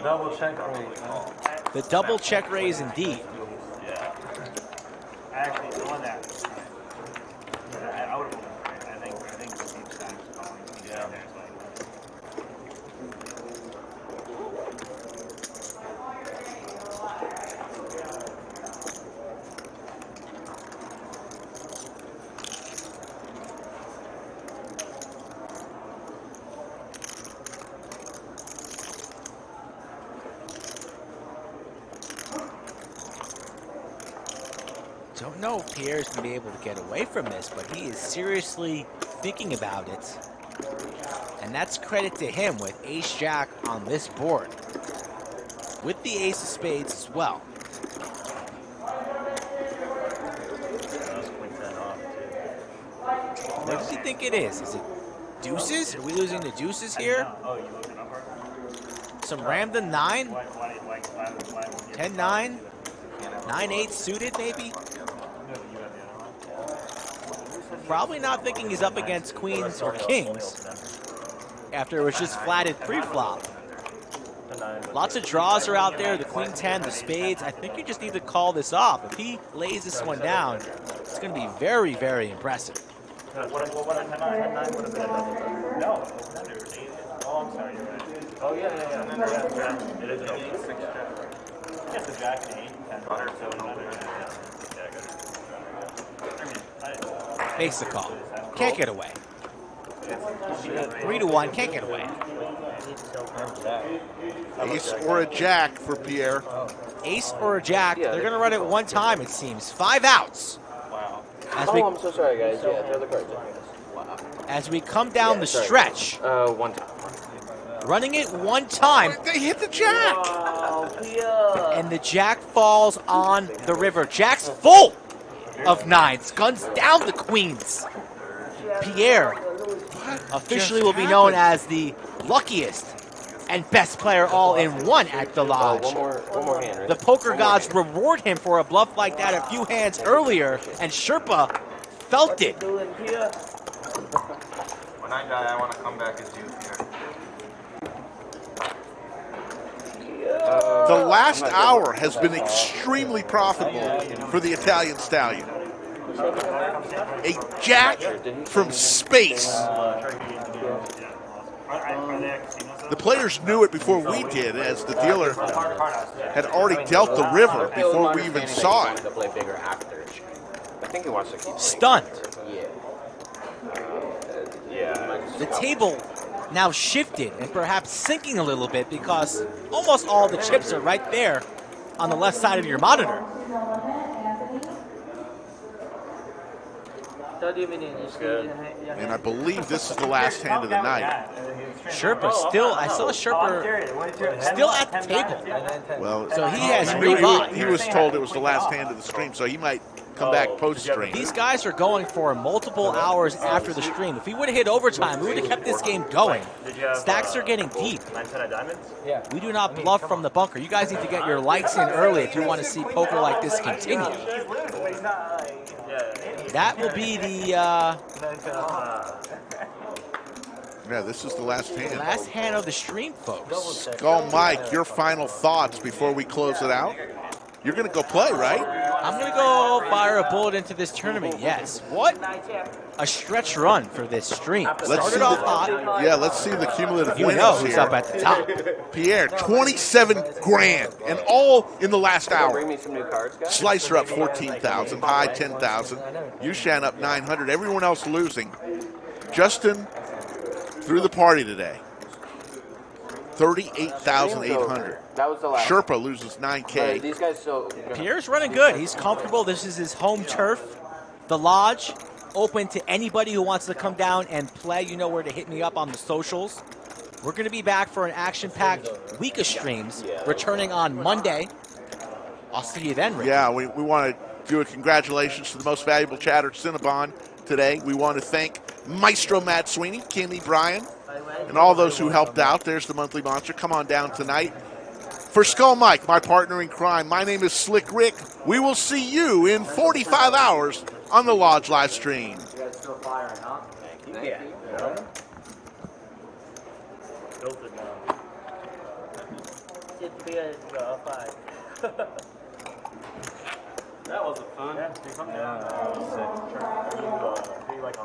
Double check raise. The double check raise indeed. Yeah. Actually, the one that I would have. I think the deep stack is calling. Yeah. Don't know if Pierre's going to be able to get away from this, but he is seriously thinking about it. And that's credit to him with ace-jack on this board. With the ace of spades as well. What does he think it is? Is it deuces? Are we losing the deuces here? Some random 9? 10-9? 9-8 suited maybe? Probably not thinking he's up against queens or kings after it was just flatted pre-flop. Lots of draws are out there, the queen 10, the spades. I think you just need to call this off. If he lays this one down, it's going to be very, very impressive. What a 10-9 would have been a double. No, oh, I'm sorry, you're right. Oh, yeah. It is an 8-6 jack. Yes, a jack and 8, 10, 7, Makes the call. Can't get away. 3-1, can't get away. Ace or a jack for Pierre. Ace or a jack. They're going to run it one time, it seems. 5 outs. Wow. I'm so sorry, guys. Yeah, throw the cards. Wow. As we come down the stretch. One time. Running it one time. They hit the jack. And the jack falls on the river. Jack's full of 9s. Guns down the queens. Pierre officially will be known as the luckiest and best player all in one at the lodge. One more hand, right? The poker gods reward him for a bluff like that a few hands earlier, and Sherpa felt it. When I die, I want to come back as you, Pier. The last hour has been extremely profitable for the Italian Stallion. A jack from space. The players knew it before we did, as the dealer had already dealt the river before we even saw it. I think he wants to keep Stunned. Yeah. The table now shifted and perhaps sinking a little bit because almost all the chips are right there on the left side of your monitor. 30 minutes. And I believe this is the last hand of the night. Sherpa still, I saw Sherpa still at the table. Well, so he has he revived. was told it was the last hand of the stream, so he might come back post-stream. These guys are going for multiple hours after the stream. If we would have hit overtime, we would have kept this game going. Stacks are getting deep. We do not bluff from the bunker. You guys need to get your likes in early if you want to see poker like this continue. That will be the yeah, this is the last hand. Last hand of the stream, folks. Skull Mike, your final thoughts before we close it out? You're going to go play, right? I'm going to go fire a bullet into this tournament, yes. What a stretch run for this stream. Started off hot. Yeah, let's see the cumulative You winners know who's here. up at the top. Pierre, 27 grand, and all in the last hour. Bring me some new cards, guys. Slicer up 14,000, high 10,000. Yoochan up 900. Everyone else losing. Justin threw the party today. 38,800. That was the last. Sherpa loses 9K. These guys so. Pierre's running good. He's comfortable. This is his home turf. The Lodge, open to anybody who wants to come down and play. You know where to hit me up on the socials. We're going to be back for an action-packed week of streams, returning on Monday. I'll see you then, Rick. Yeah, we want to do a congratulations to the most valuable chatter, Cinnabon, today. We want to thank Maestro Matt Sweeney, Kimmy, Brian, and all those who helped out. There's the monthly monster. Come on down tonight. For Skull Mike, my partner in crime, my name is Slick Rick. We will see you in 45 hours on the Lodge live stream. You guys still firing, huh? Thank you. Built it now. It's Pier 5. That wasn't fun. Yeah, come down.